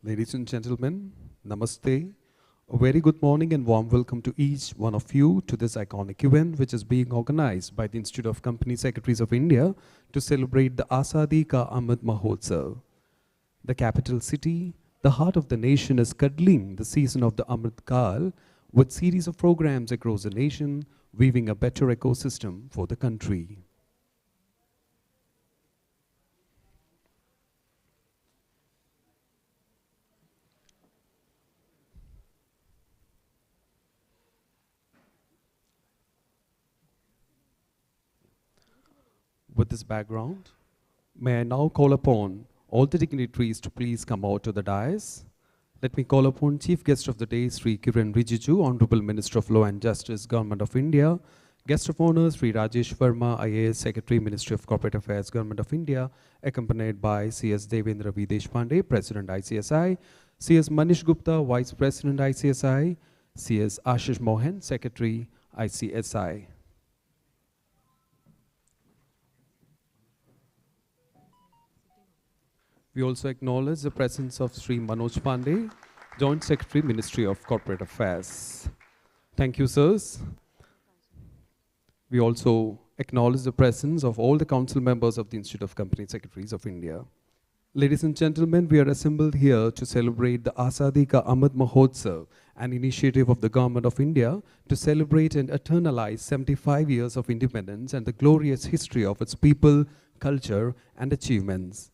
Ladies and gentlemen, namaste. A very good morning and warm welcome to each one of you to this iconic event which is being organized by the Institute of Company Secretaries of India to celebrate the Azadi Ka Amrit Mahotsav. The capital city, the heart of the nation, is cuddling the season of the Amrit Kal with series of programs across the nation, weaving a better ecosystem for the country. With this background, may I now call upon all the dignitaries to please come out to the dais. Let me call upon Chief Guest of the Day, Sri Kiran Rijiju, Honorable Minister of Law and Justice, Government of India. Guest of Honor, Sri Rajesh Verma, IAS Secretary, Ministry of Corporate Affairs, Government of India, accompanied by CS Devendra V. Deshpande, President ICSI, CS Manish Gupta, Vice President ICSI, CS Ashish Mohan, Secretary ICSI. We also acknowledge the presence of Sri Manoj Pandey, Joint Secretary, Ministry of Corporate Affairs. Thank you, sirs. We also acknowledge the presence of all the council members of the Institute of Company Secretaries of India. Ladies and gentlemen, we are assembled here to celebrate the Azadi Ka Amrit Mahotsav, an initiative of the Government of India to celebrate and eternalize 75 years of independence and the glorious history of its people, culture, and achievements.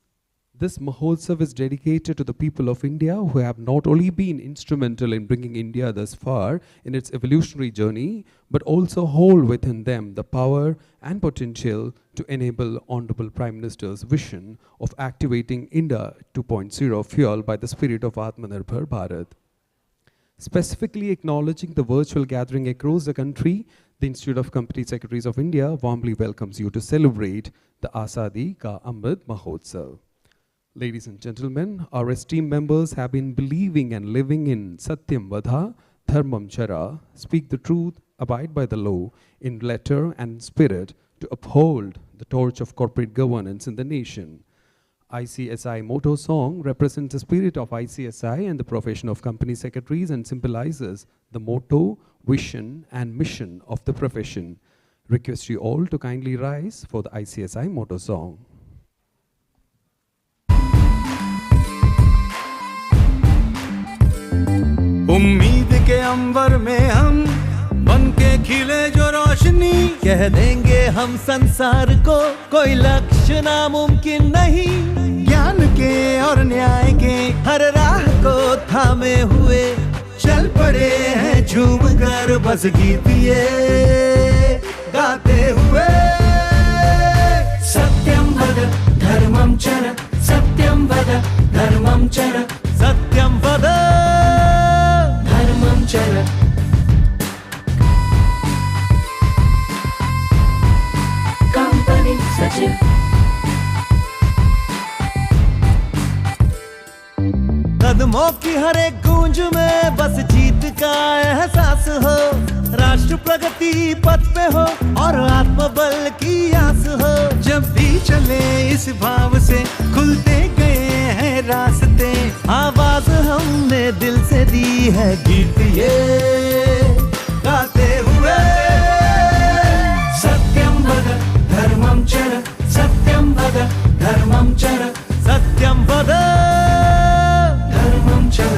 This Mahotsav is dedicated to the people of India who have not only been instrumental in bringing India thus far in its evolutionary journey, but also hold within them the power and potential to enable Honorable Prime Minister's vision of activating India 2.0 fueled by the spirit of Atmanirbhar Bharat. Specifically acknowledging the virtual gathering across the country, the Institute of Company Secretaries of India warmly welcomes you to celebrate the Azadi Ka Amrit Mahotsav. Ladies and gentlemen, our esteemed members have been believing and living in Satyam Vada, Dharmam Chara, speak the truth, abide by the law, in letter and spirit, to uphold the torch of corporate governance in the nation. ICSI motto song represents the spirit of ICSI and the profession of company secretaries and symbolizes the motto, vision, and mission of the profession. Request you all to kindly rise for the ICSI motto song. उम्मीद के अंबर में हम बन के खिले जो रोशनी, कह देंगे हम संसार को कोई लक्ष्य नामुमकिन नहीं। ज्ञान के और न्याय के हर राह को थामे हुए चल पड़े हैं झूम कर बस गीत ये गाते हुए। सत्यम वद धर्मम चर, सत्यम वद धर्मम चर, सत्यम वद धर्मम चर। कंपनी सचिव कदमों की हर एक गूंज में बस जीत का एहसास हो, राष्ट्र प्रगति पथ पे हो और आत्मबल की आस हो। जब भी चले इस भाव से खुलते गए हैं रास्ते, आवाज हमने दिल से दी है गीत ये गाते हुए। सत्यम वद धर्मम चर, सत्यम वद धर्मम चर, सत्यम वद धर्मम चर।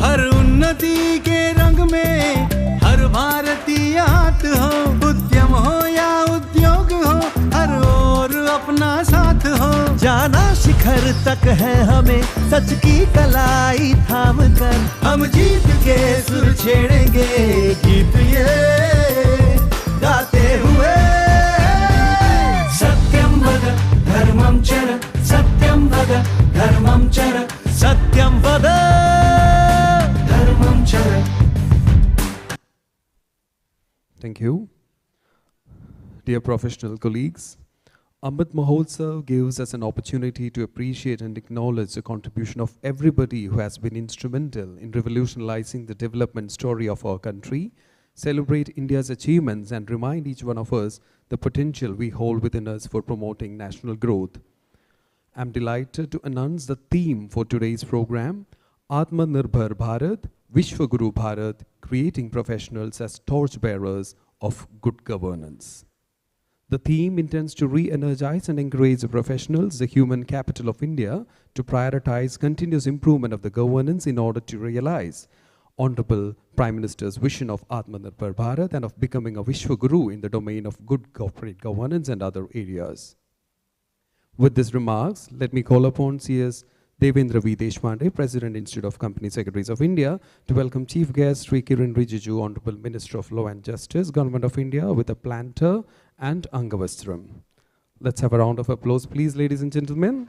हर उन्नति के रंग में हर भारतीय हाथ हो, उद्यम हो या उद्योग हो, हर ओर अपना साथ हो। जाना शिखर तक है हमें सच की कलाई थाम कर, हम जीत के सुर छेड़ेंगे गीत ये गाते हुए। सत्यम वद धर्मम चर, सत्यम वद धर्मम चर, सत्यम वद धर्मम चर। Thank you. Dear professional colleagues, Amrit Mahotsav gives us an opportunity to appreciate and acknowledge the contribution of everybody who has been instrumental in revolutionizing the development story of our country, celebrate India's achievements, and remind each one of us the potential we hold within us for promoting national growth. I'm delighted to announce the theme for today's program, Atmanirbhar Bharat, Vishwaguru Bharat, creating professionals as torchbearers of good governance. The theme intends to re-energize and encourage the professionals, the human capital of India, to prioritize continuous improvement of the governance in order to realize Honorable Prime Minister's vision of Atmanirbhar Bharat and of becoming a Vishwaguru in the domain of good corporate governance and other areas. With these remarks, let me call upon C.S. Devendra V. Deshpande, President, Institute of Company Secretaries of India, to welcome Chief Guest Sri Kiran Rijiju, Honorable Minister of Law and Justice, Government of India, with a planter and Angavastram. Let's have a round of applause, please, ladies and gentlemen.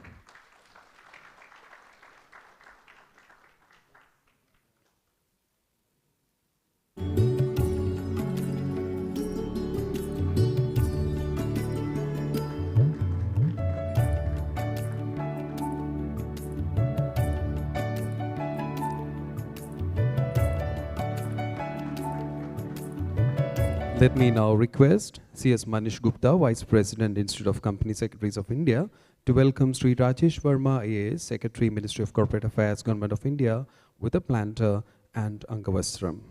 Let me now request C.S. Manish Gupta, Vice President, Institute of Company Secretaries of India, to welcome Sri Rajesh Verma, IAS, Secretary, Ministry of Corporate Affairs, Government of India, with a planter and Angavastram.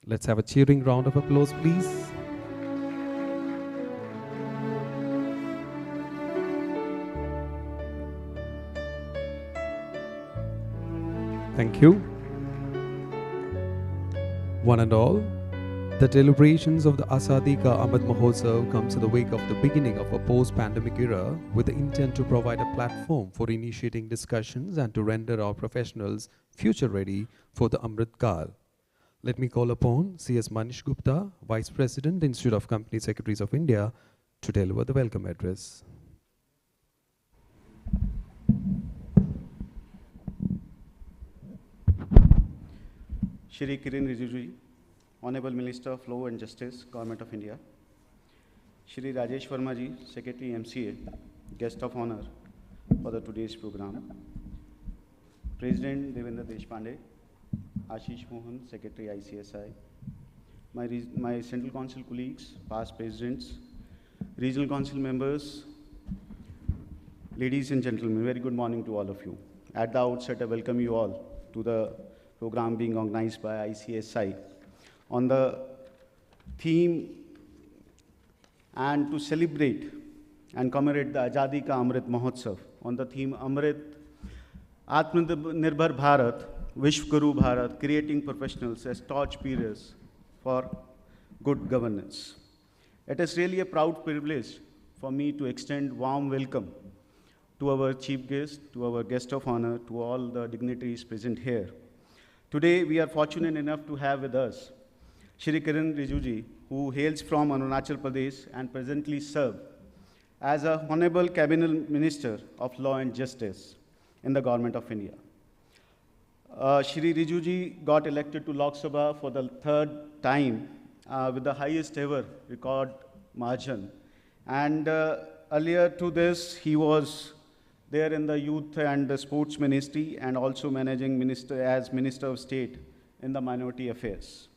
Let's have a cheering round of applause, please. Thank you. One and all, the deliberations of the Azadi Ka Amrit Mahotsav comes in the wake of the beginning of a post-pandemic era with the intent to provide a platform for initiating discussions and to render our professionals future-ready for the Amrit Kal. Let me call upon C.S. Manish Gupta, Vice President, Institute of Company Secretaries of India, to deliver the welcome address. Shri Kiran Rijiju, Honorable Minister of Law and Justice, Government of India. Shri Rajesh Verma ji, Secretary MCA, Guest of Honor for today's program. President Devendra Deshpande, Ashish Mohan, Secretary ICSI. My Central Council colleagues, past presidents, Regional Council members, ladies and gentlemen, very good morning to all of you. At the outset, I welcome you all to the program being organized by ICSI on the theme and to celebrate and commemorate the Azadi Ka Amrit Mahotsav on the theme Amrit, Atmanirbhar Bharat, Vishwaguru Bharat, creating professionals as torchbearers for good governance. It is really a proud privilege for me to extend warm welcome to our chief guest, to our guest of honor, to all the dignitaries present here. Today, we are fortunate enough to have with us Shri Kiran Rijiju, who hails from Arunachal Pradesh and presently serves as a Honorable Cabinet Minister of Law and Justice in the Government of India. Shri Rijiju got elected to Lok Sabha for the third time with the highest ever record margin. And earlier to this, he was there in the Youth and the Sports Ministry and also managing minister as Minister of State in the Minority Affairs.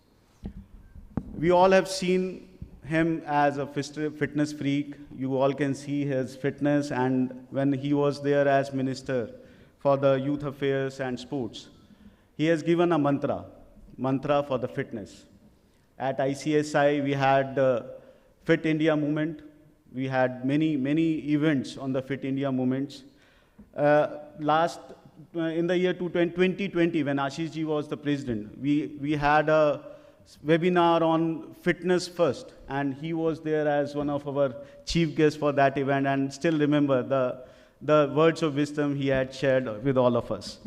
We all have seen him as a fitness freak. You all can see his fitness, and when he was there as Minister for the Youth Affairs and Sports, he has given a mantra for the fitness. At ICSI, we had the Fit India movement. We had many events on the Fit India movements. In the year 2020, when Ashish ji was the president, we had a webinar on fitness first, and he was there as one of our chief guests for that event, and still remember the words of wisdom he had shared with all of us.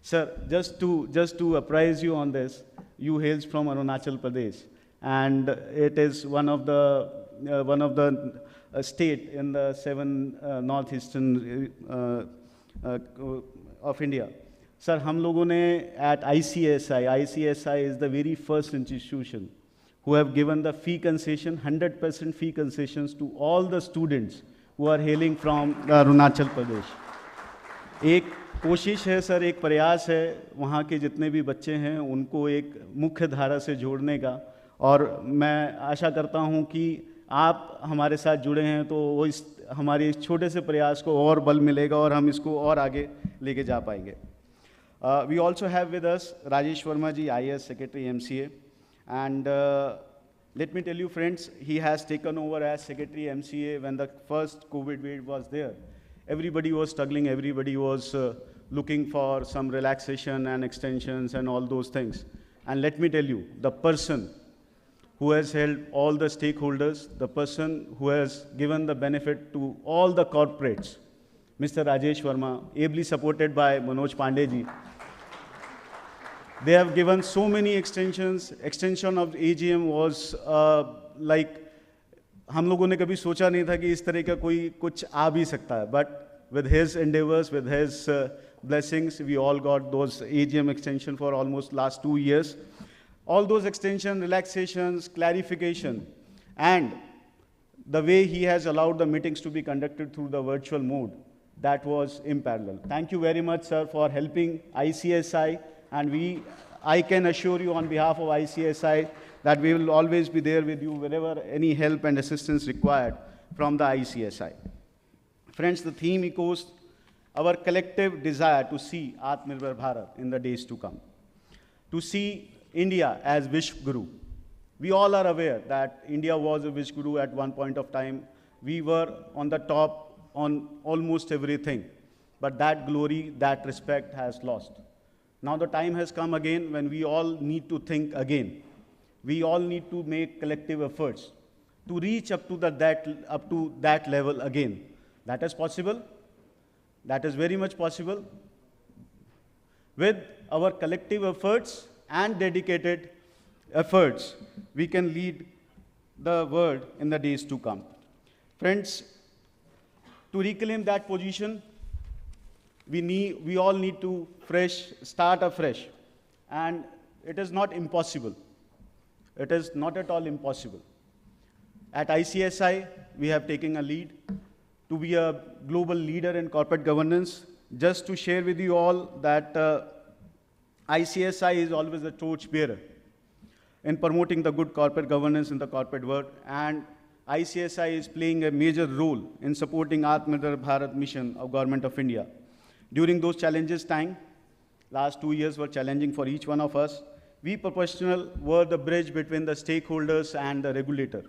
Sir, just to apprise you on this, you hails from Arunachal Pradesh, and it is one of the state in the 7 northeastern of India. Sir, हम लोगों ने at ICSI is the very first institution who have given the fee concession, 100% fee concessions to all the students who are hailing from Arunachal Pradesh. कोशिश है sir, एक प्रयास है वहाँ के जितने भी बच्चे हैं उनको एक मुख्य धारा से जोड़ने का, और मैं आशा करता हूँ कि आप हमारे साथ जुड़े हैं तो वो इस हमारे इस छोटे से प्रयास को और बल मिलेगा और हम इसको और आगे लेके जा पाएंगे. We also have with us Rajesh Verma ji, IAS Secretary MCA, and let me tell you friends, he has taken over as Secretary MCA when the first COVID wave was there. Everybody was struggling, everybody was looking for some relaxation and extensions and all those things. And let me tell you, the person who has held all the stakeholders, the person who has given the benefit to all the corporates, Mr. Rajesh Verma, ably supported by Manoj Pandey ji. They have given so many extensions. Extension of AGM was like, हम लोगों ने कभी सोचा नहीं था कि इस तरह का कोई कुछ आ भी सकता है. But with his endeavors, with his blessings, we all got those AGM extension for almost last 2 years. All those extension, relaxations, clarification, and the way he has allowed the meetings to be conducted through the virtual mode, that was unparalleled. Thank you very much, sir, for helping ICSI, and I can assure you on behalf of ICSI that we will always be there with you wherever any help and assistance required from the ICSI. Friends, the theme echoes our collective desire to see Atmanirbhar Bharat in the days to come, to see India as Vishwaguru. We all are aware that India was a Vishwaguru at one point of time. We were on the top on almost everything, but that glory, that respect has lost. Now the time has come again when we all need to think again. We all need to make collective efforts to reach up to that level again. That is possible. That is very much possible. With our collective efforts and dedicated efforts, we can lead the world in the days to come. Friends, to reclaim that position, we all need to start afresh. And it is not impossible. It is not at all impossible. At ICSI, we have taken a lead to be a global leader in corporate governance. Just to share with you all that ICSI is always a torch bearer in promoting the good corporate governance in the corporate world, and ICSI is playing a major role in supporting Atmanirbhar Bharat mission of Government of India. During those challenges time, last 2 years were challenging for each one of us. We professionals were the bridge between the stakeholders and the regulator.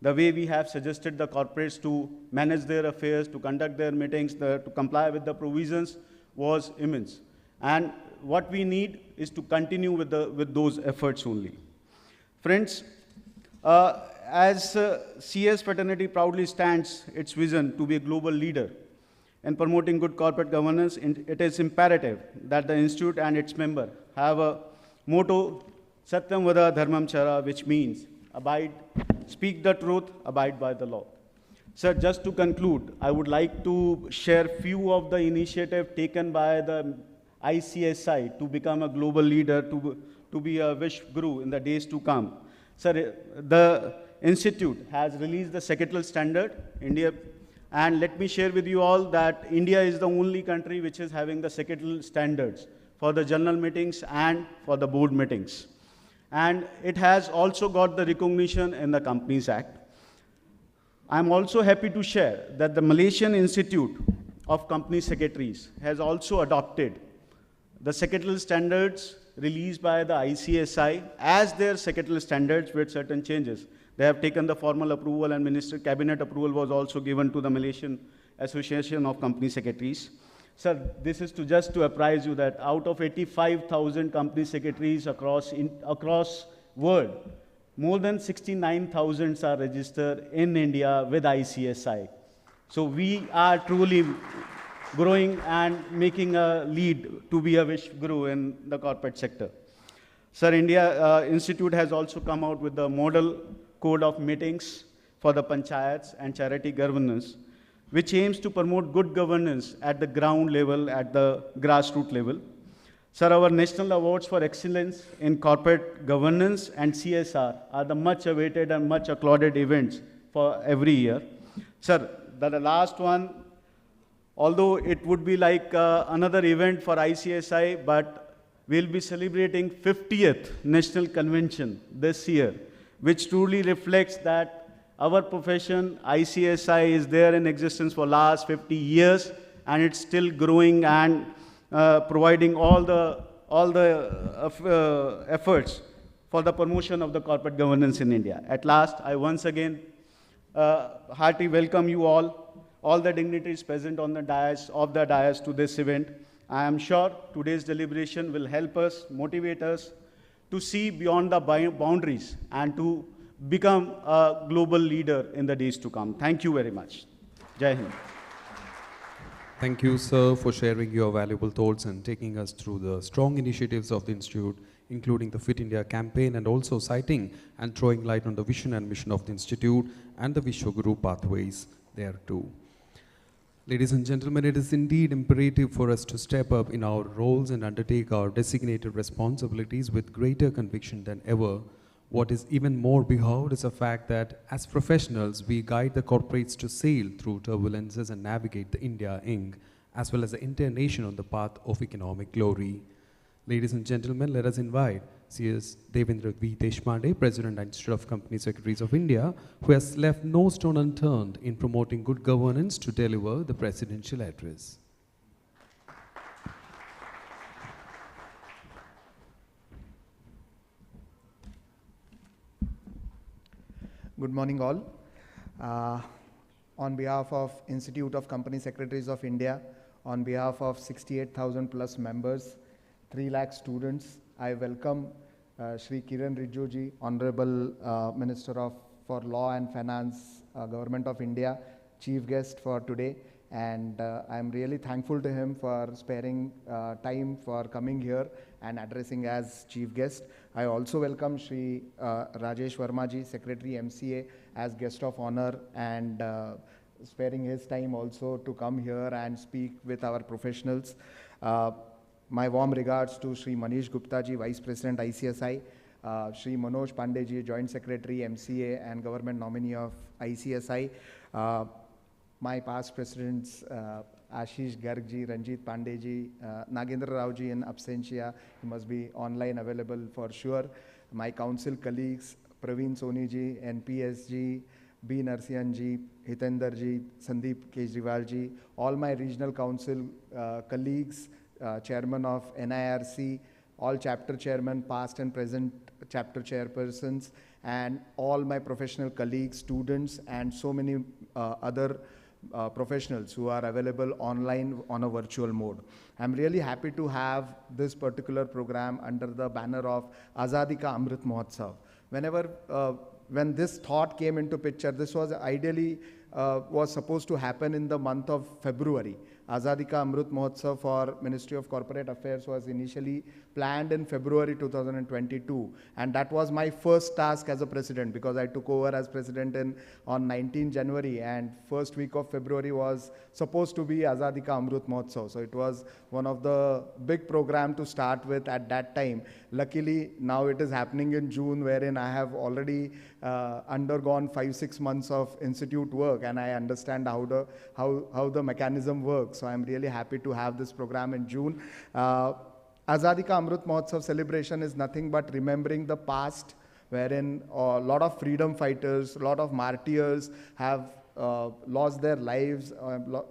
The way we have suggested the corporates to manage their affairs, to conduct their meetings, to comply with the provisions was immense. And what we need is to continue with those efforts only. Friends, as CS fraternity proudly stands its vision to be a global leader in promoting good corporate governance, it is imperative that the institute and its members have a motto, Satyam Vada Dharmam Chara, which means speak the truth, abide by the law. Sir, just to conclude, I would like to share few of the initiatives taken by the ICSI to become a global leader, to be a Vishwaguru in the days to come. Sir, the institute has released the secretarial standard, India, and let me share with you all that India is the only country which is having the secretarial standards for the general meetings and for the board meetings. And it has also got the recognition in the Companies Act. I'm also happy to share that the Malaysian Institute of Company Secretaries has also adopted the secretarial standards released by the ICSI as their secretarial standards with certain changes. They have taken the formal approval, and Minister Cabinet approval was also given to the Malaysian Association of Company Secretaries. Sir, this is just to apprise you that out of 85,000 company secretaries across world, more than 69,000 are registered in India with ICSI. So we are truly growing and making a lead to be a Vishwaguru in the corporate sector. Sir, India Institute has also come out with the model code of meetings for the panchayats and charity governance, which aims to promote good governance at the ground level, at the grassroots level. Sir, our national awards for excellence in corporate governance and CSR are the much awaited and much applauded events for every year. Sir, the last one although it would be like another event for ICSI, but we'll be celebrating 50th National Convention this year, which truly reflects that our profession, ICSI, is there in existence for last 50 years, and it's still growing and providing all the efforts for the promotion of the corporate governance in India. At last, I once again heartily welcome you all the dignitaries present on the dais to this event. I am sure today's deliberation will help us, motivate us to see beyond the boundaries and to become a global leader in the days to come. Thank you very much. Jai Hind. Thank you, sir, for sharing your valuable thoughts and taking us through the strong initiatives of the Institute, including the Fit India campaign, and also citing and throwing light on the vision and mission of the Institute and the Vishwaguru pathways there too. Ladies and gentlemen, it is indeed imperative for us to step up in our roles and undertake our designated responsibilities with greater conviction than ever. What is even more behold is the fact that as professionals, we guide the corporates to sail through turbulences and navigate the India Inc., as well as the entire nation on the path of economic glory. Ladies and gentlemen, let us invite C.S. Devendra V. Deshpande, President and Institute of Company Secretaries of India, who has left no stone unturned in promoting good governance, to deliver the presidential address. Good morning all. On behalf of Institute of Company Secretaries of India, on behalf of 68,000 plus members, 3 lakh students, I welcome Shri Kiran Rijiju, Honorable Minister for Law and Finance, Government of India, Chief Guest for today. And I'm really thankful to him for sparing time for coming here and addressing as Chief Guest. I also welcome Shri Rajesh Verma ji, Secretary MCA, as Guest of Honor, and sparing his time also to come here and speak with our professionals. My warm regards to Shri Manish Gupta ji, Vice President ICSI, Shri Manoj Pandey ji, Joint Secretary MCA and Government Nominee of ICSI, my past presidents, Ashish Garg ji, Ranjit Pandey ji, Nagendra Rao ji in absentia, he must be online available for sure. My council colleagues, Praveen Soni ji, NPS ji, B. Narsihan ji, Hitender ji, Sandeep Kejriwal ji, all my regional council colleagues, chairman of NIRC, all chapter chairmen, past and present chapter chairpersons, and all my professional colleagues, students, and so many other professionals who are available online on a virtual mode. I'm really happy to have this particular program under the banner of Azadi Ka Amrit Mahotsav. When this thought came into picture, this was ideally was supposed to happen in the month of February. Azadi Ka Amrit Mahotsav for Ministry of Corporate Affairs was initially planned in February 2022, and that was my first task as a president, because I took over as president on 19 January, and first week of February was supposed to be Azadi Ka Amrit Mahotsav. So it was one of the big program to start with at that time. Luckily, now it is happening in June, wherein I have already undergone 5-6 months of institute work, and I understand how the mechanism works. So I'm really happy to have this program in June. Azadi Ka Amrit Mahotsav celebration is nothing but remembering the past, wherein a lot of freedom fighters, a lot of martyrs have lost their lives.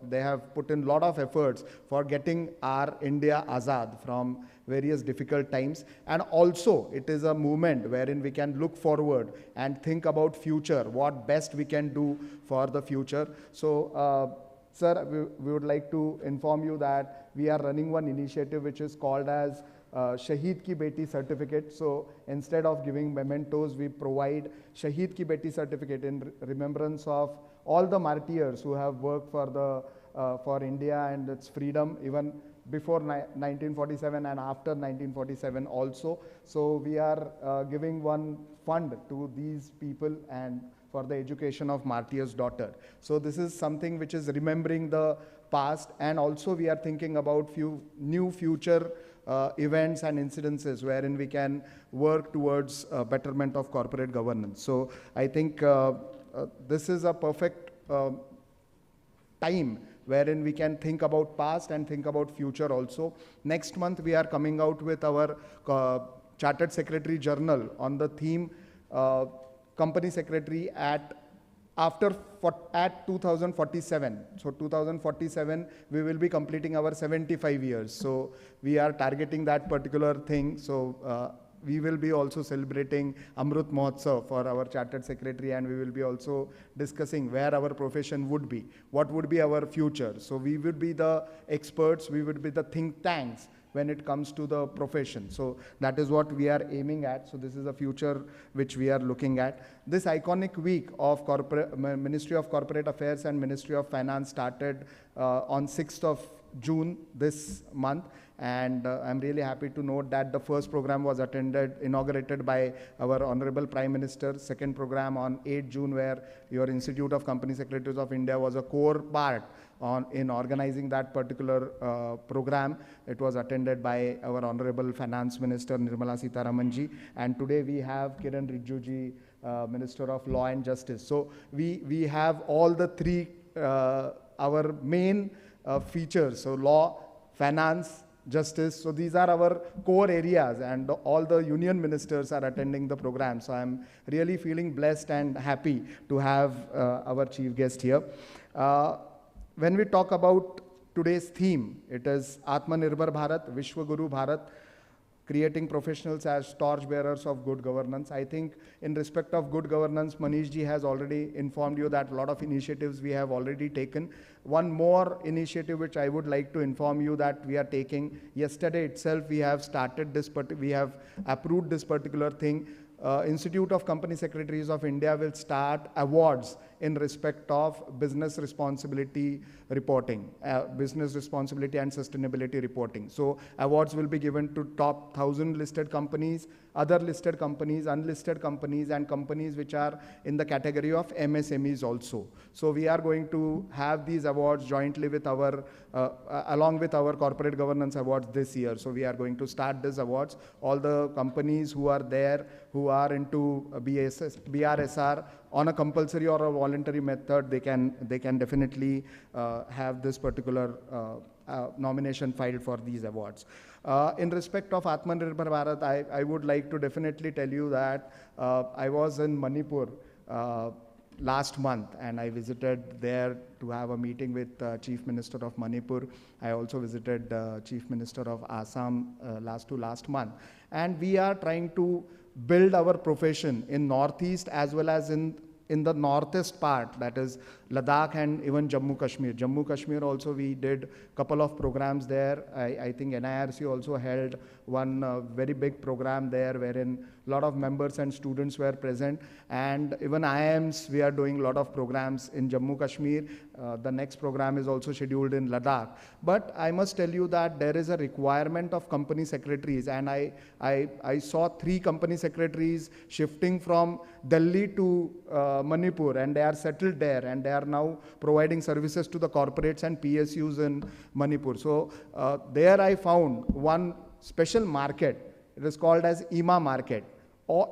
They have put in a lot of efforts for getting our India Azad from various difficult times. And also, it is a movement wherein we can look forward and think about future, what best we can do for the future. So, sir, we would like to inform you that we are running one initiative which is called as Shaheed Ki Beti certificate. So instead of giving mementos, we provide Shaheed Ki Beti certificate in remembrance of all the martyrs who have worked for India and its freedom, even before 1947 and after 1947 also. So we are giving one fund to these people and for the education of martyr's daughter. So this is something which is remembering the past, and also we are thinking about few new future events and incidences wherein we can work towards betterment of corporate governance. So I think this is a perfect time wherein we can think about past and think about future also. Next month, we are coming out with our Chartered Secretary Journal on the theme Company Secretary at 2047. So 2047, we will be completing our 75 years. So we are targeting that particular thing. So we will be also celebrating Amrit Mahotsav for our Chartered Secretary, and we will be also discussing where our profession would be, what would be our future. So we would be the experts, we would be the think tanks when it comes to the profession. So that is what we are aiming at. So this is a future which we are looking at. This iconic week of Ministry of Corporate Affairs and Ministry of Finance started on 6th of June this month. And I'm really happy to note that the first program was inaugurated by our Honorable Prime Minister. Second program on 8th June, where your Institute of Company Secretaries of India was a core part in organizing that particular program. It was attended by our Honorable Finance Minister Nirmala Sitharamanji. And today we have Kiran Rijiju, Minister of Law and Justice. So we have all the three, our main features. So law, finance, justice. So these are our core areas, and all the union ministers are attending the program. So I'm really feeling blessed and happy to have our chief guest here. When we talk about today's theme, it is Atmanirbhar Bharat, Vishwaguru Bharat, creating professionals as torchbearers of good governance. I think in respect of good governance, Manish ji has already informed you that a lot of initiatives we have already taken. One more initiative which I would like to inform you that we are taking. Yesterday itself we have started this, we have approved this particular thing. Institute of Company Secretaries of India will start awards in respect of business responsibility reporting, business responsibility and sustainability reporting. So awards will be given to top 1,000 listed companies, other listed companies, unlisted companies, and companies which are in the category of MSMEs also. So we are going to have these awards jointly with our, along with our corporate governance awards this year. So we are going to start these awards. All the companies who are there, who are into BRSR on a compulsory or a voluntary method, they can definitely have this particular nomination filed for these awards. In respect of Atmanirbhar Bharat, I would like to definitely tell you that I was in Manipur last month, and I visited there to have a meeting with Chief Minister of Manipur. I also visited Chief Minister of Assam last month. And we are trying to build our profession in Northeast as well as in the northeast part, that is Ladakh and even Jammu Kashmir. Jammu Kashmir also we did a couple of programs there. I think NIRC also held one very big program there wherein a lot of members and students were present. And even IIMs, we are doing a lot of programs in Jammu Kashmir. The next program is also scheduled in Ladakh. But I must tell you that there is a requirement of company secretaries, and I saw 3 company secretaries shifting from Delhi to Manipur, and they are settled there, and they are now providing services to the corporates and PSUs in Manipur. So there I found one special market. It is called as IMA market.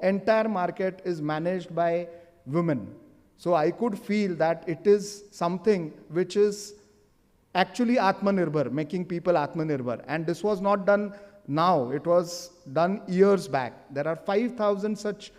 Entire market is managed by women. So I could feel that it is something which is actually Atmanirbhar, making people Atmanirbhar. And this was not done now, it was done years back. There are 5,000 such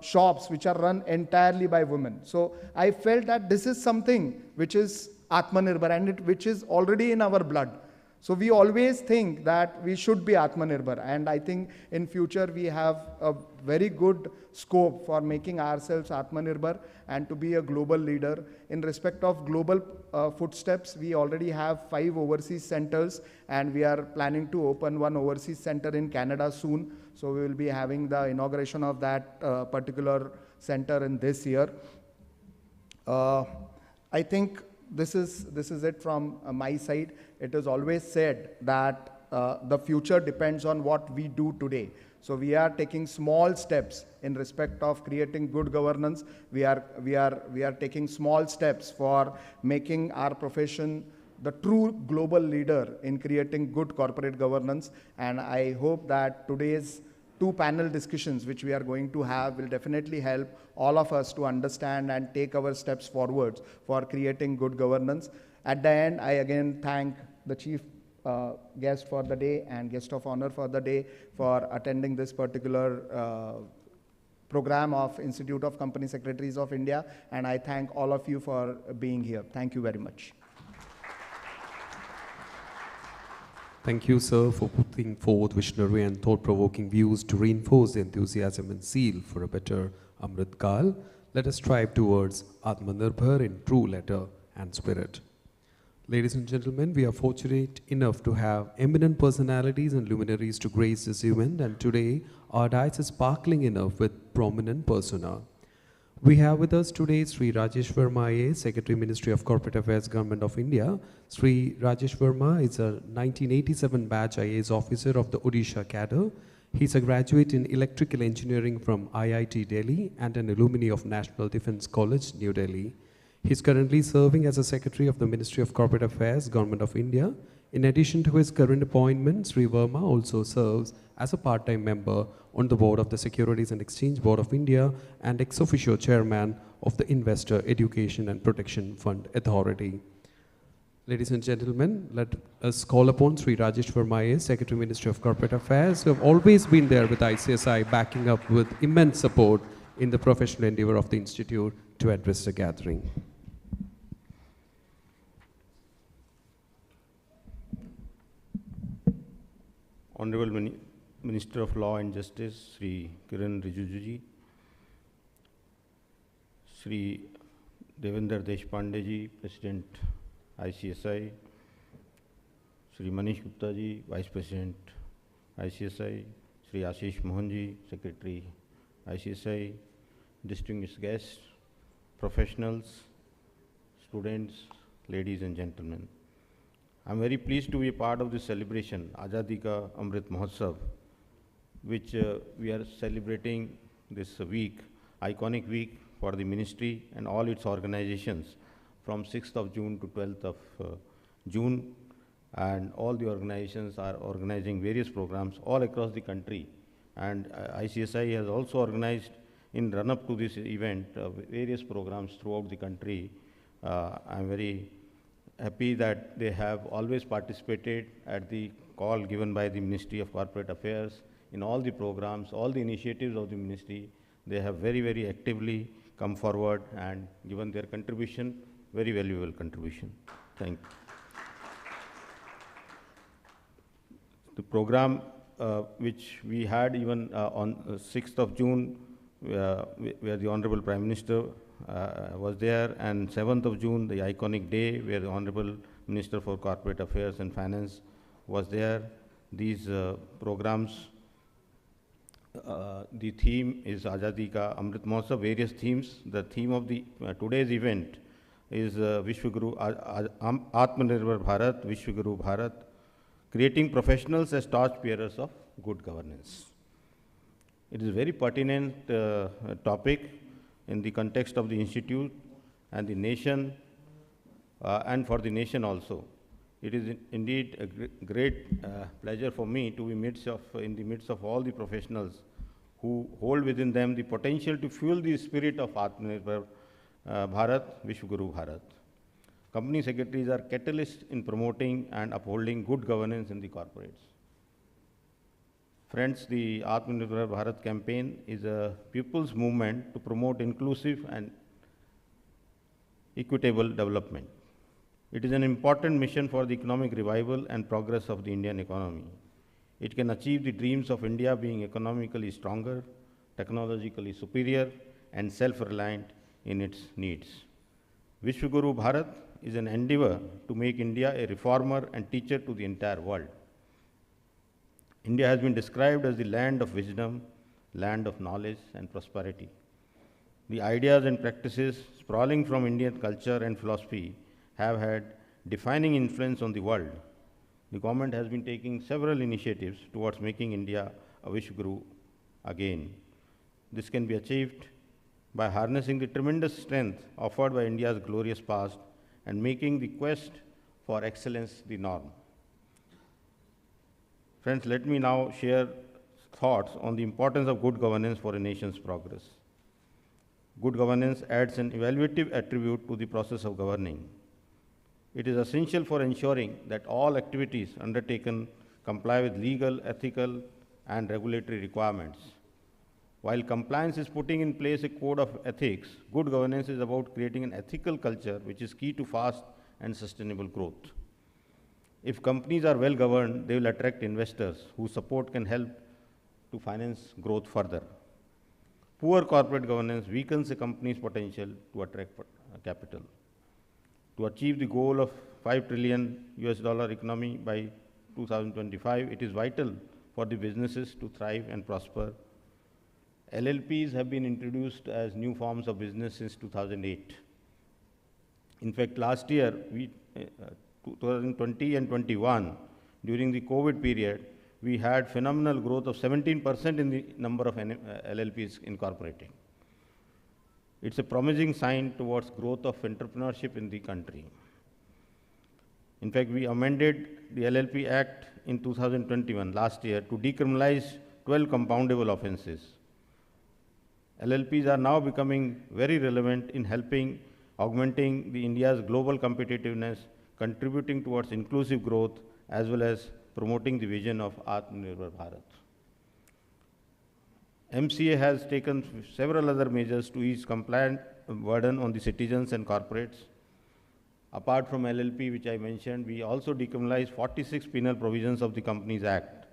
shops which are run entirely by women. So I felt that this is something which is Atmanirbhar, and which is already in our blood. So we always think that we should be Atmanirbhar, and I think in future we have a very good scope for making ourselves Atmanirbhar and to be a global leader. In respect of global footsteps, we already have 5 overseas centers, and we are planning to open one overseas center in Canada soon. So we will be having the inauguration of that particular center in this year. I think this is it from my side. It is always said that the future depends on what we do today. So we are taking small steps in respect of creating good governance. We are taking small steps for making our profession the true global leader in creating good corporate governance. And I hope that today's 2 panel discussions which we are going to have will definitely help all of us to understand and take our steps forwards for creating good governance. At the end, I again thank the chief guest for the day and guest of honor for the day for attending this particular program of Institute of Company Secretaries of India, and I thank all of you for being here. Thank you very much. Thank you, sir, for putting forth visionary and thought-provoking views to reinforce the enthusiasm and zeal for a better Amrit Kal. Let us strive towards Atmanirbhar in true letter and spirit. Ladies and gentlemen, we are fortunate enough to have eminent personalities and luminaries to grace this event, and today our dais is sparkling enough with prominent persona. We have with us today Sri Rajesh Verma IAS, Secretary Ministry of Corporate Affairs, Government of India. Sri Rajesh Verma is a 1987 batch IAS officer of the Odisha cadre. He's a graduate in electrical engineering from IIT Delhi and an alumni of National Defence College, New Delhi. He's currently serving as a Secretary of the Ministry of Corporate Affairs, Government of India. In addition to his current appointment, Sri Verma also serves as a part-time member on the board of the Securities and Exchange Board of India and ex officio chairman of the Investor Education and Protection Fund Authority. Ladies and gentlemen, let us call upon Sri Rajesh Verma IAS, Secretary Ministry of Corporate Affairs, who have always been there with ICSI, backing up with immense support in the professional endeavor of the Institute, to address the gathering. Honorable Minister of Law and Justice, Sri Kiran Rijiju ji, Sri Devender Deshpande ji, President ICSI, Sri Manish Gupta ji, Vice President ICSI, Sri Ashish Mohan ji, Secretary ICSI, distinguished guests, professionals, students, ladies and gentlemen. I'm very pleased to be a part of this celebration, Azadi Ka Amrit Mahotsav, which we are celebrating this week, iconic week for the ministry and all its organizations from 6th of June to 12th of June. And all the organizations are organizing various programs all across the country. And ICSI has also organized in run-up to this event various programs throughout the country. I'm very happy that they have always participated at the call given by the Ministry of Corporate Affairs in all the programs, all the initiatives of the ministry. They have very, very actively come forward and given their contribution, very valuable contribution. Thank you. The program which we had even on 6th of June, where the Honorable Prime Minister was there, and 7th of June, the iconic day where the Honorable Minister for Corporate Affairs and Finance was there. These programs, the theme is Azadi Ka Amrit Mahotsav, various themes. The theme of the today's event is Vishwaguru, Atmanirbhar Bharat, Vishwaguru Bharat, creating professionals as torch-bearers of good governance. It is a very pertinent topic in the context of the institute and the nation, and for the nation also. It is indeed a great pleasure for me to be in the midst of all the professionals who hold within them the potential to fuel the spirit of Atmanirbhar Bharat, Vishwaguru Bharat. Company secretaries are catalysts in promoting and upholding good governance in the corporates. Friends, the Atmanirbhar Bharat campaign is a people's movement to promote inclusive and equitable development. It is an important mission for the economic revival and progress of the Indian economy. It can achieve the dreams of India being economically stronger, technologically superior, and self-reliant in its needs. Vishwaguru Bharat is an endeavor to make India a reformer and teacher to the entire world. India has been described as the land of wisdom, land of knowledge and prosperity. The ideas and practices sprawling from Indian culture and philosophy have had defining influence on the world. The government has been taking several initiatives towards making India a Vishwaguru again. This can be achieved by harnessing the tremendous strength offered by India's glorious past and making the quest for excellence the norm. Friends, let me now share thoughts on the importance of good governance for a nation's progress. Good governance adds an evaluative attribute to the process of governing. It is essential for ensuring that all activities undertaken comply with legal, ethical, and regulatory requirements. While compliance is putting in place a code of ethics, good governance is about creating an ethical culture which is key to fast and sustainable growth. If companies are well governed, they will attract investors whose support can help to finance growth further. Poor corporate governance weakens a company's potential to attract capital. To achieve the goal of $5 trillion economy by 2025, it is vital for the businesses to thrive and prosper. LLPs have been introduced as new forms of business since 2008. In fact, last year, 2020 and 21, during the COVID period, we had phenomenal growth of 17% in the number of LLPs incorporating. It's a promising sign towards growth of entrepreneurship in the country. In fact, we amended the LLP Act in 2021, last year, to decriminalize 12 compoundable offenses. LLPs are now becoming very relevant in helping augmenting the India's global competitiveness, contributing towards inclusive growth, as well as promoting the vision of Atmanirbhar Bharat. MCA has taken several other measures to ease compliance burden on the citizens and corporates. Apart from LLP, which I mentioned, we also decriminalized 46 penal provisions of the Companies Act.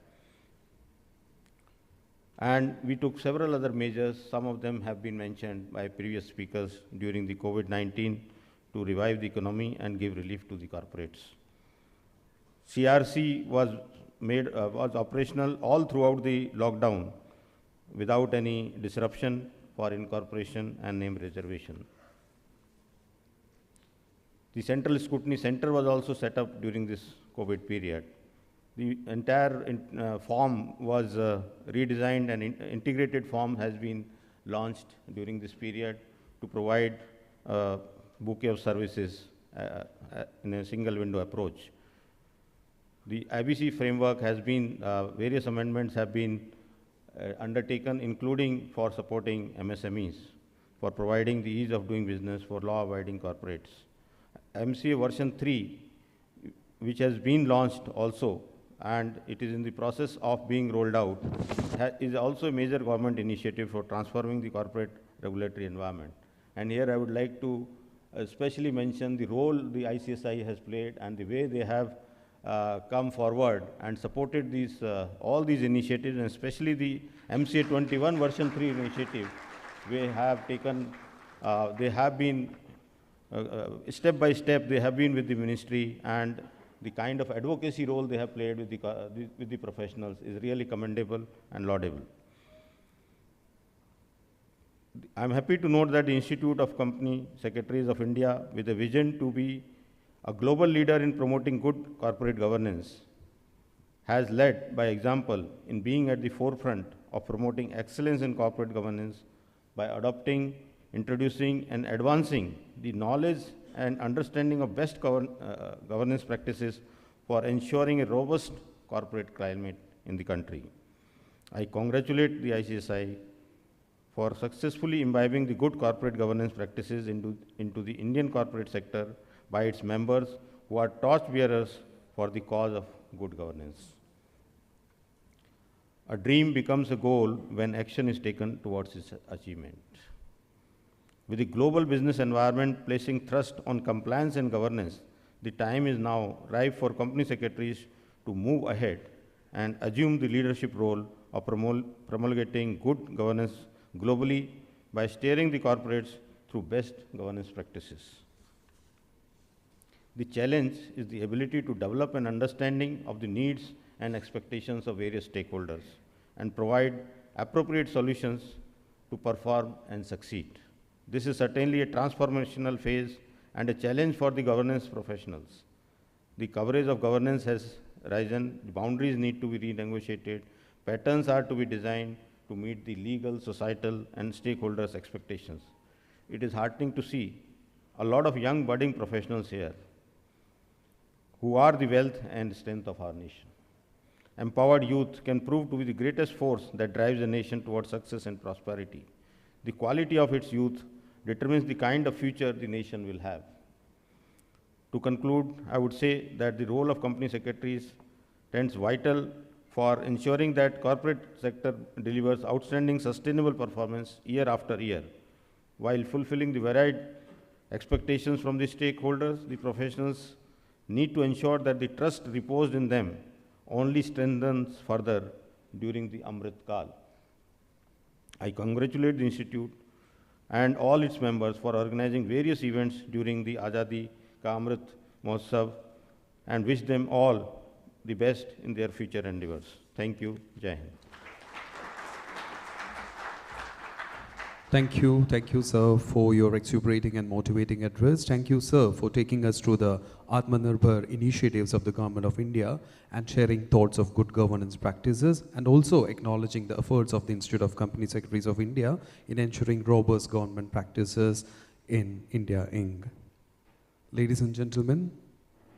And we took several other measures, some of them have been mentioned by previous speakers during the COVID-19 to revive the economy and give relief to the corporates. CRC was operational all throughout the lockdown without any disruption for incorporation and name reservation. The Central Scrutiny Center was also set up during this COVID period. The entire form was redesigned, and integrated form has been launched during this period to provide a bouquet of services in a single window approach. The IBC framework has been, various amendments have been undertaken, including for supporting MSMEs, for providing the ease of doing business for law-abiding corporates. MCA version 3, which has been launched also, and it is in the process of being rolled out, is also a major government initiative for transforming the corporate regulatory environment. And here I would like to especially mention the role the ICSI has played and the way they have come forward and supported these, all these initiatives, and especially the MCA 21 version 3 initiative. We have taken, they have been, step by step, they have been with the ministry, and the kind of advocacy role they have played with the professionals is really commendable and laudable. I'm happy to note that the Institute of Company Secretaries of India, with a vision to be a global leader in promoting good corporate governance, has led by example in being at the forefront of promoting excellence in corporate governance by adopting, introducing, and advancing the knowledge and understanding of best governance practices for ensuring a robust corporate climate in the country. I congratulate the ICSI for successfully imbibing the good corporate governance practices into the Indian corporate sector by its members, who are torchbearers for the cause of good governance. A dream becomes a goal when action is taken towards its achievement. With the global business environment placing thrust on compliance and governance, the time is now ripe for company secretaries to move ahead and assume the leadership role of promulgating good governance globally by steering the corporates through best governance practices. The challenge is the ability to develop an understanding of the needs and expectations of various stakeholders and provide appropriate solutions to perform and succeed. This is certainly a transformational phase and a challenge for the governance professionals. The coverage of governance has risen, the boundaries need to be renegotiated, patterns are to be designed to meet the legal, societal, and stakeholders' expectations. It is heartening to see a lot of young budding professionals here who are the wealth and strength of our nation. Empowered youth can prove to be the greatest force that drives a nation towards success and prosperity. The quality of its youth determines the kind of future the nation will have. To conclude, I would say that the role of company secretaries tends vital for ensuring that corporate sector delivers outstanding sustainable performance year after year. While fulfilling the varied expectations from the stakeholders, the professionals need to ensure that the trust reposed in them only strengthens further during the Amrit Kal. I congratulate the Institute and all its members for organizing various events during the Azadi Ka Amrit Mahotsav and wish them all the best in their future endeavors. Thank you. Jai Hind. Thank you, sir, for your exuberating and motivating address. Thank you, sir, for taking us through the Atmanirbhar initiatives of the Government of India and sharing thoughts of good governance practices, and also acknowledging the efforts of the Institute of Company Secretaries of India in ensuring robust government practices in India Inc. Ladies and gentlemen,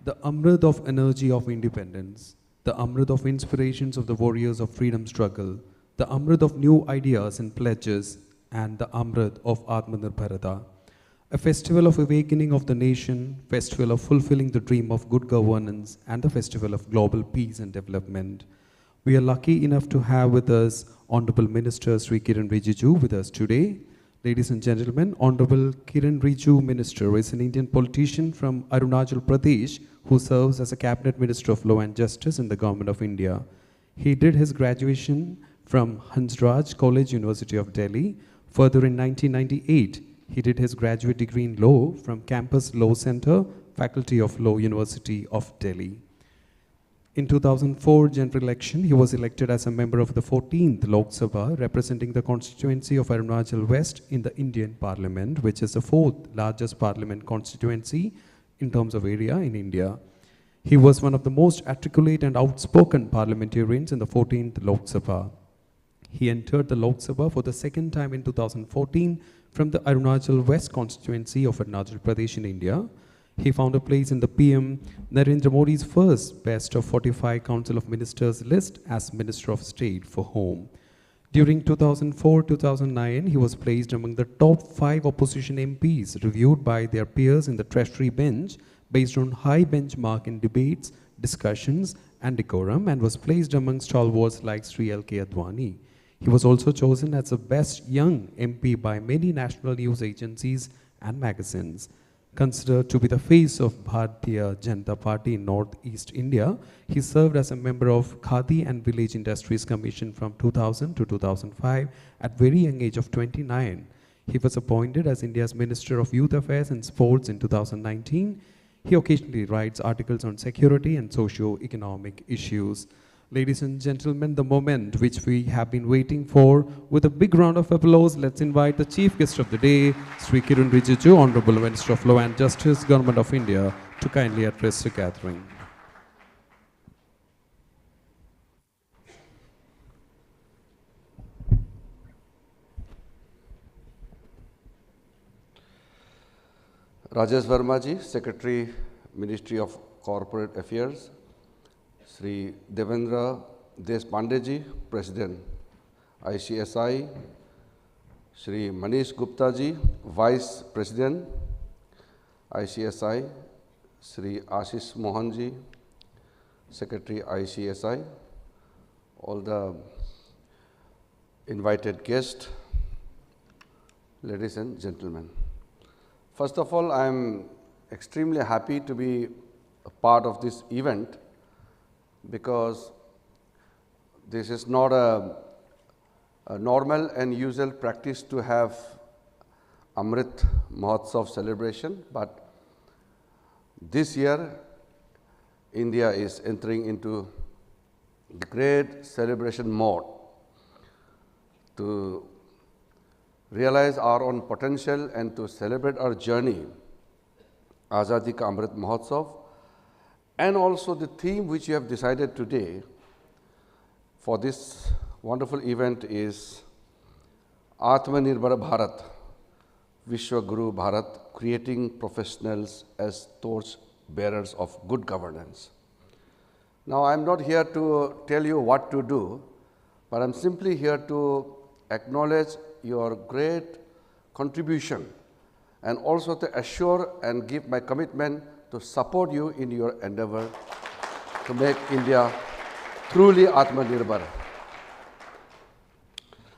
the Amrit of energy of independence, the Amrit of inspirations of the warriors of freedom struggle, the Amrit of new ideas and pledges, and the Amrit of Atmanirbharata, a festival of awakening of the nation, festival of fulfilling the dream of good governance, and the festival of global peace and development. We are lucky enough to have with us Honorable Minister Sri Kiren Rijiju with us today. Ladies and gentlemen, Honorable Kiren Rijiju Minister is an Indian politician from Arunachal Pradesh who serves as a Cabinet Minister of Law and Justice in the Government of India. He did his graduation from Hansraj College, University of Delhi. Further, in 1998, he did his graduate degree in law from Campus Law Center, Faculty of Law, University of Delhi. In 2004 general election, he was elected as a member of the 14th Lok Sabha, representing the constituency of Arunachal West in the Indian Parliament, which is the 4th largest parliament constituency in terms of area in India. He was one of the most articulate and outspoken parliamentarians in the 14th Lok Sabha. He entered the Lok Sabha for the second time in 2014 from the Arunachal West constituency of Arunachal Pradesh in India. He found a place in the PM Narendra Modi's first best of 45 Council of Ministers list as Minister of State for Home. During 2004-2009, he was placed among the top 5 opposition MPs reviewed by their peers in the Treasury bench based on high benchmark in debates, discussions, and decorum, and was placed among stalwarts like Sri L.K. Advani. He was also chosen as the best young MP by many national news agencies and magazines. Considered to be the face of Bharatiya Janata Party in Northeast India, he served as a member of Khadi and Village Industries Commission from 2000 to 2005 at very young age of 29. He was appointed as India's Minister of Youth Affairs and Sports in 2019. He occasionally writes articles on security and socio-economic issues. Ladies and gentlemen, the moment which we have been waiting for, with a big round of applause, let's invite the Chief Guest of the day, Sri Kiren Rijiju, Honorable Minister of Law and Justice, Government of India, to kindly address the gathering. Rajesh Verma ji, Secretary, Ministry of Corporate Affairs, Sri Devendra Deshpande ji, President, ICSI, Sri Manish Gupta ji, Vice President, ICSI, Sri Ashish Mohan ji, Secretary, ICSI, all the invited guests, ladies and gentlemen. First of all, I am extremely happy to be a part of this event, because this is not a normal and usual practice to have Amrit Mahotsav celebration, but this year India is entering into the great celebration mode to realize our own potential and to celebrate our journey, Azadi Ka Amrit Mahotsav. And also the theme which you have decided today for this wonderful event is Atmanirbhar Bharat, Vishwaguru Bharat, creating professionals as torch bearers of good governance. Now, I am not here to tell you what to do, but I am simply here to acknowledge your great contribution and also to assure and give my commitment to support you in your endeavor to make India truly Atmanirbhar.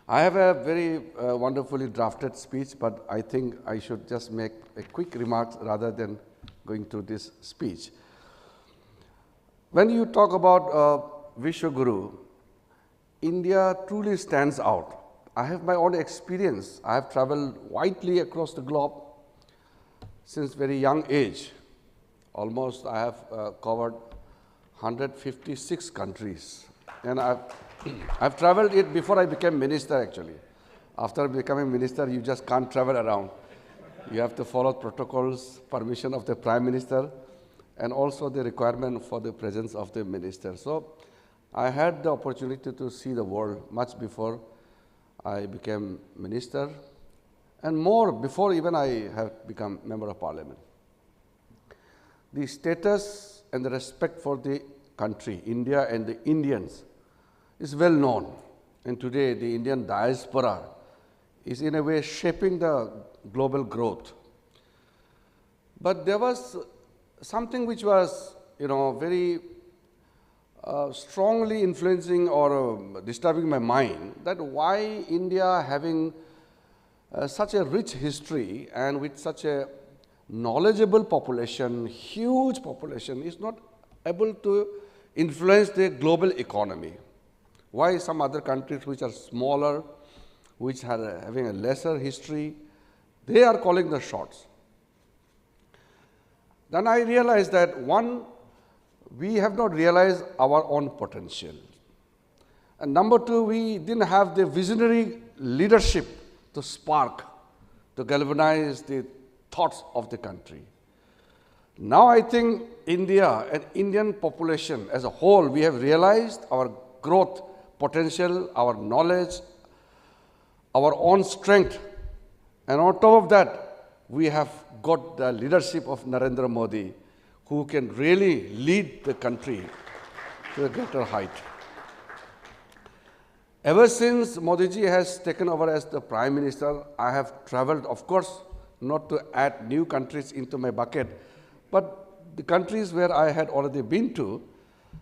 I have a very wonderfully drafted speech, but I think I should just make a quick remark rather than going through this speech. When you talk about Vishwaguru, India truly stands out. I have my own experience. I have traveled widely across the globe since very young age. Almost I have covered 156 countries. And I've traveled it before I became minister actually. After becoming minister, you just can't travel around. You have to follow protocols, permission of the Prime Minister, and also the requirement for the presence of the minister. So I had the opportunity to see the world much before I became minister, and more before even I have become member of parliament. The status and the respect for the country, India and the Indians, is well known. And today the Indian diaspora is in a way shaping the global growth. But there was something which was, very strongly influencing or disturbing my mind, that why India, having such a rich history and with such a knowledgeable population, huge population, is not able to influence the global economy. Why some other countries which are smaller, which are having a lesser history, they are calling the shots. Then I realized that one, we have not realized our own potential. And number two, we didn't have the visionary leadership to spark, to galvanize the thoughts of the country. Now I think India and Indian population as a whole, we have realized our growth potential, our knowledge, our own strength. And on top of that, we have got the leadership of Narendra Modi, who can really lead the country to a greater height. Ever since Modi ji has taken over as the Prime Minister, I have traveled, of course, not to add new countries into my bucket, but the countries where I had already been to.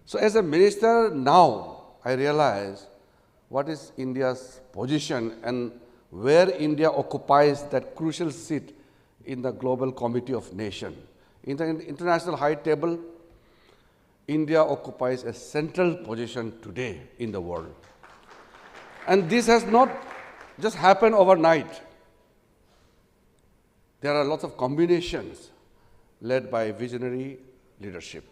So as a minister now, I realize what is India's position and where India occupies that crucial seat in the global committee of nations. In the international high table, India occupies a central position today in the world. And this has not just happened overnight. There are lots of combinations led by visionary leadership.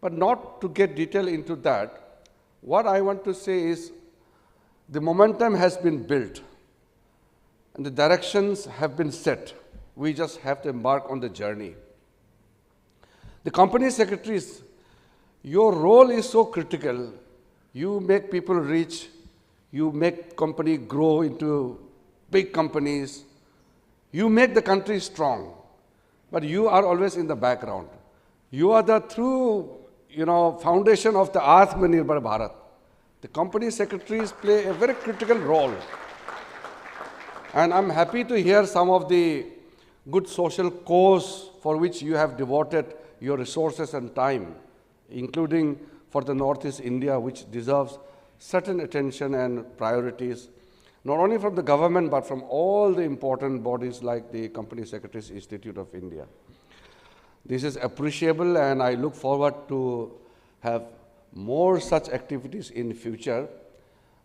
But not to get detail into that, what I want to say is the momentum has been built and the directions have been set. We just have to embark on the journey. The company secretaries, your role is so critical. You make people rich, you make company grow into big companies, you make the country strong, but you are always in the background. You are the true, foundation of the Atmanirbhar Bharat. The company secretaries play a very critical role. And I'm happy to hear some of the good social cause for which you have devoted your resources and time, including for the Northeast India, which deserves certain attention and priorities, not only from the government, but from all the important bodies like the Company Secretaries Institute of India. This is appreciable, and I look forward to have more such activities in future.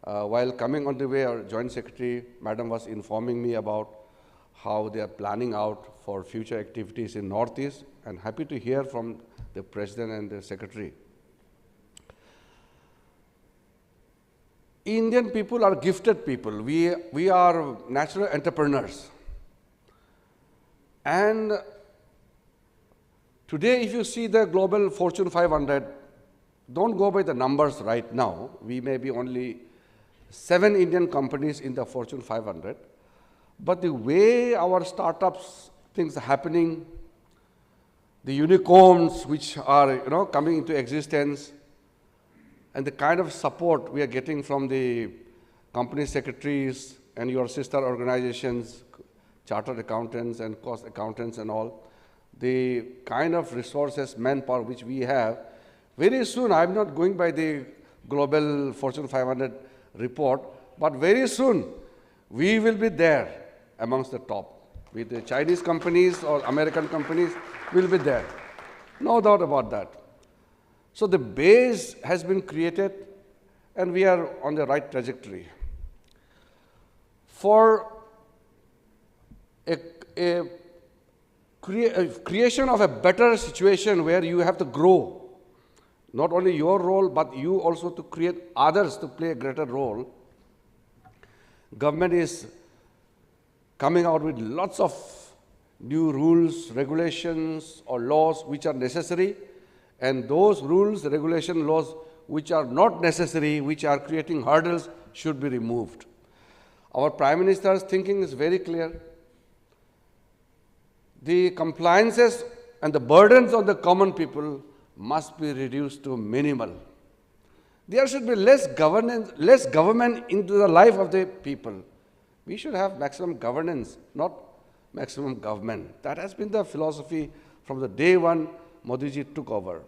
While coming on the way, our Joint Secretary, Madam, was informing me about how they are planning out for future activities in Northeast, and happy to hear from the President and the Secretary. Indian people are gifted people. We are natural entrepreneurs. And today, if you see the global Fortune 500, don't go by the numbers right now. We may be only 7 Indian companies in the Fortune 500. But the way our startups, things are happening, the unicorns which are coming into existence, and the kind of support we are getting from the company secretaries and your sister organizations, chartered accountants and cost accountants and all, the kind of resources, manpower which we have, very soon, I'm not going by the global Fortune 500 report, but very soon we will be there amongst the top. With the Chinese companies or American companies, will be there. No doubt about that. So the base has been created and we are on the right trajectory. For a creation of a better situation where you have to grow, not only your role, but you also to create others to play a greater role, government is coming out with lots of new rules, regulations, or laws which are necessary, and those rules, regulation, laws which are not necessary, which are creating hurdles, should be removed. Our Prime Minister's thinking is very clear. The compliances and the burdens on the common people must be reduced to minimal. There should be less governance, less government into the life of the people. We should have maximum governance, not maximum government. That has been the philosophy from the day one Modi ji took over.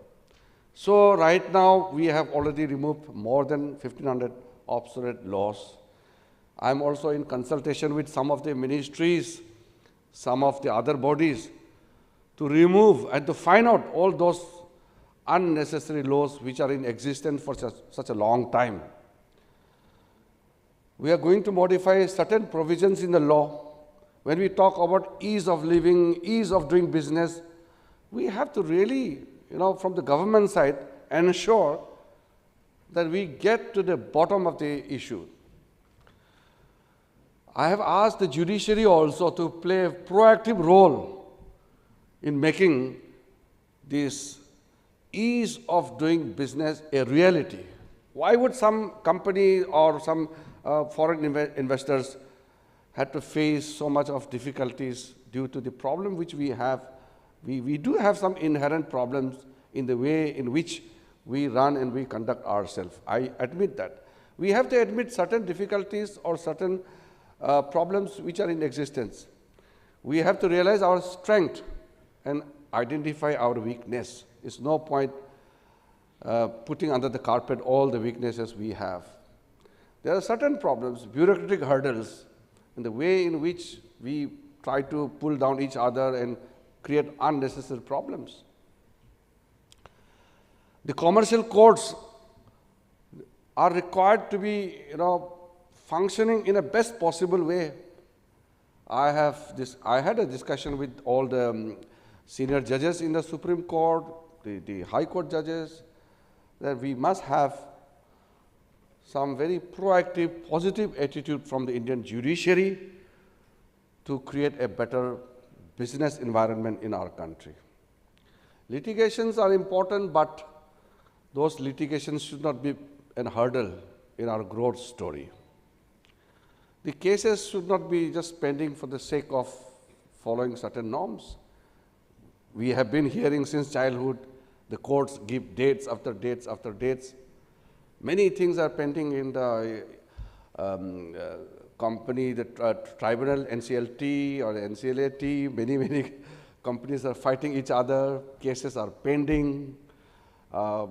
So right now we have already removed more than 1,500 obsolete laws. I'm also in consultation with some of the ministries, some of the other bodies to remove and to find out all those unnecessary laws which are in existence for such a long time. We are going to modify certain provisions in the law. When we talk about ease of living, ease of doing business, we have to really, from the government side, ensure that we get to the bottom of the issue. I have asked the judiciary also to play a proactive role in making this ease of doing business a reality. Why would some company or some foreign investors had to face so much of difficulties due to the problem which we have? We do have some inherent problems in the way in which we run and we conduct ourselves. I admit that. We have to admit certain difficulties or certain problems which are in existence. We have to realize our strength and identify our weakness. It's no point putting under the carpet all the weaknesses we have. There are certain problems, bureaucratic hurdles, in the way in which we try to pull down each other and create unnecessary problems. The commercial courts are required to be, functioning in a best possible way. I had a discussion with all the senior judges in the Supreme Court, the High Court judges, that we must have some very proactive, positive attitude from the Indian judiciary to create a better business environment in our country. Litigations are important, but those litigations should not be a hurdle in our growth story. The cases should not be just pending for the sake of following certain norms. We have been hearing since childhood, the courts give dates after dates after dates. Many things are pending in the company, the tribunal, NCLT or NCLAT. Many companies are fighting each other. Cases are pending. Those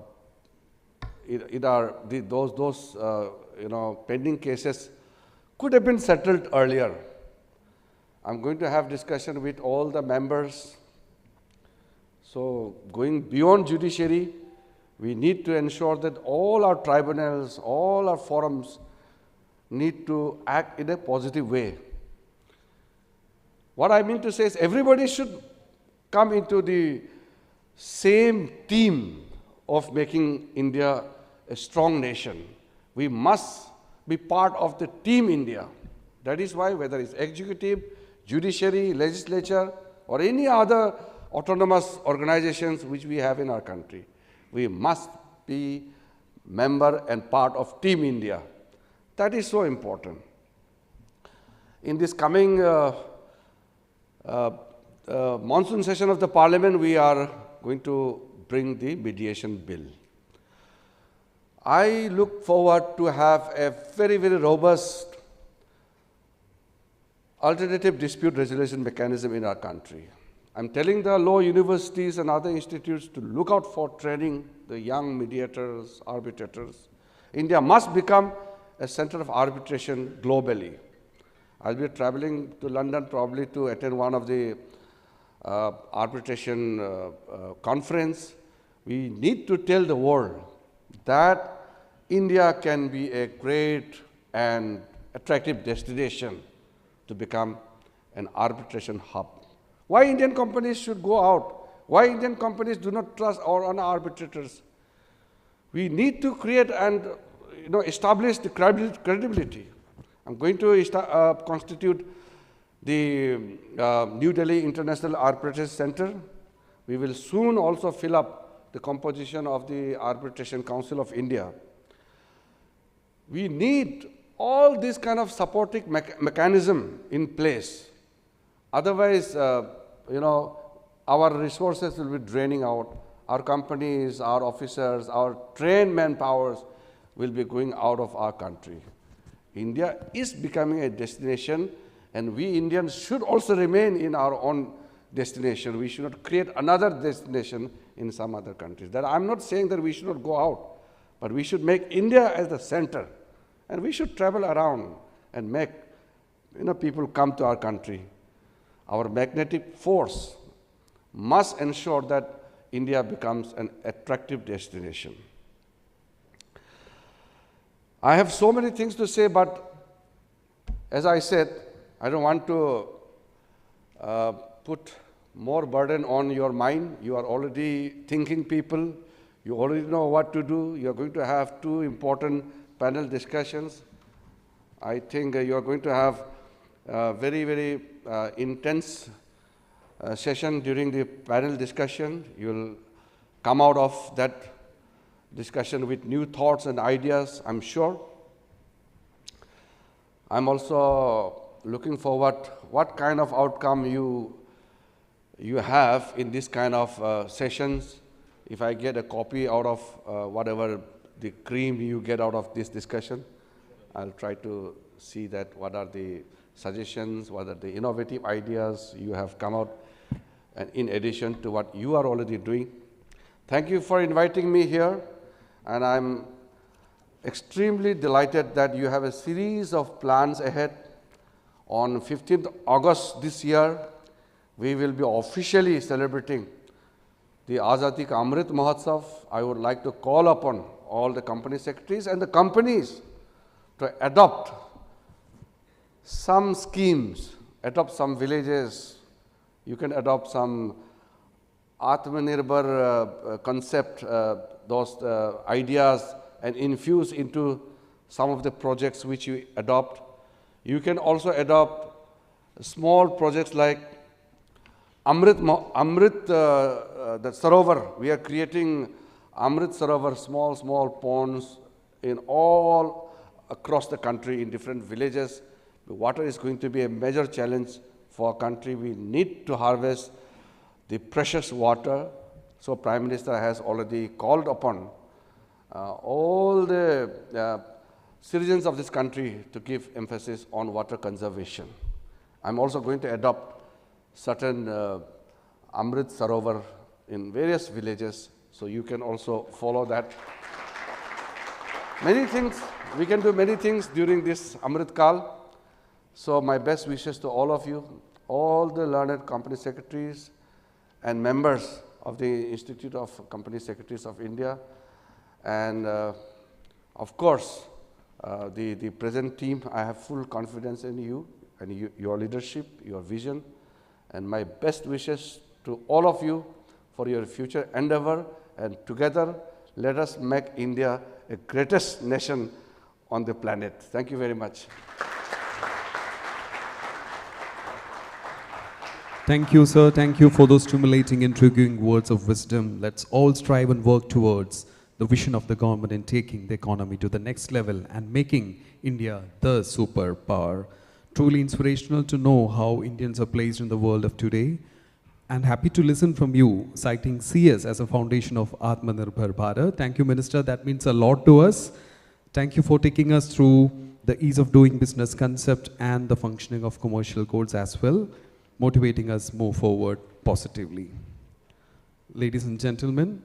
pending cases could have been settled earlier. I'm going to have discussion with all the members. So going beyond judiciary, we need to ensure that all our tribunals, all our forums need to act in a positive way. What I mean to say is everybody should come into the same team of making India a strong nation. We must be part of the team India. That is why whether it's executive, judiciary, legislature, or any other autonomous organizations which we have in our country, we must be member and part of Team India. That is so important. In this coming monsoon session of the Parliament, we are going to bring the mediation bill. I look forward to have a very, very robust alternative dispute resolution mechanism in our country. I'm telling the law universities and other institutes to look out for training the young mediators, arbitrators. India must become a center of arbitration globally. I'll be traveling to London probably to attend one of the arbitration conference. We need to tell the world that India can be a great and attractive destination to become an arbitration hub. Why Indian companies should go out? Why Indian companies do not trust our own arbitrators? We need to create and establish the credibility. I'm going to constitute the New Delhi International Arbitration Center. We will soon also fill up the composition of the Arbitration Council of India. We need all this kind of supporting mechanism in place. Otherwise, our resources will be draining out. Our companies, our officers, our trained manpowers will be going out of our country. India is becoming a destination, and we Indians should also remain in our own destination. We should not create another destination in some other countries. That I'm not saying that we should not go out, but we should make India as the center, and we should travel around and make people come to our country. Our magnetic force must ensure that India becomes an attractive destination. I have so many things to say, but as I said, I don't want to put more burden on your mind. You are already thinking people. You already know what to do. You are going to have 2 important panel discussions. I think you are going to have a very, very intense session during the panel discussion. You will come out of that discussion with new thoughts and ideas, I'm sure. I'm also looking forward what kind of outcome you have in this kind of sessions. If I get a copy out of whatever the cream you get out of this discussion, I'll try to see that what are the suggestions, what are the innovative ideas you have come out, and in addition to what you are already doing. Thank you for inviting me here, and I'm extremely delighted that you have a series of plans ahead. On 15th August this year, we will be officially celebrating the Azadi ka Amrit Mahotsav. I would like to call upon all the company secretaries and the companies to adopt some schemes, adopt some villages. You can adopt some Atmanirbhar concept, those ideas, and infuse into some of the projects which you adopt. You can also adopt small projects like Amrit, the Sarovar. We are creating Amrit Sarovar, small ponds in all across the country in different villages. The water is going to be a major challenge for our country. We need to harvest the precious water. So Prime Minister has already called upon all the citizens of this country to give emphasis on water conservation. I'm also going to adopt certain Amrit Sarovar in various villages, so you can also follow that. Many things, we can do many things during this Amrit Kal. So my best wishes to all of you, all the learned company secretaries and members of the Institute of Company Secretaries of India, and of course, the present team. I have full confidence in you and your leadership, your vision, and my best wishes to all of you for your future endeavor, and together let us make India the greatest nation on the planet. Thank you very much. Thank you, sir. Thank you for those stimulating, intriguing words of wisdom. Let's all strive and work towards the vision of the government in taking the economy to the next level and making India the superpower. Truly inspirational to know how Indians are placed in the world of today, and happy to listen from you, citing CS as a foundation of Atmanirbhar Bharat. Thank you, Minister. That means a lot to us. Thank you for taking us through the ease of doing business concept and the functioning of commercial codes as well, motivating us move forward. positively. Ladies and gentlemen,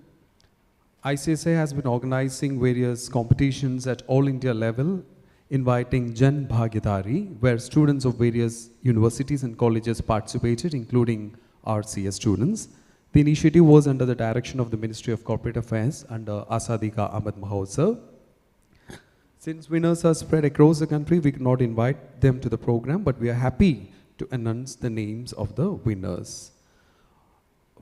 ICSI has been organizing various competitions at all India level, inviting Jan Bhagidari, where students of various universities and colleges participated, including our CS students. The initiative was under the direction of the Ministry of Corporate Affairs under Azadi ka Amrit Mahotsav. Since winners are spread across the country, we cannot invite them to the program, but we are happy to announce the names of the winners.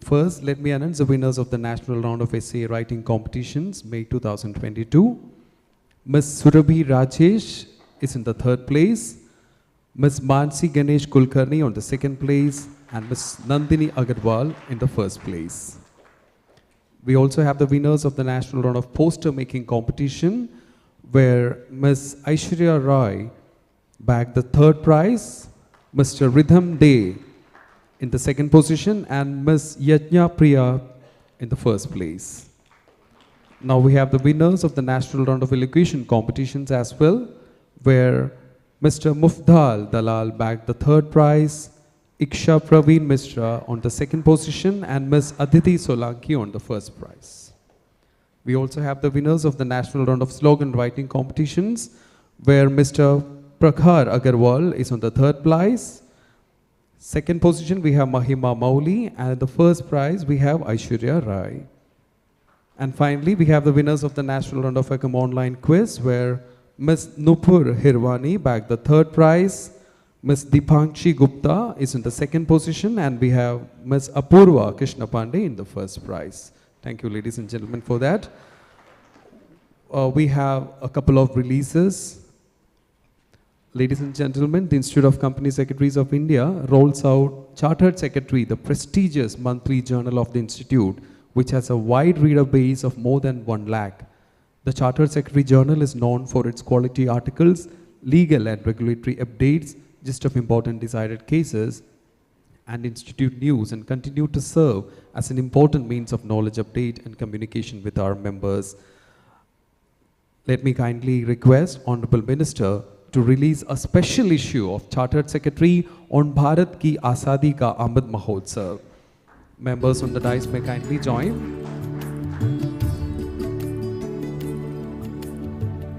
First, let me announce the winners of the national round of essay writing competitions, May 2022. Ms. Surabhi Rajesh is in the 3rd place, Ms. Mansi Ganesh Kulkarni on the 2nd place, and Ms. Nandini Agarwal in the 1st place. We also have the winners of the national round of poster making competition, where Ms. Aishwarya Roy bagged the 3rd prize, Mr. Rhythm Day in the 2nd position, and Ms. Yajna Priya in the 1st place. Now we have the winners of the national round of elocution competitions as well, where Mr. Mufdal Dalal bagged the 3rd prize, Iksha Praveen Mishra on the 2nd position, and Ms. Aditi Solanki on the 1st prize. We also have the winners of the national round of slogan writing competitions, where Mr. Prakhar Agarwal is on the 3rd prize. 2nd position we have Mahima Mauli, and the 1st prize we have Aishwarya Rai. And finally, we have the winners of the national round of Ecom online quiz, where Ms. Nupur Hirwani bagged the 3rd prize, Ms. Deepankshi Gupta is in the 2nd position, and we have Ms. Apurva Krishna Pandey in the 1st prize. Thank you, ladies and gentlemen, for that. We have a couple of releases. Ladies and gentlemen, the Institute of Company Secretaries of India rolls out Chartered Secretary, the prestigious monthly journal of the Institute, which has a wide reader base of more than 1 lakh. The Chartered Secretary Journal is known for its quality articles, legal and regulatory updates, gist of important decided cases, and institute news, and continue to serve as an important means of knowledge update and communication with our members. Let me kindly request Honorable Minister to release a special issue of Chartered Secretary on Bharat ki Azadi ka Amrit Mahotsav. Members on the dais may kindly join.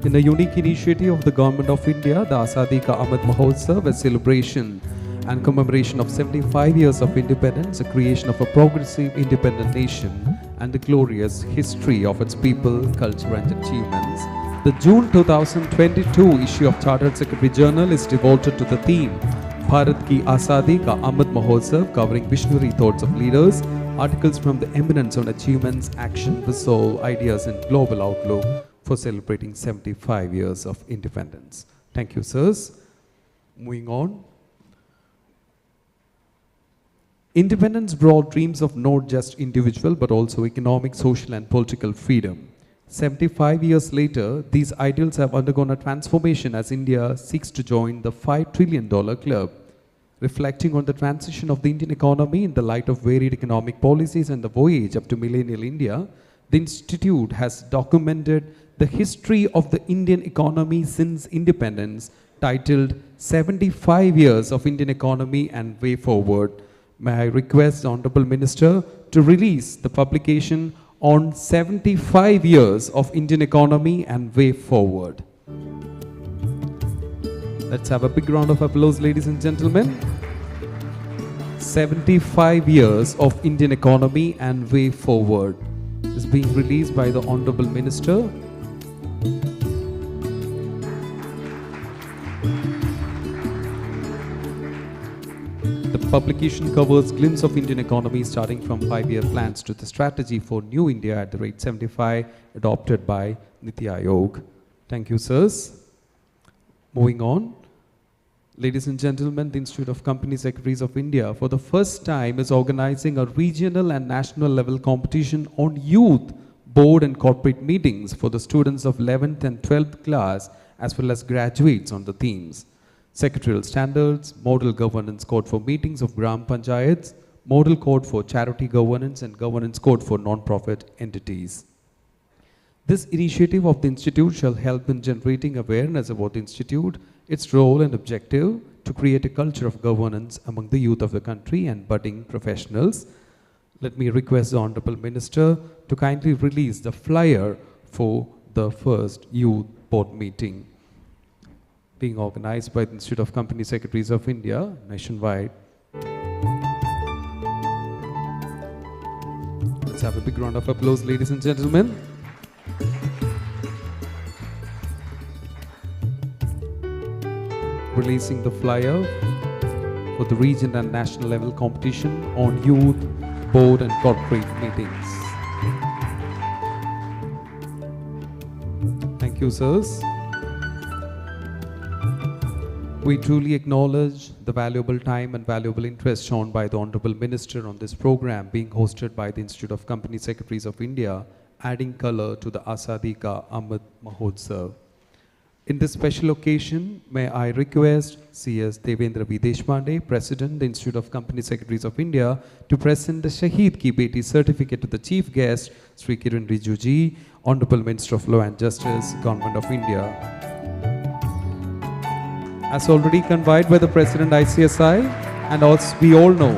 In a unique initiative of the Government of India, the Azadi ka Amrit Mahotsav, a celebration and commemoration of 75 years of independence, the creation of a progressive independent nation, and the glorious history of its people, culture and achievements. The June 2022 issue of Chartered Secretary Journal is devoted to the theme Bharat ki Azadi ka Amrit Mahotsav, covering visionary thoughts of leaders, articles from the eminence on achievements, action, resolve, ideas and global outlook for celebrating 75 years of independence. Thank you, sirs. Moving on. Independence brought dreams of not just individual but also economic, social and political freedom. 75 years later, these ideals have undergone a transformation as India seeks to join the $5 trillion club. Reflecting on the transition of the Indian economy in the light of varied economic policies and the voyage up to millennial India, the Institute has documented the history of the Indian economy since independence, titled 75 Years of Indian Economy and Way Forward. May I request the Honorable Minister to release the publication on 75 years of Indian economy and way forward. Let's have a big round of applause, ladies and gentlemen. 75 years of Indian economy and way forward is being released by the Honorable Minister. The publication covers glimpse of Indian economy starting from 5-year plans to the strategy for New India at the rate 75 adopted by Niti Aayog. Thank you, sirs. Moving on. Ladies and gentlemen, the Institute of Company Secretaries of India for the first time is organizing a regional and national level competition on youth, board and corporate meetings for the students of 11th and 12th class as well as graduates on the themes Secretarial Standards, Model Governance Code for Meetings of Gram Panchayats, Model Code for Charity Governance and Governance Code for Non-Profit Entities. This initiative of the Institute shall help in generating awareness about the Institute, its role and objective, to create a culture of governance among the youth of the country and budding professionals. Let me request the Honorable Minister to kindly release the flyer for the first youth board meeting being organized by the Institute of Company Secretaries of India nationwide. Let's have a big round of applause, ladies and gentlemen. Releasing the flyer for the region and national level competition on youth, board and corporate meetings. Thank you, sirs. We truly acknowledge the valuable time and valuable interest shown by the Honorable Minister on this program being hosted by the Institute of Company Secretaries of India, adding color to the Azadi Ka Amrit Mahotsav. In this special occasion, may I request CS Devendra V. Deshpande, President, the Institute of Company Secretaries of India, to present the Shaheed Ki Beti certificate to the Chief Guest, Sri Kiran Rijiju ji, Honorable Minister of Law and Justice, Government of India. As already conveyed by the President ICSI, and as we all know,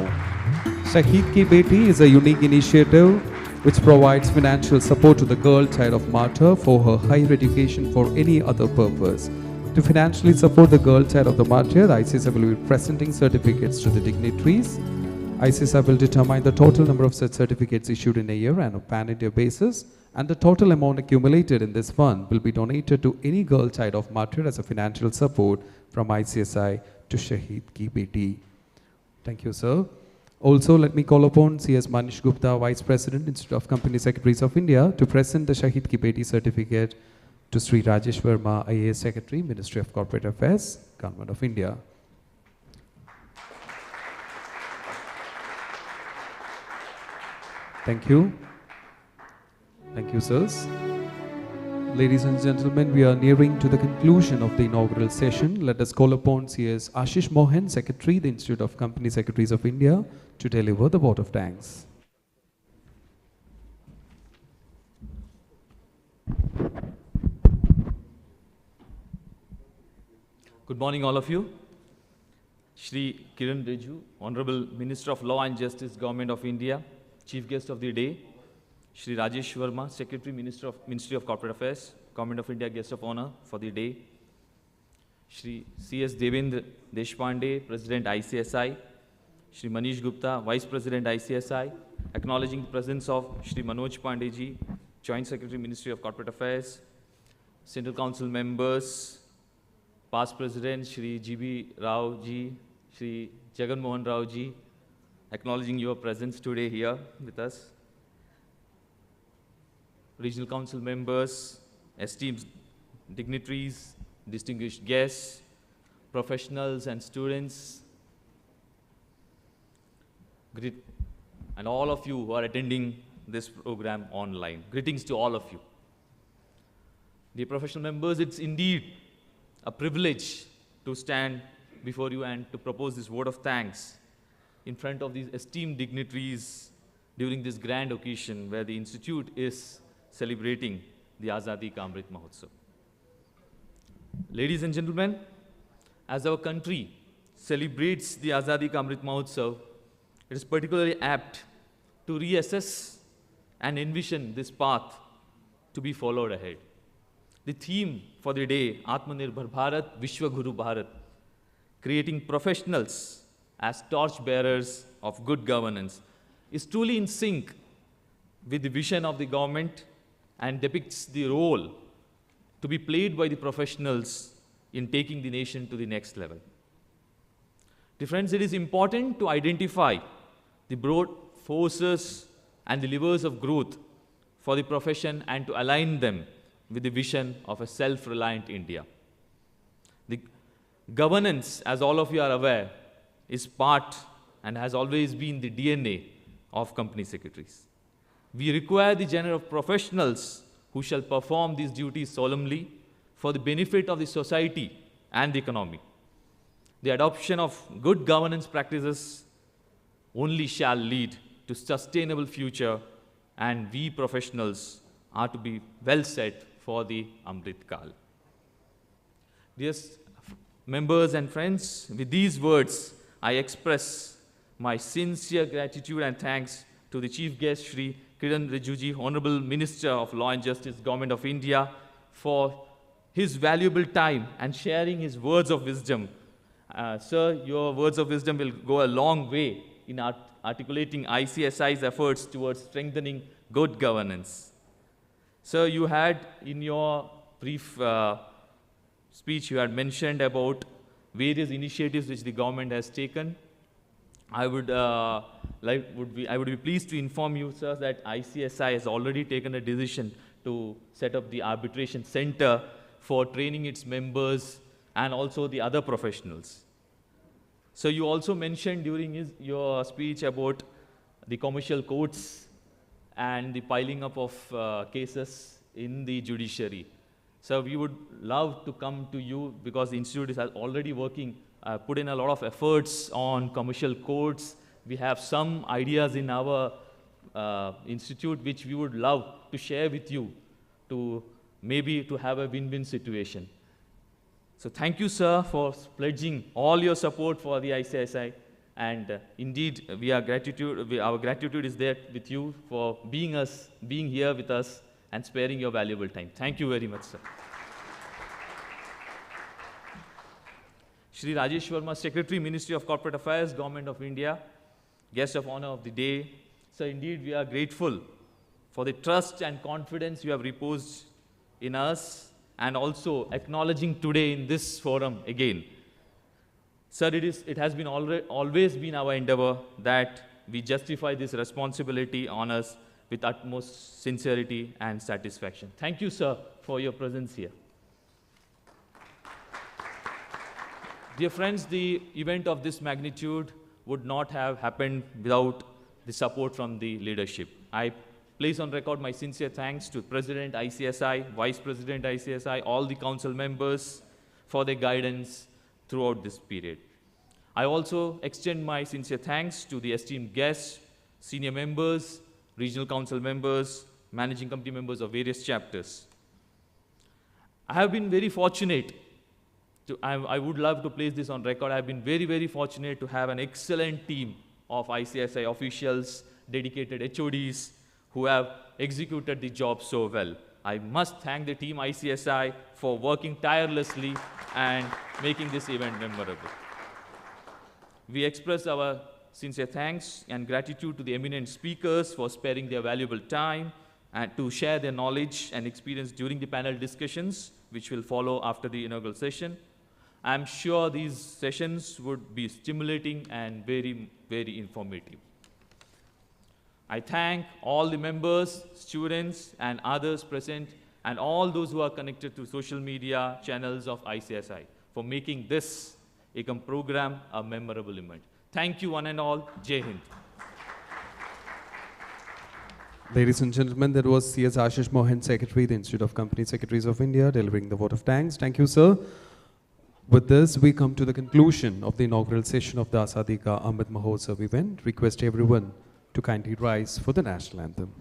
Shaheed Ki Beti is a unique initiative which provides financial support to the girl child of martyr for her higher education for any other purpose. To financially support the girl child of the martyr, the ICSI will be presenting certificates to the dignitaries. ICSI will determine the total number of such certificates issued in a year and on a pan-India basis, and the total amount accumulated in this fund will be donated to any girl child of martyr as a financial support from ICSI to Shaheed Ki Beti. Thank you, sir. Also, let me call upon CS Manish Gupta, Vice President, Institute of Company Secretaries of India, to present the Shaheed Ki Beti certificate to Sri Rajesh Verma, IAS Secretary, Ministry of Corporate Affairs, Government of India. Thank you. Thank you, sirs. Ladies and gentlemen, we are nearing to the conclusion of the inaugural session. Let us call upon CS Ashish Mohan, Secretary, the Institute of Company Secretaries of India, to deliver the vote of thanks. Good morning, all of you. Shri Kiran Rijiju, Honorable Minister of Law and Justice, Government of India, Chief Guest of the Day, Shri Rajesh Verma, Secretary, Ministry of Corporate Affairs, Government of India, Guest of Honor for the day, Shri CS Devendra Deshpande, President ICSI, Shri Manish Gupta, Vice President ICSI, acknowledging the presence of Shri Manoj Pandey, Joint Secretary, Ministry of Corporate Affairs, Central Council members, past President Shri GB Rao ji, Shri Jagan Mohan Rao ji, acknowledging your presence today here with us. Regional Council members, esteemed dignitaries, distinguished guests, professionals and students, and all of you who are attending this program online. Greetings to all of you. Dear professional members, it's indeed a privilege to stand before you and to propose this word of thanks in front of these esteemed dignitaries during this grand occasion where the Institute is celebrating the Azadi Ka Amrit Mahotsav. Ladies and gentlemen, as our country celebrates the Azadi Ka Amrit Mahotsav, it is particularly apt to reassess and envision this path to be followed ahead. The theme for the day, Atmanirbhar Bharat, Vishwaguru Bharat, creating professionals as torchbearers of good governance, is truly in sync with the vision of the government and depicts the role to be played by the professionals in taking the nation to the next level. Dear friends, it is important to identify the broad forces and the levers of growth for the profession and to align them with the vision of a self-reliant India. The governance, as all of you are aware, is part and has always been the DNA of company secretaries. We require the genre of professionals who shall perform these duties solemnly for the benefit of the society and the economy. The adoption of good governance practices only shall lead to sustainable future, and we professionals are to be well set for the Amrit Kal. Dear members and friends, with these words, I express my sincere gratitude and thanks to the Chief Guest, Shri Kiran Rijiju, Honorable Minister of Law and Justice, Government of India, for his valuable time and sharing his words of wisdom. Sir, your words of wisdom will go a long way in articulating ICSI's efforts towards strengthening good governance. Sir, you had in your brief speech, you had mentioned about various initiatives which the government has taken. I would be pleased to inform you, sir, that ICSI has already taken a decision to set up the arbitration center for training its members and also the other professionals. So you also mentioned during your speech about the commercial courts and the piling up of cases in the judiciary. So we would love to come to you because the institute is already working, put in a lot of efforts on commercial courts. We have some ideas in our institute which we would love to share with you to maybe to have a win-win situation. So thank you, sir, for pledging all your support for the ICSI. And indeed, our gratitude is there with you for being here with us and sparing your valuable time. Thank you very much, sir. Shri Rajesh Verma, Secretary, Ministry of Corporate Affairs, Government of India, Guest of Honor of the Day. Sir, indeed, we are grateful for the trust and confidence you have reposed in us and also acknowledging today in this forum again. Sir, it has been always been our endeavor that we justify this responsibility on us with utmost sincerity and satisfaction. Thank you, sir, for your presence here. Dear friends, the event of this magnitude would not have happened without the support from the leadership. I place on record my sincere thanks to President ICSI, Vice President ICSI, all the council members for their guidance throughout this period. I also extend my sincere thanks to the esteemed guests, senior members, regional council members, managing committee members of various chapters. I have been very fortunate I would love to place this on record. I have been very, very fortunate to have an excellent team of ICSI officials, dedicated HODs, who have executed the job so well. I must thank the team ICSI for working tirelessly and making this event memorable. We express our sincere thanks and gratitude to the eminent speakers for sparing their valuable time and to share their knowledge and experience during the panel discussions, which will follow after the inaugural session. I'm sure these sessions would be stimulating and very, very informative. I thank all the members, students, and others present, and all those who are connected to social media channels of ICSI for making this ECOM program a memorable event. Thank you, one and all. Jai Hind. Ladies and gentlemen, that was C.S. Ashish Mohan, Secretary, the Institute of Company Secretaries of India, delivering the vote of thanks. Thank you, sir. With this, we come to the conclusion of the inaugural session of the Azadi Ka Amrit Mahotsav event. Request everyone to kindly rise for the National Anthem.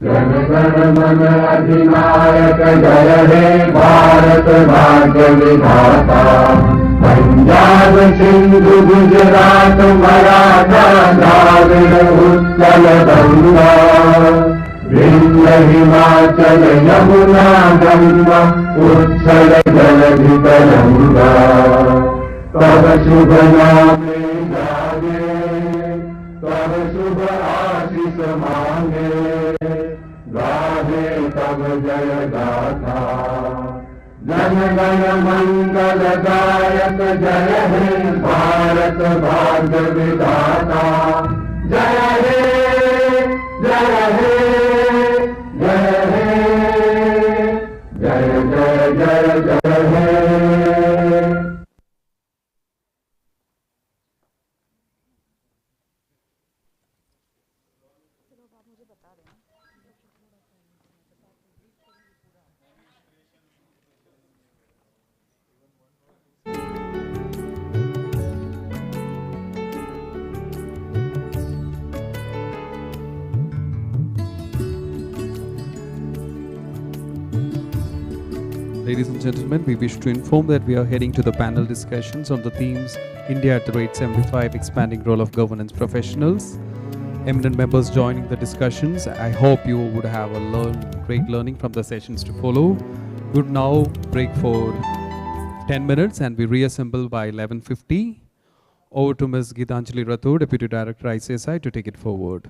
Jana Gana मन अधिनायक जय हे भारत भाग्य विधाता पंजाब सिंधु गुजरात मराठा द्राविड़ उत्कल गंगा विंध्य हिमाचल यमुना गंगा उच्छल जलधि तरंगा तब शुभ नामे जागे तब शुभ आशीष मांगे गाहे तब जय गाथा जन गण मंगल दायक जय हे भारत भाग्य विधाता जय हे जय हे जय हे जय जय जय जय हे। Ladies and gentlemen, we wish to inform that we are heading to the panel discussions on the themes India at the rate 75, expanding role of governance professionals. Eminent members joining the discussions. I hope you would have a great learning from the sessions to follow. We would now break for 10 minutes and we reassemble by 11:50. Over to Ms. Geetanjali Rathod, Deputy Director ICSI, to take it forward.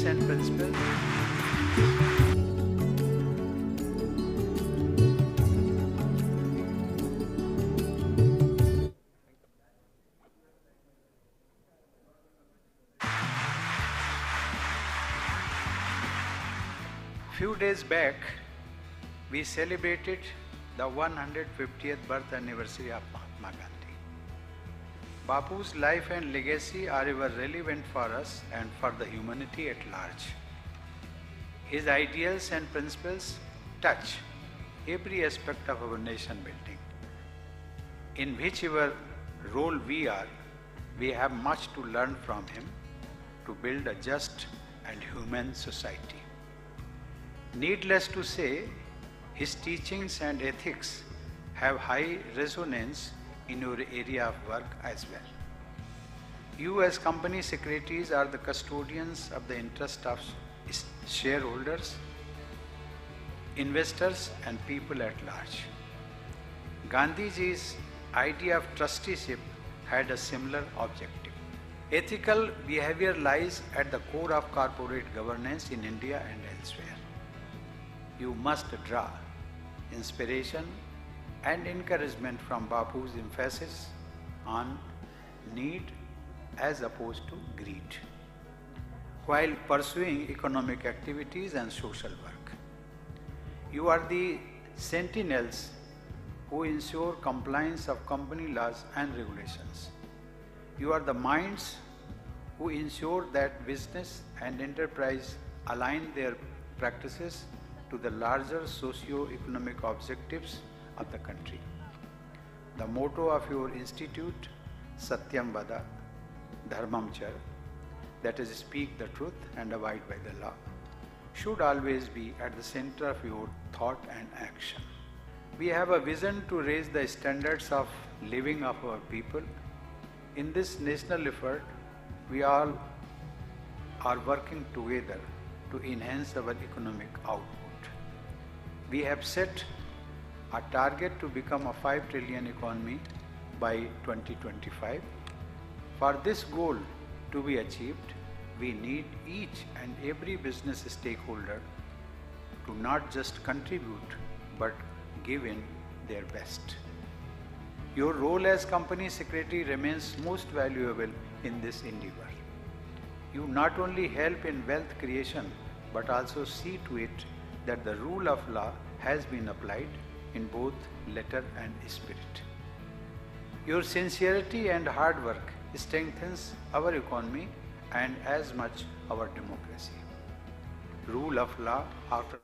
And principles. Few days back, we celebrated the 150th birth anniversary of Mahatma Gandhi. Bapu's life and legacy are ever relevant for us and for the humanity at large. His ideals and principles touch every aspect of our nation building. In whichever role we are, we have much to learn from him to build a just and human society. Needless to say, his teachings and ethics have high resonance in your area of work as well. You as company secretaries are the custodians of the interest of shareholders, investors and people at large. Gandhiji's idea of trusteeship had a similar objective. Ethical behavior lies at the core of corporate governance in India and elsewhere. You must draw inspiration and encouragement from Bapu's emphasis on need as opposed to greed, while pursuing economic activities and social work. You are the sentinels who ensure compliance of company laws and regulations. You are the minds who ensure that business and enterprise align their practices to the larger socio-economic objectives of the country. The motto of your institute, Satyam Vada, Dharmam Char, that is, speak the truth and abide by the law, should always be at the center of your thought and action. We have a vision to raise the standards of living of our people. In this national effort, we all are working together to enhance our economic output. We have set a target to become a 5 trillion economy by 2025. For this goal to be achieved, we need each and every business stakeholder to not just contribute but give in their best. Your role as company secretary remains most valuable in this endeavor. You not only help in wealth creation but also see to it that the rule of law has been applied in both letter and spirit. Your sincerity and hard work strengthens our economy and as much our democracy. Rule of law after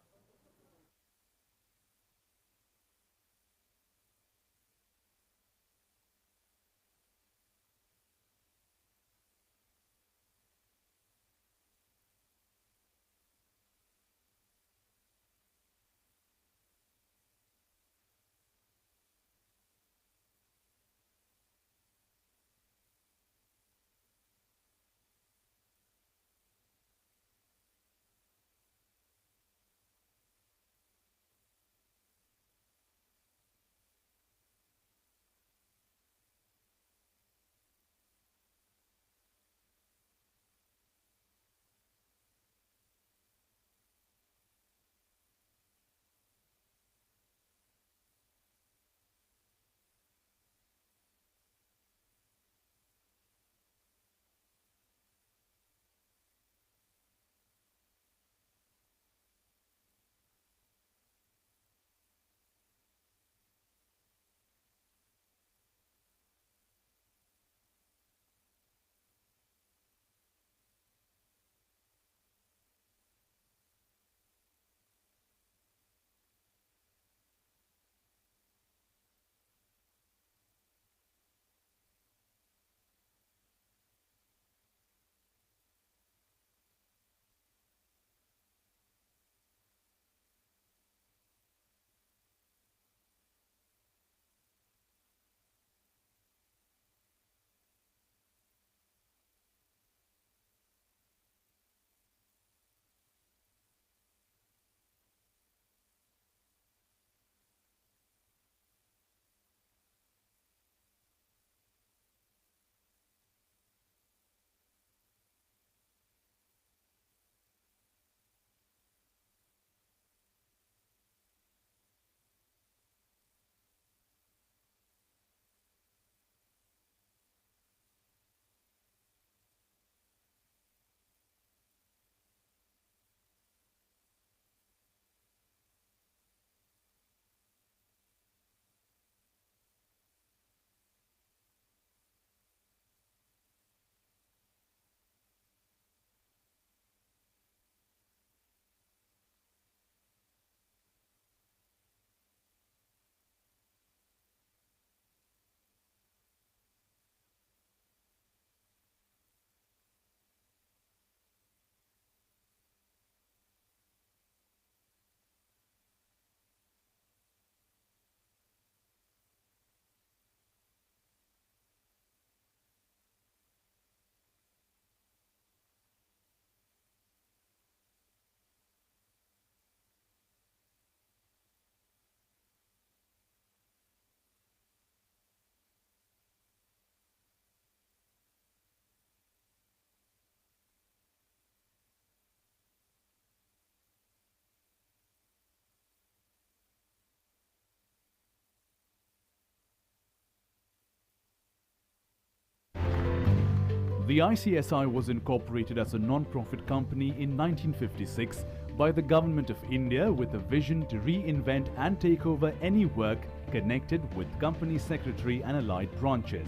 The ICSI was incorporated as a non-profit company in 1956 by the Government of India with a vision to reinvent and take over any work connected with company secretary and allied branches.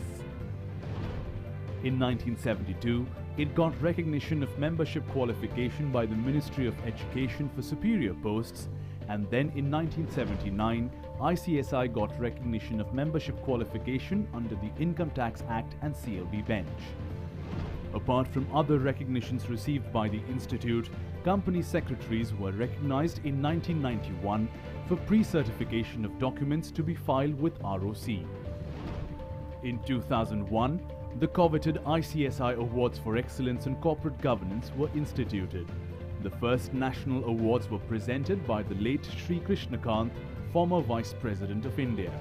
In 1972, it got recognition of membership qualification by the Ministry of Education for superior posts, and then in 1979, ICSI got recognition of membership qualification under the Income Tax Act and CLB bench. Apart from other recognitions received by the Institute, company secretaries were recognized in 1991 for pre-certification of documents to be filed with ROC. In 2001, the coveted ICSI Awards for Excellence in Corporate Governance were instituted. The first national awards were presented by the late Sri Krishnakant, former Vice President of India.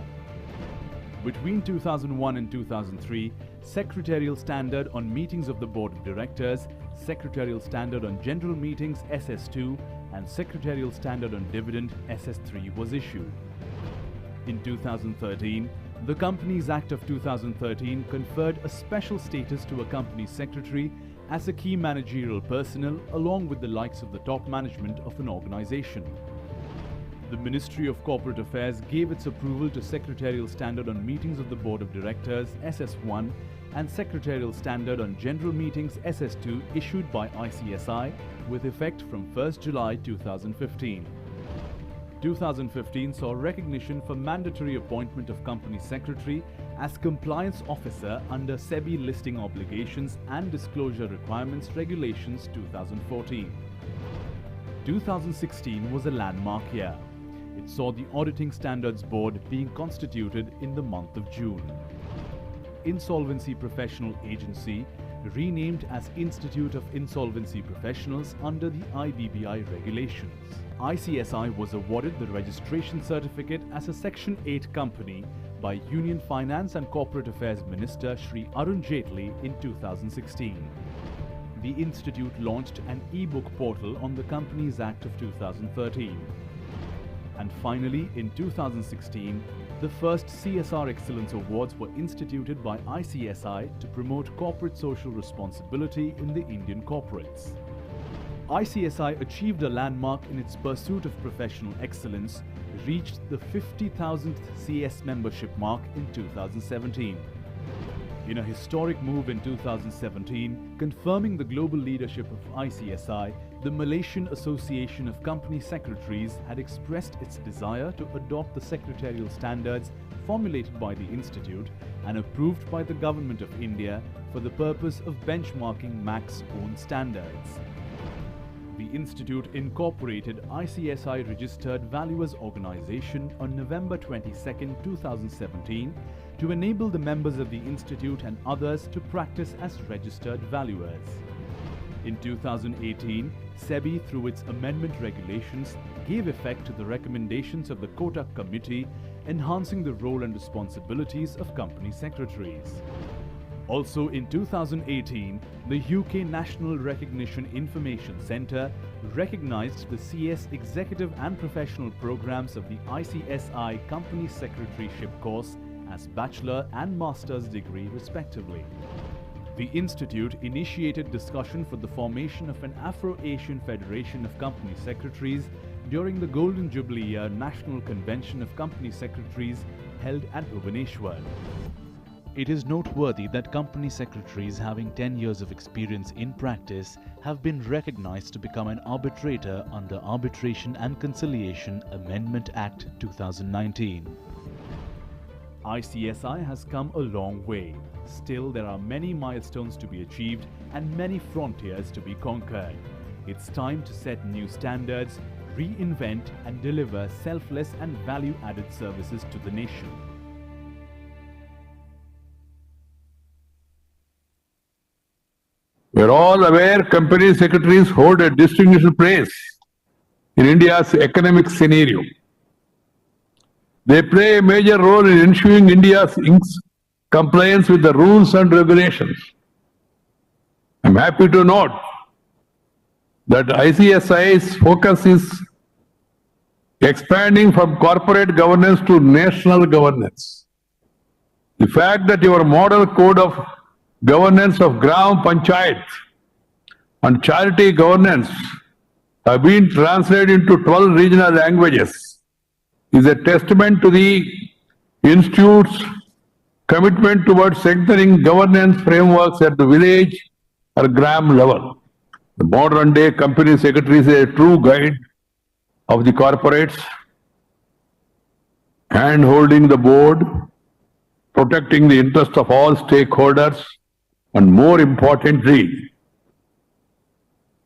Between 2001 and 2003, Secretarial Standard on Meetings of the Board of Directors, Secretarial Standard on General Meetings SS2 and Secretarial Standard on Dividend SS3 was issued. In 2013, the Companies Act of 2013 conferred a special status to a company secretary as a key managerial personnel along with the likes of the top management of an organization. The Ministry of Corporate Affairs gave its approval to Secretarial Standard on Meetings of the Board of Directors SS1 and Secretarial Standard on General Meetings SS2 issued by ICSI with effect from 1st July 2015. 2015 saw recognition for mandatory appointment of Company Secretary as Compliance Officer under SEBI Listing Obligations and Disclosure Requirements Regulations 2014. 2016 was a landmark year. It saw the Auditing Standards Board being constituted in the month of June. Insolvency Professional Agency, renamed as Institute of Insolvency Professionals under the IBBI regulations. ICSI was awarded the registration certificate as a Section 8 company by Union Finance and Corporate Affairs Minister Shri Arun Jaitley in 2016. The Institute launched an e-book portal on the Companies Act of 2013. And finally, in 2016, the first CSR Excellence Awards were instituted by ICSI to promote corporate social responsibility in the Indian corporates. ICSI achieved a landmark in its pursuit of professional excellence, reached the 50,000th CS membership mark in 2017. In a historic move in 2017, confirming the global leadership of ICSI, the Malaysian Association of Company Secretaries had expressed its desire to adopt the secretarial standards formulated by the Institute and approved by the Government of India for the purpose of benchmarking MAC's own standards. The Institute incorporated ICSI Registered Valuers Organization on November 22, 2017 to enable the members of the Institute and others to practice as registered valuers. In 2018, SEBI, through its amendment regulations, gave effect to the recommendations of the Kotak Committee, enhancing the role and responsibilities of company secretaries. Also in 2018, the UK National Recognition Information Centre recognized the CS Executive and Professional programs of the ICSI Company Secretaryship course as Bachelor and Master's degree respectively. The Institute initiated discussion for the formation of an Afro-Asian Federation of Company Secretaries during the Golden Jubilee Year National Convention of Company Secretaries held at Bhubaneswar. It is noteworthy that company secretaries having 10 years of experience in practice have been recognized to become an arbitrator under Arbitration and Conciliation Amendment Act 2019. ICSI has come a long way. Still, there are many milestones to be achieved and many frontiers to be conquered. It's time to set new standards, reinvent and deliver selfless and value-added services to the nation. We are all aware company secretaries hold a distinguished place in India's economic scenario. They play a major role in ensuring India's compliance with the rules and regulations. I am happy to note that ICSI's focus is expanding from corporate governance to national governance. The fact that your model code of governance of Gram Panchayat and charity governance have been translated into 12 regional languages is a testament to the Institute's commitment towards strengthening governance frameworks at the village or gram level. The modern day company secretary is a true guide of the corporates, hand-holding the board, protecting the interest of all stakeholders, and more importantly,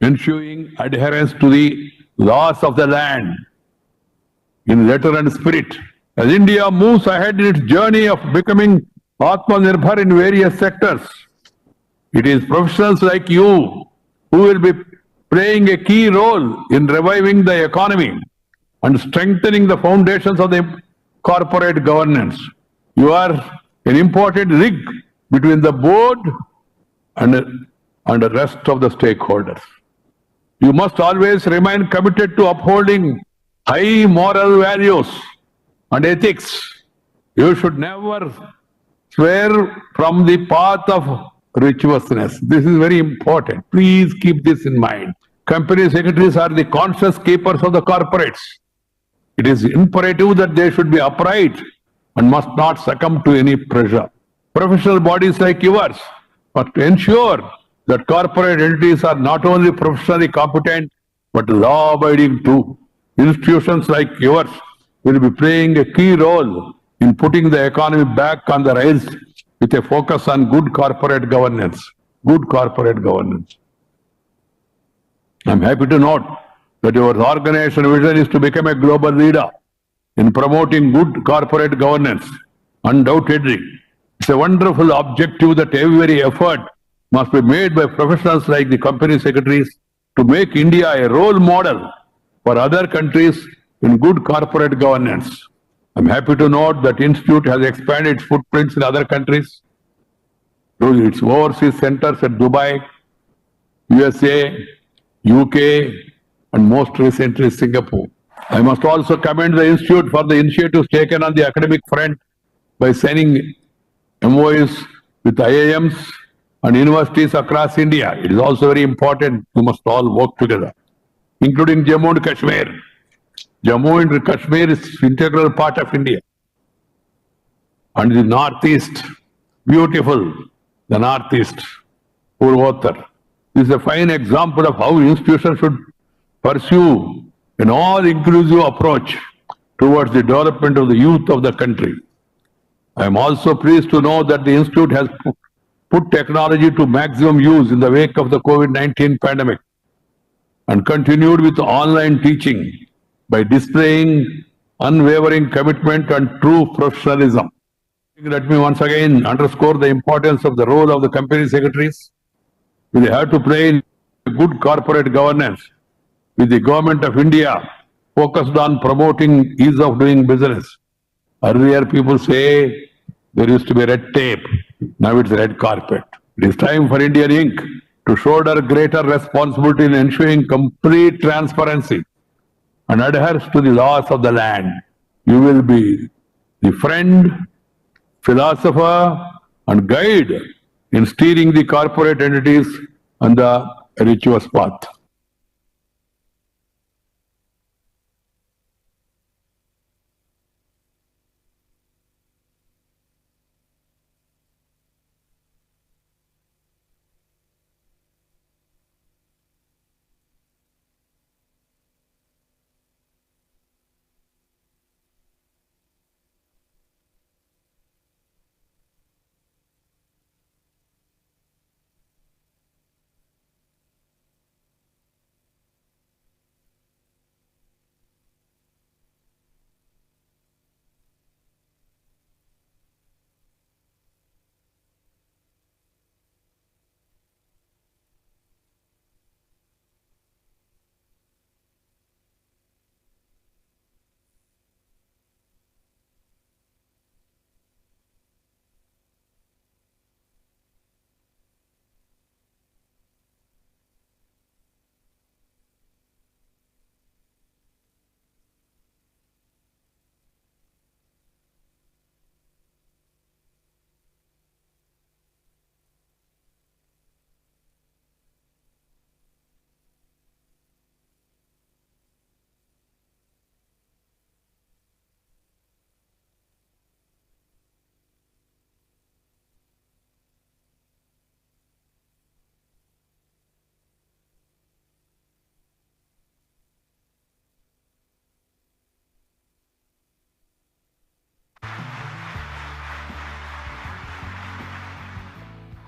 ensuring adherence to the laws of the land in letter and spirit. As India moves ahead in its journey of becoming Atmanirbhar in various sectors, it is professionals like you who will be playing a key role in reviving the economy and strengthening the foundations of the corporate governance. You are an important link between the board and the rest of the stakeholders. You must always remain committed to upholding high moral values and ethics. You should never swear from the path of virtuousness. This is very important. Please keep this in mind. Company secretaries are the conscious keepers of the corporates. It is imperative that they should be upright and must not succumb to any pressure. Professional bodies like yours must ensure that corporate entities are not only professionally competent but law-abiding too. Institutions like yours will be playing a key role in putting the economy back on the rails with a focus on good corporate governance. Good corporate governance. I'm happy to note that your organization vision is to become a global leader in promoting good corporate governance. Undoubtedly, it's a wonderful objective that every effort must be made by professionals like the company secretaries to make India a role model for other countries in good corporate governance. I'm happy to note that Institute has expanded its footprints in other countries through its overseas centers at Dubai, USA, UK, and most recently Singapore. I must also commend the Institute for the initiatives taken on the academic front by signing MOUs with IIMs and universities across India. It is also very important. You must all work together, including Jammu and Kashmir. Jammu and Kashmir is integral part of India. And the Northeast, beautiful, the Northeast, Purvotter. This is a fine example of how institutions should pursue an all-inclusive approach towards the development of the youth of the country. I am also pleased to know that the Institute has put technology to maximum use in the wake of the COVID-19 pandemic and continued with online teaching by displaying unwavering commitment and true professionalism. Let me once again underscore the importance of the role of the company secretaries. They have to play in good corporate governance with the government of India focused on promoting ease of doing business. Earlier people say there used to be red tape. Now it's red carpet. It is time for Indian Inc. to shoulder greater responsibility in ensuring complete transparency and adheres to the laws of the land. You will be the friend, philosopher, and guide in steering the corporate entities on the virtuous path.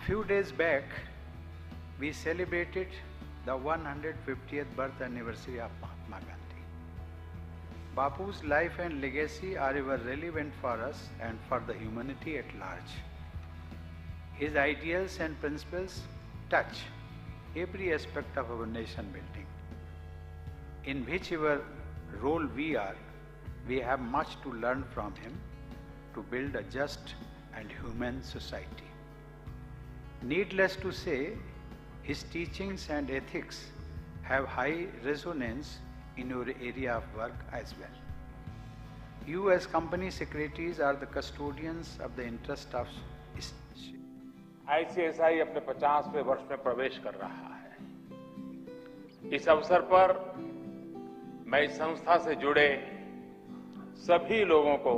Few days back, we celebrated the 150th birth anniversary of Mahatma Gandhi. Bapu's life and legacy are ever relevant for us and for the humanity at large. His ideals and principles touch every aspect of our nation building. In whichever role we are, we have much to learn from him to build a just and human society. Needless to say, his teachings and ethics have high resonance in your area of work as well. You as company secretaries are the custodians of the interest of ICSI अपने 50वें वर्ष में प्रवेश कर रहा है। इस अवसर पर मैं इस संस्था से जुड़े सभी लोगों को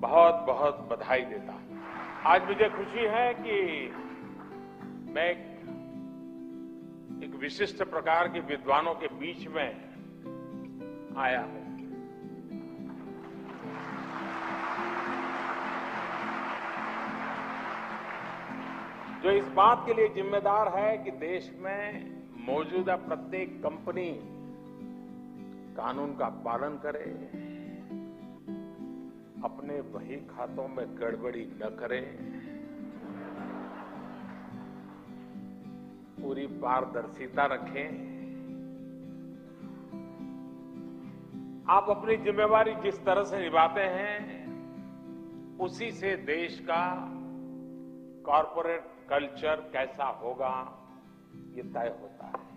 बहुत बहुत बधाई देता हूं। आज मुझे खुशी है कि मैं एक विशिष्ट प्रकार के विद्वानों के बीच में आया हूं। जो इस बात के लिए जिम्मेदार है कि देश में मौजूदा प्रत्येक कंपनी कानून का पालन करे, अपने बही खातों में गड़बड़ी न करे, पूरी पारदर्शिता रखें। आप अपनी जिम्मेवारी जिस तरह से निभाते हैं, उसी से देश का कॉर्पोरेट कल्चर कैसा होगा, ये तय होता है।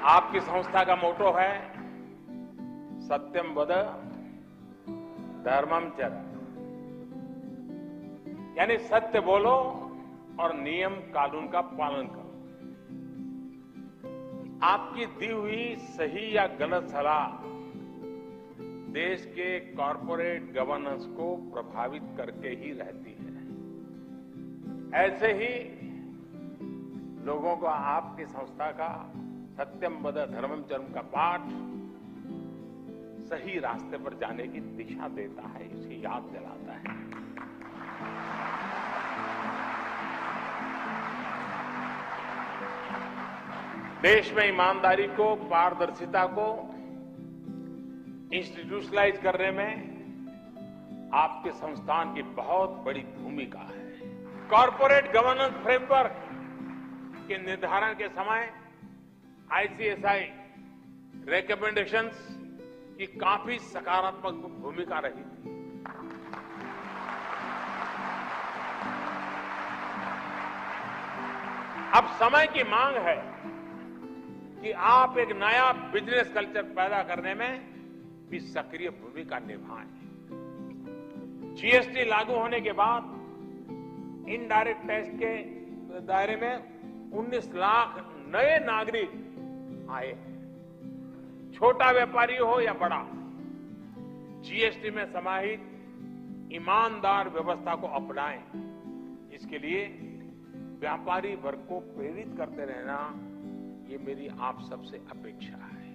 आपकी संस्था का मोटो है सत्यम वद धर्मम चर, यानी सत्य बोलो और नियम कानून का पालन करो। आपकी दी हुई सही या गलत सलाह देश के कॉर्पोरेट गवर्नेंस को प्रभावित करके ही रहती है। ऐसे ही लोगों को आपकी संस्था का सत्यम वद धर्मम चरम का पाठ सही रास्ते पर जाने की दिशा देता है, इसे याद दिलाता है। देश में ईमानदारी को, पारदर्शिता को इंस्टीट्यूशनलाइज करने में आपके संस्थान की बहुत बड़ी भूमिका है। कॉर्पोरेट गवर्नेंस फ्रेमवर्क के निर्धारण के समय आईसीएसआई रिकमेंडेशंस की काफी सकारात्मक भूमिका रही थी। अब समय की मांग है कि आप एक नया बिजनेस कल्चर पैदा करने में भी सक्रिय भूमिका निभाएं। जीएसटी लागू होने के बाद इनडायरेक्ट टैक्स के दायरे में 19 लाख नए नागरिक आए। छोटा व्यापारी हो या बड़ा, जीएसटी में समाहित ईमानदार व्यवस्था को अपनाएं। इसके लिए व्यापारी वर्ग को प्रेरित करते रहना, ये मेरी आप सबसे अपेक्षा है।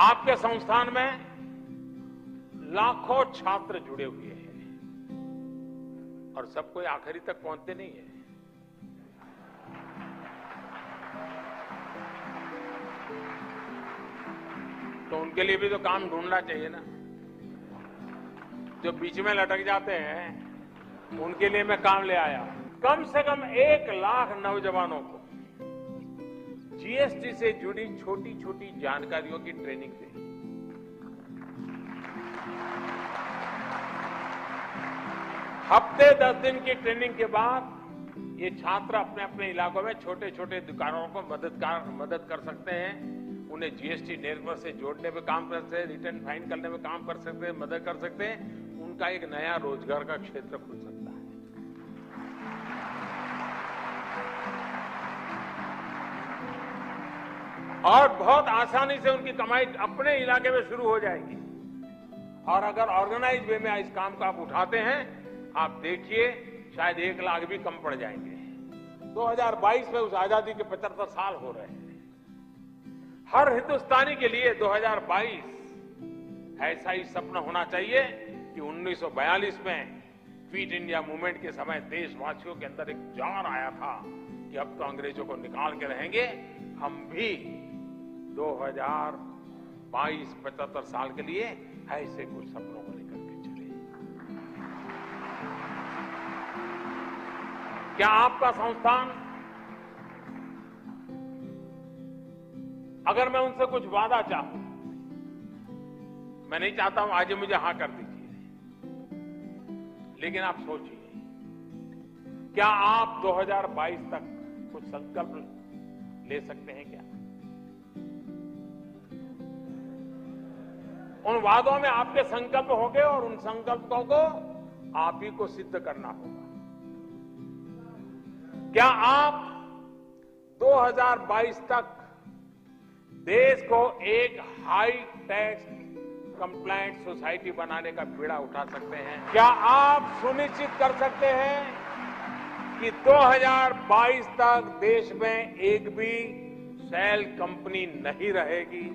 आपके संस्थान में लाखों छात्र जुड़े हुए हैं और सब कोई आखिरी तक पहुंचते नहीं है। तो उनके लिए भी तो काम ढूंढना चाहिए ना। जो बीच में लटक जाते हैं उनके लिए मैं काम ले आया। कम से कम 1 लाख नौजवानों को जीएसटी से जुड़ी छोटी छोटी जानकारियों की ट्रेनिंग दी। हफ्ते 10 दिन की ट्रेनिंग के बाद ये छात्र अपने अपने इलाकों में छोटे छोटे दुकानों को मदद कर सकते हैं। उन्हें जीएसटी नेटवर्क से जोड़ने में काम कर सकते हैं, रिटर्न फाइल करने में काम कर सकते हैं, मदद कर सकते हैं। उनका एक नया रोजगार का क्षेत्र खुल सकता है। और बहुत आसानी से उनकी कमाई अपने इलाके में शुरू हो जाएगी। और अगर ऑर्गेनाइज वे में इस काम को आप उठाते हैं, आप देखिए शायद 1 लाख भी कम पड़ जाएंगे। 2022 में उस आजादी के 75 साल हो रहे हैं। हर हिंदुस्तानी के लिए 2022 ऐसा ही सपना होना चाहिए कि 1942 में क्विट इंडिया मूवमेंट के समय देशवासियों के अंदर एक जार आया था कि अब तो अंग्रेजों को निकाल के रहेंगे, हम भी 2022 75 साल के लिए ऐसे कुछ सपनों को लेकर के चले। क्या आपका संस्थान, अगर मैं उनसे कुछ वादा चाहूं, मैं नहीं चाहता हूं आज मुझे हां कर दीजिए, लेकिन आप सोचिए, क्या आप 2022 तक कुछ संकल्प ले सकते हैं क्या? उन वादों में आपके संकल्प होंगे और उन संकल्पों को आप ही को सिद्ध करना होगा। क्या आप 2022 तक देश को एक हाई टैक्स कंप्लायंट सोसाइटी बनाने का बीड़ा उठा सकते हैं? क्या आप सुनिश्चित कर सकते हैं कि 2022 तक देश में एक भी सेल कंपनी नहीं रहेगी?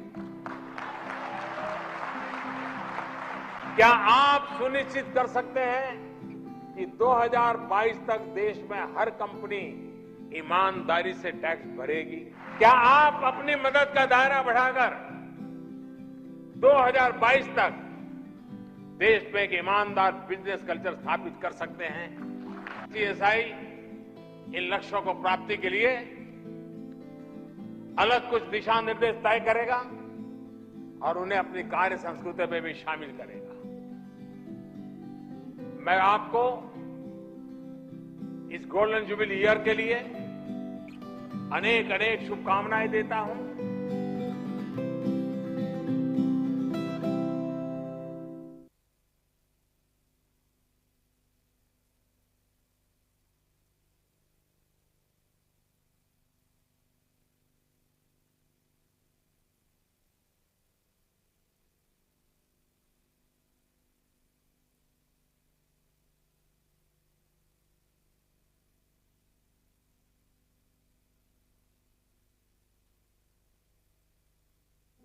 क्या आप सुनिश्चित कर सकते हैं कि 2022 तक देश में हर कंपनी ईमानदारी से टैक्स भरेगी? क्या आप अपनी मदद का दायरा बढ़ाकर 2022 तक देश में एक ईमानदार बिजनेस कल्चर स्थापित कर सकते हैं? ICSI इन लक्ष्यों को प्राप्ति के लिए अलग कुछ दिशा निर्देश तय करेगा और उन्हें अपनी कार्य संस्कृति में भी शामिल करेगा। मैं आपको इस गोल्डन जुबिली ईयर के लिए अनेक अनेक शुभकामनाएं देता हूं।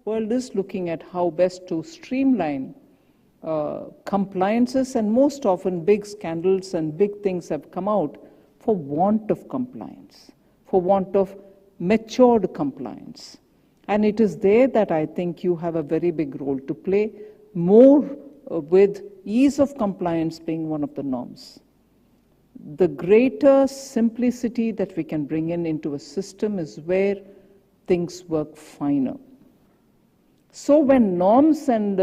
World is looking at how best to streamline compliances, and most often big scandals and big things have come out for want of compliance, for want of matured compliance. And it is there that I think you have a very big role to play, more with ease of compliance being one of the norms. The greater simplicity that we can bring into a system is where things work finer. So when norms and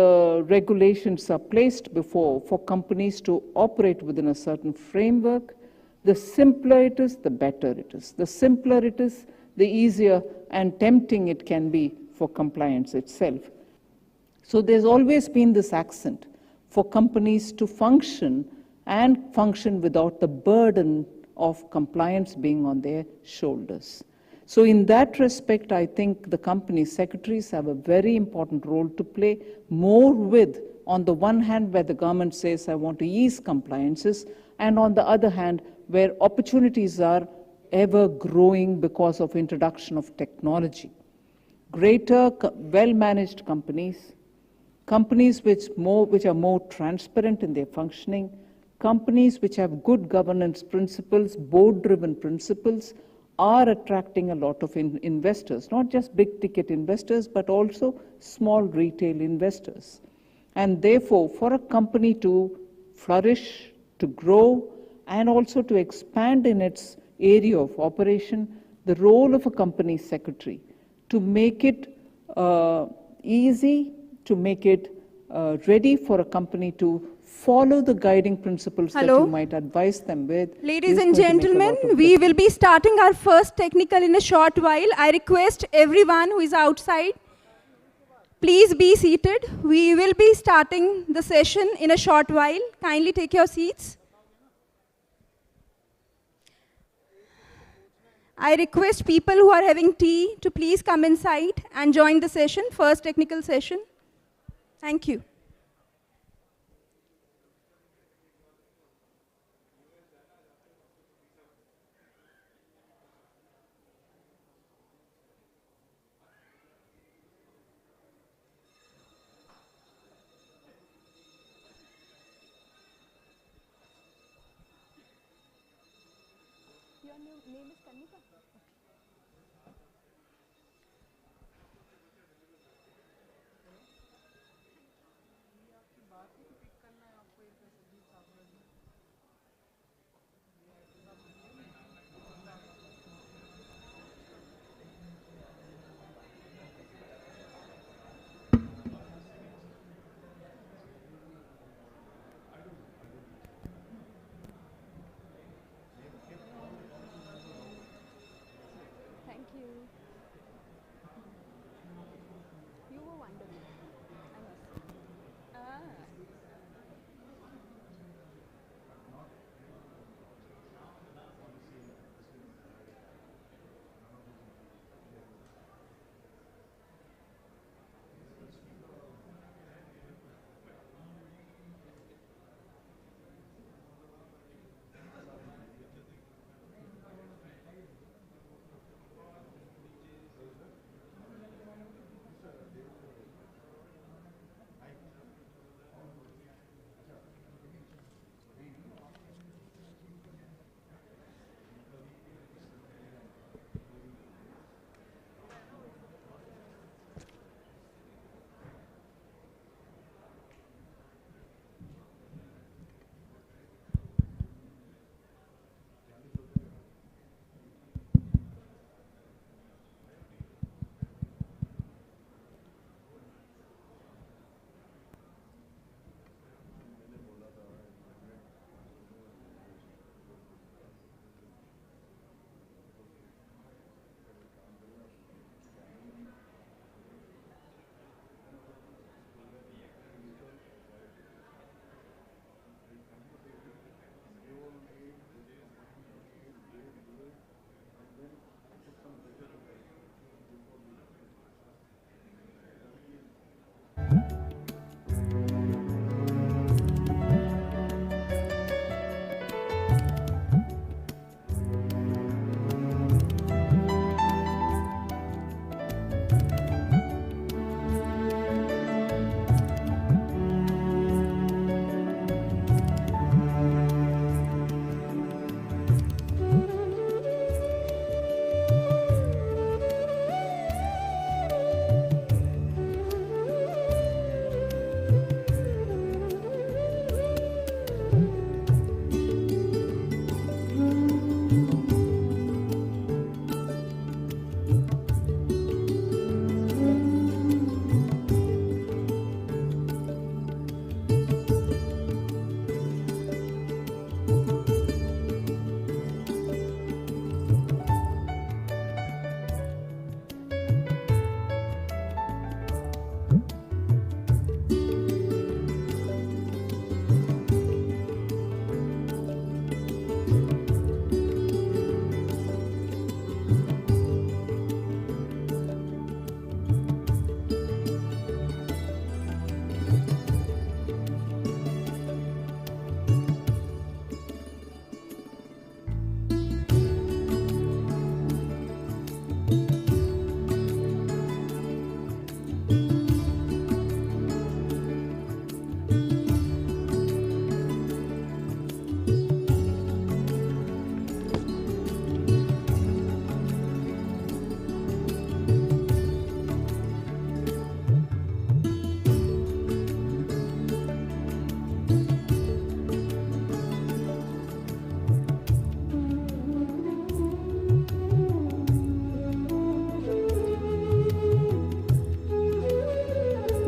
regulations are placed before for companies to operate within a certain framework, the simpler it is, the better it is. The simpler it is, the easier and tempting it can be for compliance itself. So there's always been this accent for companies to function and function without the burden of compliance being on their shoulders. So in that respect, I think the company secretaries have a very important role to play, more with, on the one hand, where the government says, I want to ease compliances, and on the other hand, where opportunities are ever growing because of introduction of technology. Greater, well-managed companies, companies which are more transparent in their functioning, companies which have good governance principles, board-driven principles, are attracting a lot of investors, not just big-ticket investors, but also small retail investors. And therefore, for a company to flourish, to grow, and also to expand in its area of operation, the role of a company secretary to make it easy, to make it ready for a company to follow the guiding principles that you might advise them with. Ladies and gentlemen, we will be starting our first technical in a short while. I request everyone who is outside, please be seated. We will be starting the session in a short while. Kindly take your seats. I request people who are having tea to please come inside and join the session, first technical session. Thank you. Thank you. You were wonderful. I must say.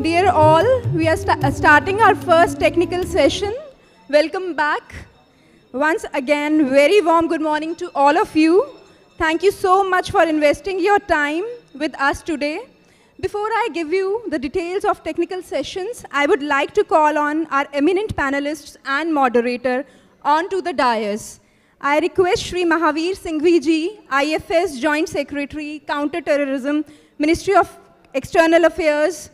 Dear all, we are starting our first technical session. Welcome back. Once again, very warm good morning to all of you. Thank you so much for investing your time with us today. Before I give you the details of technical sessions, I would like to call on our eminent panelists and moderator onto the dais. I request Shri Mahavir Singhvi ji, IFS Joint Secretary, Counter-Terrorism, Ministry of External Affairs,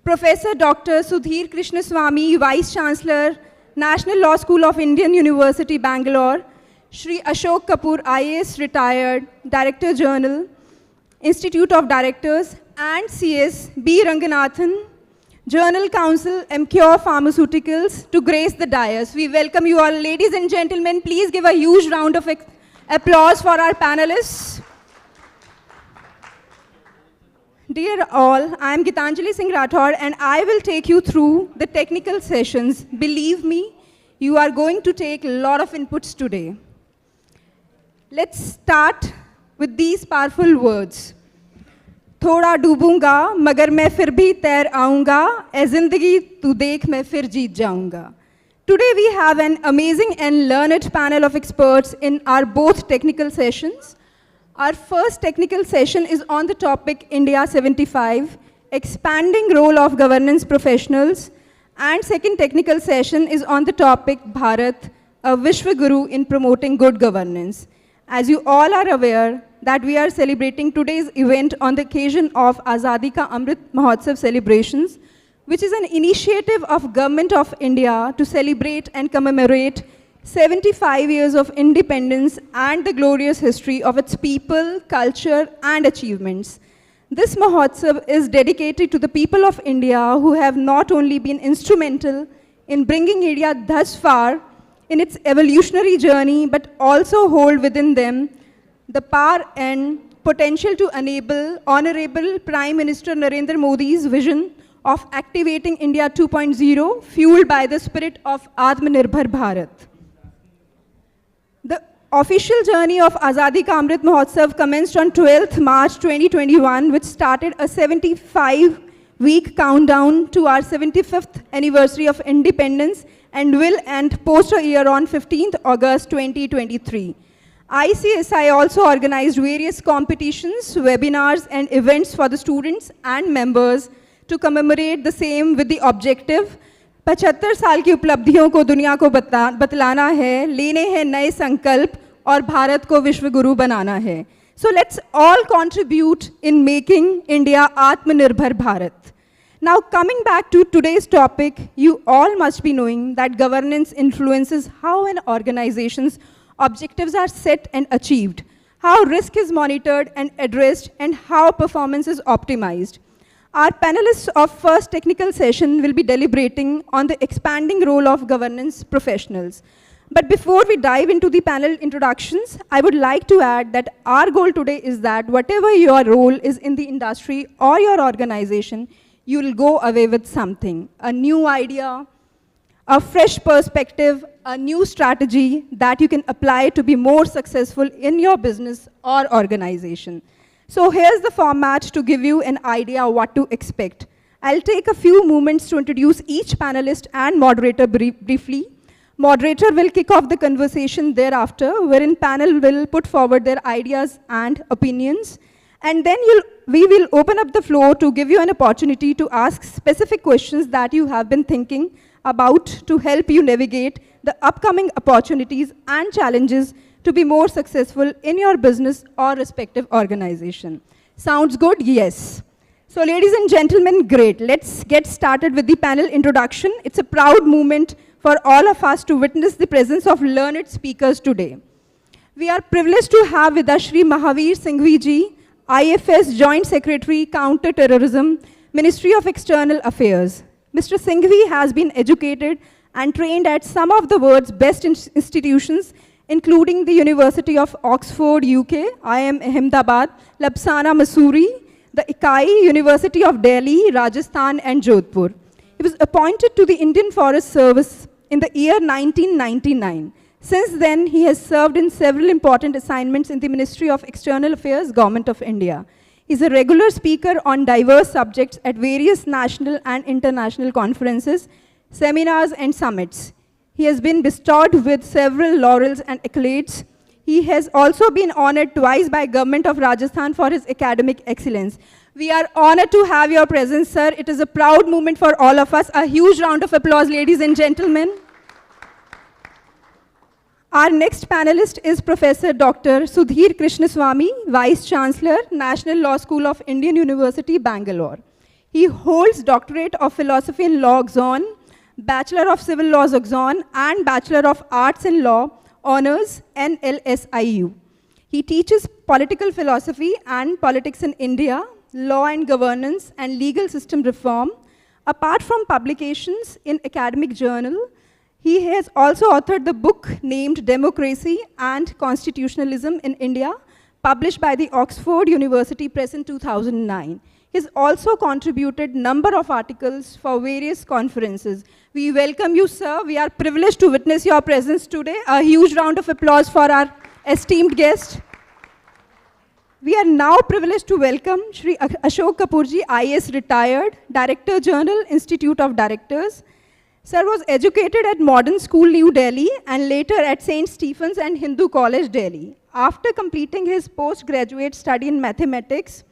Professor Dr. Sudhir Krishnaswamy, Vice Chancellor, National Law School of Indian University, Bangalore, Shri Ashok Kapoor, IAS retired, Director General, Institute of Directors, and CS B. Ranganathan, Journal Counsel, MCure Pharmaceuticals, to grace the dais. We welcome you all. Ladies and gentlemen, please give a huge round of Applause for our panelists. Dear all, I am Gitanjali Singh Rathod and I will take you through the technical sessions. Believe me, you are going to take a lot of inputs today. Let's start with these powerful words. थोड़ा डूबूंगा मगर मैं फिर भी तैर आऊंगा ए जिंदगी तू देख मैं फिर जीत जाऊंगा. Today we have an amazing and learned panel of experts in our both technical sessions. Our first technical session is on the topic India 75, expanding role of governance professionals, and second technical session is on the topic Bharat, a Vishwaguru in promoting good governance. As you all are aware that we are celebrating today's event on the occasion of Azadi Ka Amrit Mahotsav celebrations, which is an initiative of Government of India to celebrate and commemorate 75 years of independence and the glorious history of its people, culture, and achievements. This Mahotsav is dedicated to the people of India who have not only been instrumental in bringing India thus far in its evolutionary journey, but also hold within them the power and potential to enable Honorable Prime Minister Narendra Modi's vision of activating India 2.0, fueled by the spirit of Atmanirbhar Bharat. The official journey of Azadi Ka Amrit Mahotsav commenced on 12th March 2021, which started a 75-week countdown to our 75th anniversary of independence and will end post a year on 15th August 2023. ICSI also organized various competitions, webinars, and events for the students and members to commemorate the same with the objective 75 साल की उपलब्धियों को दुनिया को बतलाना है, लेने हैं नए संकल्प और भारत को विश्वगुरु बनाना है. So let's all contribute in making India Atmanirbhar Bharat. Now coming back to today's topic, you all must be knowing that governance influences how an organization's objectives are set and achieved, how risk is monitored and addressed, and how performance is optimized. Our panelists of first technical session will be deliberating on the expanding role of governance professionals. But before we dive into the panel introductions, I would like to add that our goal today is that whatever your role is in the industry or your organization, you will go away with something, a new idea, a fresh perspective, a new strategy that you can apply to be more successful in your business or organization. So here's the format to give you an idea of what to expect. I'll take a few moments to introduce each panelist and moderator briefly. Moderator will kick off the conversation thereafter, wherein panel will put forward their ideas and opinions. And then we will open up the floor to give you an opportunity to ask specific questions that you have been thinking about to help you navigate the upcoming opportunities and challenges to be more successful in your business or respective organization. Sounds good? Yes. So ladies and gentlemen, great. Let's get started with the panel introduction. It's a proud moment for all of us to witness the presence of learned speakers today. We are privileged to have with us Shri Mahavir Singhvi ji, IFS Joint Secretary, Counter-Terrorism, Ministry of External Affairs. Mr. Singhvi has been educated and trained at some of the world's best institutions, including the University of Oxford, UK, IIM Ahmedabad, Labsana, Missouri, the ICSI, University of Delhi, Rajasthan, and Jodhpur. He was appointed to the Indian Forest Service in the year 1999. Since then, he has served in several important assignments in the Ministry of External Affairs, Government of India. He is a regular speaker on diverse subjects at various national and international conferences, seminars, and summits. He has been bestowed with several laurels and accolades. He has also been honored twice by Government of Rajasthan for his academic excellence. We are honored to have your presence, sir. It is a proud moment for all of us. A huge round of applause, ladies and gentlemen. Our next panelist is Professor Dr. Sudhir Krishnaswamy, Vice Chancellor, National Law School of Indian University, Bangalore. He holds Doctorate of Philosophy in Law Exon, Bachelor of Civil Laws Exon, and Bachelor of Arts in Law Honours, NLSIU. He teaches political philosophy and politics in India, law and governance, and legal system reform. Apart from publications in academic journal, He has also authored the book named Democracy and Constitutionalism in India, published by the Oxford University Press in 2009. He has also contributed number of articles for various conferences. We welcome you, sir. We are privileged to witness your presence today. A huge round of applause for our esteemed guest. We are now privileged to welcome Shri Ashok Kapoorji, IAS retired, Director General, Institute of Directors. Sir was educated at Modern School, New Delhi, and later at St. Stephen's and Hindu College, Delhi. After completing his postgraduate study in mathematics,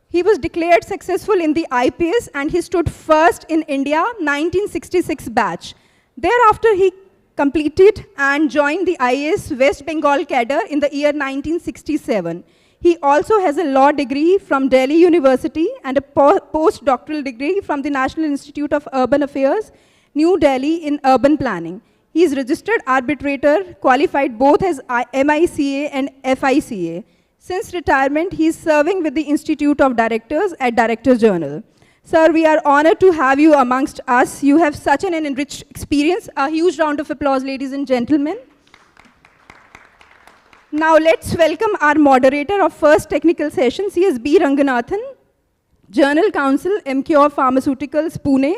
he was declared successful in the IPS and he stood first in India 1966 batch. Thereafter, he completed and joined the IAS West Bengal cadre in the year 1967. He also has a law degree from Delhi University and a postdoctoral degree from the National Institute of Urban Affairs, New Delhi in urban planning. He is registered arbitrator, qualified both as MICA and FICA. Since retirement, he is serving with the Institute of Directors at Directors Journal. Sir, we are honored to have you amongst us. You have such an enriched experience. A huge round of applause, ladies and gentlemen. Now let's welcome our moderator of first technical session, C.S. B. Ranganathan, Journal Counsel, MCure Pharmaceuticals, Pune.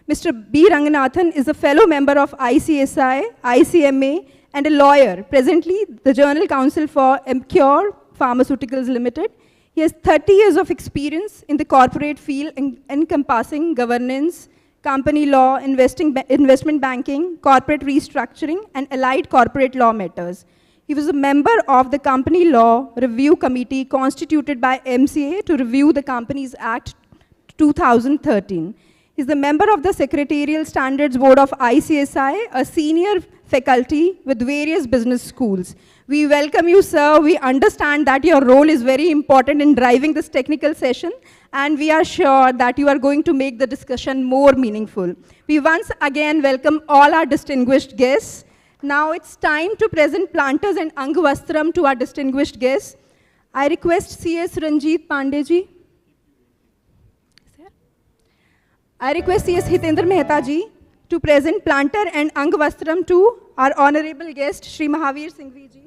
Mr. B. Ranganathan is a fellow member of ICSI, ICMA, and a lawyer, presently the Journal Counsel for MCure Pharmaceuticals Limited. He has 30 years of experience in the corporate field encompassing governance, company law, investment banking, corporate restructuring, and allied corporate law matters. He was a member of the Company Law Review Committee constituted by MCA to review the Companies Act 2013. He is the member of the Secretarial Standards Board of ICSI, a senior faculty with various business schools. We welcome you, sir. We understand that your role is very important in driving this technical session, and we are sure that you are going to make the discussion more meaningful. We once again welcome all our distinguished guests. Now it's time to present planters and Angvastram to our distinguished guests. I request C.S. Ranjit Pandey. I request C.S. Hitendra Mehta ji to present planter and Angvastram to our honorable guest, Shri Mahavir Singhvi ji.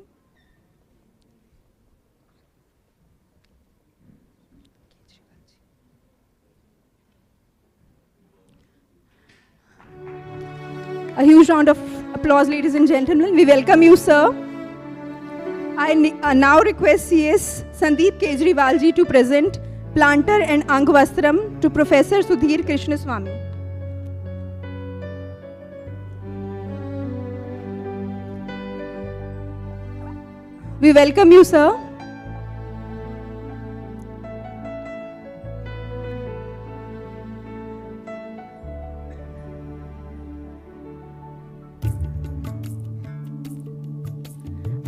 A huge round of applause, ladies and gentlemen. We welcome you, sir. I now request C.S. Sandeep Kejriwal ji to present planter and Angvastram to Professor Sudhir Krishnaswamy. We welcome you, sir.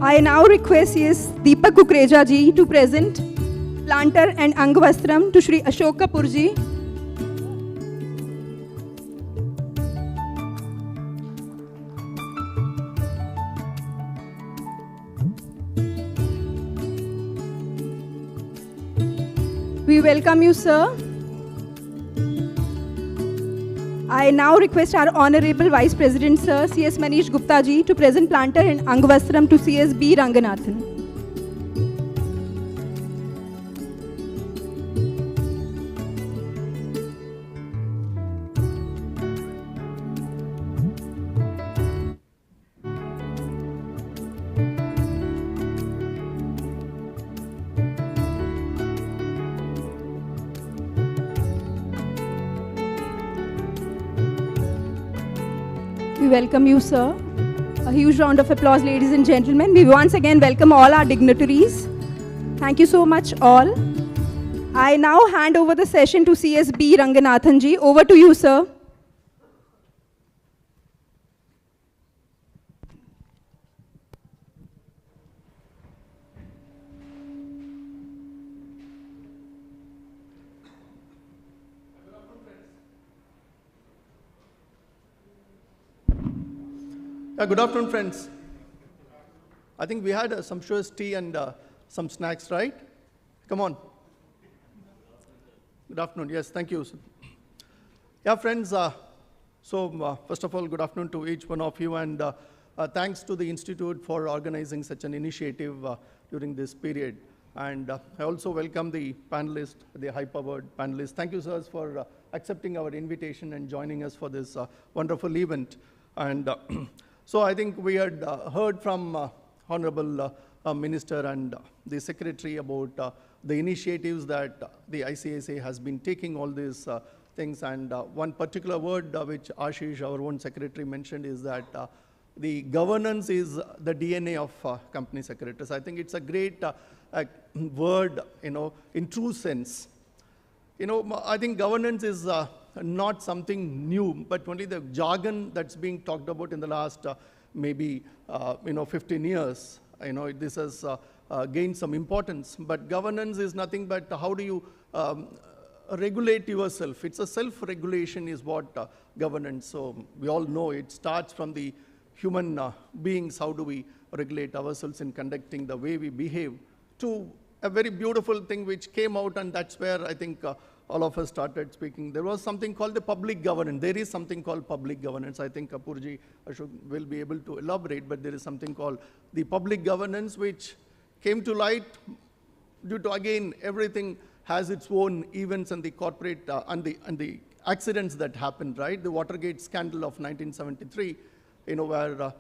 I now request C.S. Deepak Kukreja ji to present planter and Angvastram to Shri Ashok Kapoor ji. We welcome you, sir. I now request our Honorable Vice President, Sir C.S. Manish Gupta ji to present planter and Angvastram to C.S. B. Ranganathan. We welcome you, sir. A huge round of applause, ladies and gentlemen. We once again welcome all our dignitaries. Thank you so much, all. I now hand over the session to C.S. B. Ranganathan ji. Over to you, sir. Good afternoon, friends. I think we had some sumptuous tea and some snacks, right? Come on. Good afternoon. Yes, thank you. Yeah, friends, So first of all, good afternoon to each one of you, and thanks to the Institute for organizing such an initiative during this period. And I also welcome the panelists, the high-powered panelists. Thank you, sirs, for accepting our invitation and joining us for this wonderful event. And so I think we had heard from Honorable Minister and the Secretary about the initiatives that the ICSI has been taking, all these things. And one particular word which Ashish, our own secretary, mentioned is that the governance is the DNA of company secretaries. I think it's a great word, in true sense. I think governance is not something new, but only the jargon that's being talked about in the last maybe 15 years. This has gained some importance. But governance is nothing but how do you regulate yourself. It's a self-regulation is what governance. So we all know it starts from the human beings. How do we regulate ourselves in conducting the way we behave, to a very beautiful thing which came out, and that's where I think all of us started speaking. There was something called the public governance. There is something called public governance. I think Kapurji will be able to elaborate, but there is something called the public governance which came to light due to, again, everything has its own events and the corporate and the accidents that happened, right? The Watergate scandal of 1973, where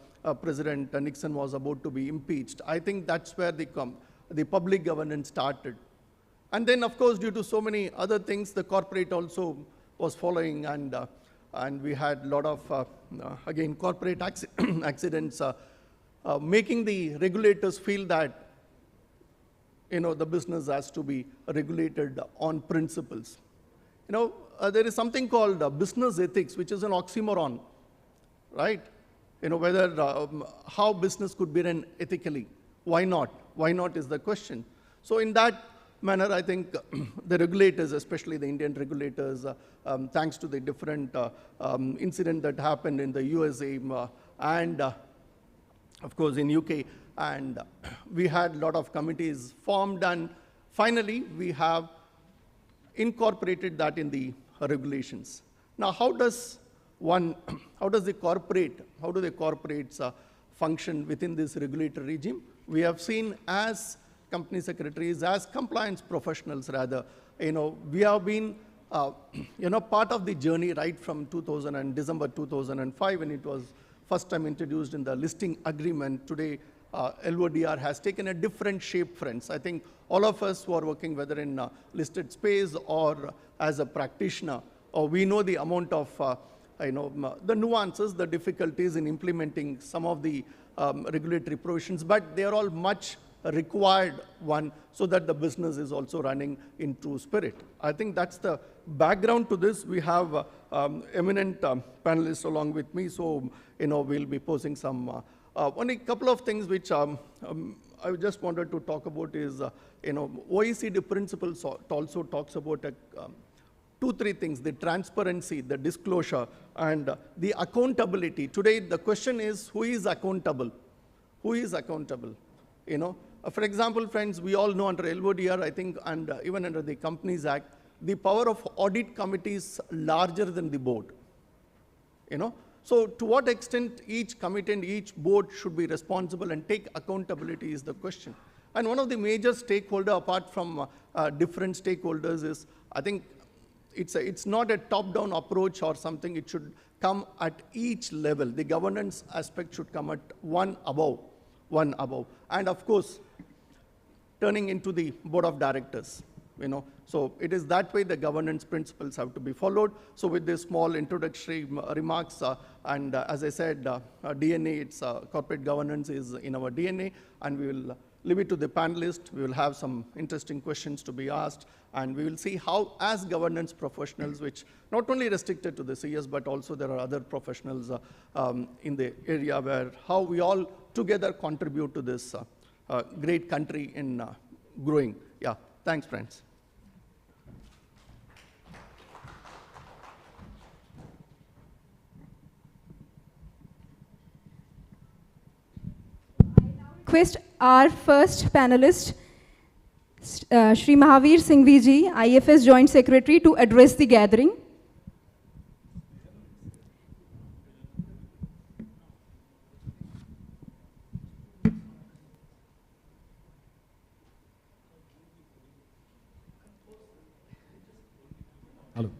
President Nixon was about to be impeached. I think that's where the public governance started. And then, of course, due to so many other things, the corporate also was following, and we had a lot of, again, corporate accidents, making the regulators feel that, the business has to be regulated on principles. There is something called business ethics, which is an oxymoron, right? Whether how business could be run ethically. Why not? Why not is the question. So in that manner, I think the regulators, especially the Indian regulators, thanks to the different incident that happened in the USA and of course in UK, and we had a lot of committees formed, and finally we have incorporated that in the regulations. Now, how do the corporates function within this regulatory regime? We have seen as company secretaries, as compliance professionals rather, we have been, part of the journey right from December 2005 when it was first time introduced in the listing agreement. Today, LODR has taken a different shape, friends. I think all of us who are working whether in listed space or as a practitioner, or we know the amount of the nuances, the difficulties in implementing some of the regulatory provisions, but they are all much required one so that the business is also running in true spirit. I think that's the background to this. We have eminent panelists along with me, so we'll be posing some only couple of things which I just wanted to talk about is OECD principles also talks about 2-3 things: the transparency, the disclosure, and the accountability. Today, the question is, who is accountable? Who is accountable? For example, friends, we all know under LODR, I think, and even under the Companies Act, the power of audit committee is larger than the board. So to what extent each committee and each board should be responsible and take accountability is the question. And one of the major stakeholders, apart from different stakeholders, is, I think, it's not a top-down approach or something. It should come at each level. The governance aspect should come at one above. And of course, turning into the board of directors. So it is that way the governance principles have to be followed. So with this small introductory remarks, and as I said, DNA, it's corporate governance is in our DNA, and we will leave it to the panelists. We will have some interesting questions to be asked, and we will see how, as governance professionals, which not only restricted to the CS, but also there are other professionals in the area where how we all together contribute to this great country in growing. Yeah, thanks, friends. Request our first panelist, Shri Mahavir Singhvi ji, IFS Joint Secretary, to address the gathering. Hello.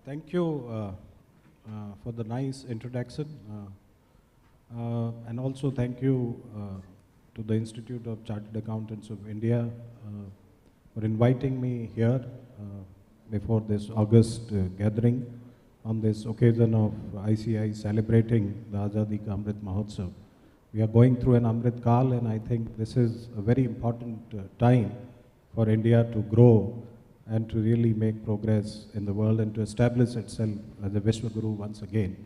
Thank you for the nice introduction. And also thank you to the Institute of Chartered Accountants of India for inviting me here before this August gathering on this occasion of ICSI celebrating the Azadi Ka Amrit Mahotsav. We are going through an Amrit Kal, and I think this is a very important time for India to grow and to really make progress in the world and to establish itself as a Vishwaguru once again.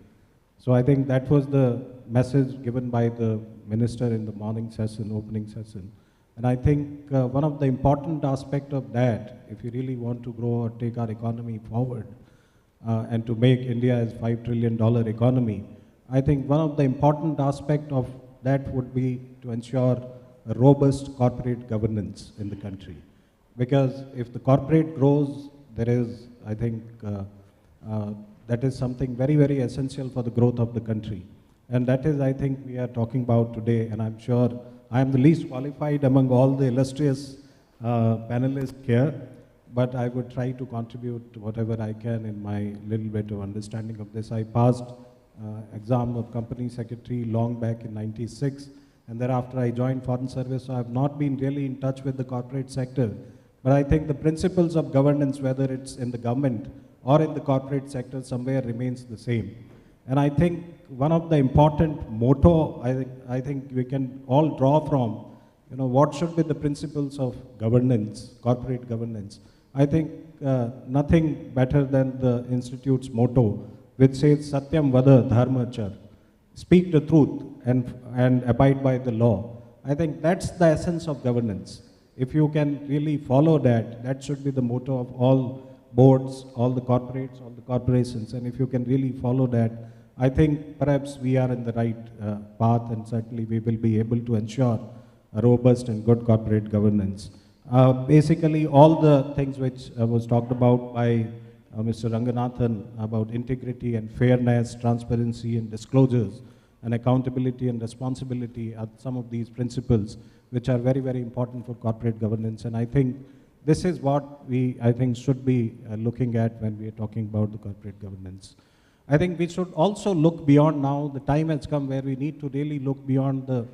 So I think that was the message given by the minister in the morning session, opening session. And I think one of the important aspects of that, if you really want to grow or take our economy forward and to make India as $5 trillion economy, I think one of the important aspects of that would be to ensure a robust corporate governance in the country. Because if the corporate grows, there is, I think, that is something very, very essential for the growth of the country. And that is, I think, we are talking about today, and I'm sure I am the least qualified among all the illustrious panelists here, but I would try to contribute whatever I can in my little bit of understanding of this. I passed exam of company secretary long back in '96, and thereafter I joined foreign service, so I have not been really in touch with the corporate sector. But I think the principles of governance, whether it's in the government or in the corporate sector, somewhere remains the same. And I think one of the important motto I think we can all draw from, what should be the principles of governance, corporate governance. I think nothing better than the Institute's motto, which says, Satyam Vada Dharma Char. Speak the truth and abide by the law. I think that's the essence of governance. If you can really follow that, that should be the motto of all boards, all the corporates, all the corporations. And if you can really follow that, I think perhaps we are in the right path, and certainly we will be able to ensure a robust and good corporate governance. Basically, all the things which was talked about by Mr. Ranganathan about integrity and fairness, transparency and disclosures, and accountability and responsibility are some of these principles which are very, very important for corporate governance. And I think this is what we, should be looking at when we are talking about the corporate governance. I think we should also look beyond now. The time has come where we need to really look beyond the,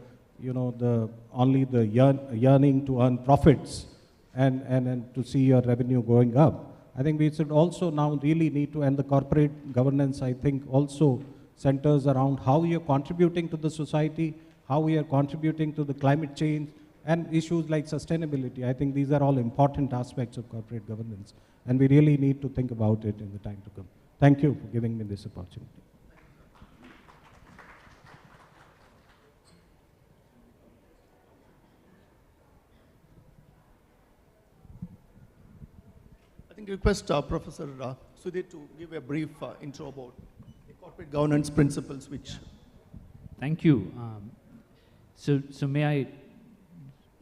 only the yearning to earn profits and to see your revenue going up. I think we should also now really need to, and the corporate governance, I think, also centers around how we are contributing to the society, how we are contributing to the climate change, and issues like sustainability. I think these are all important aspects of corporate governance, and we really need to think about it in the time to come. Thank you for giving me this opportunity. I think request Professor Sudhir to give a brief intro about the corporate governance principles which... Thank you. So may I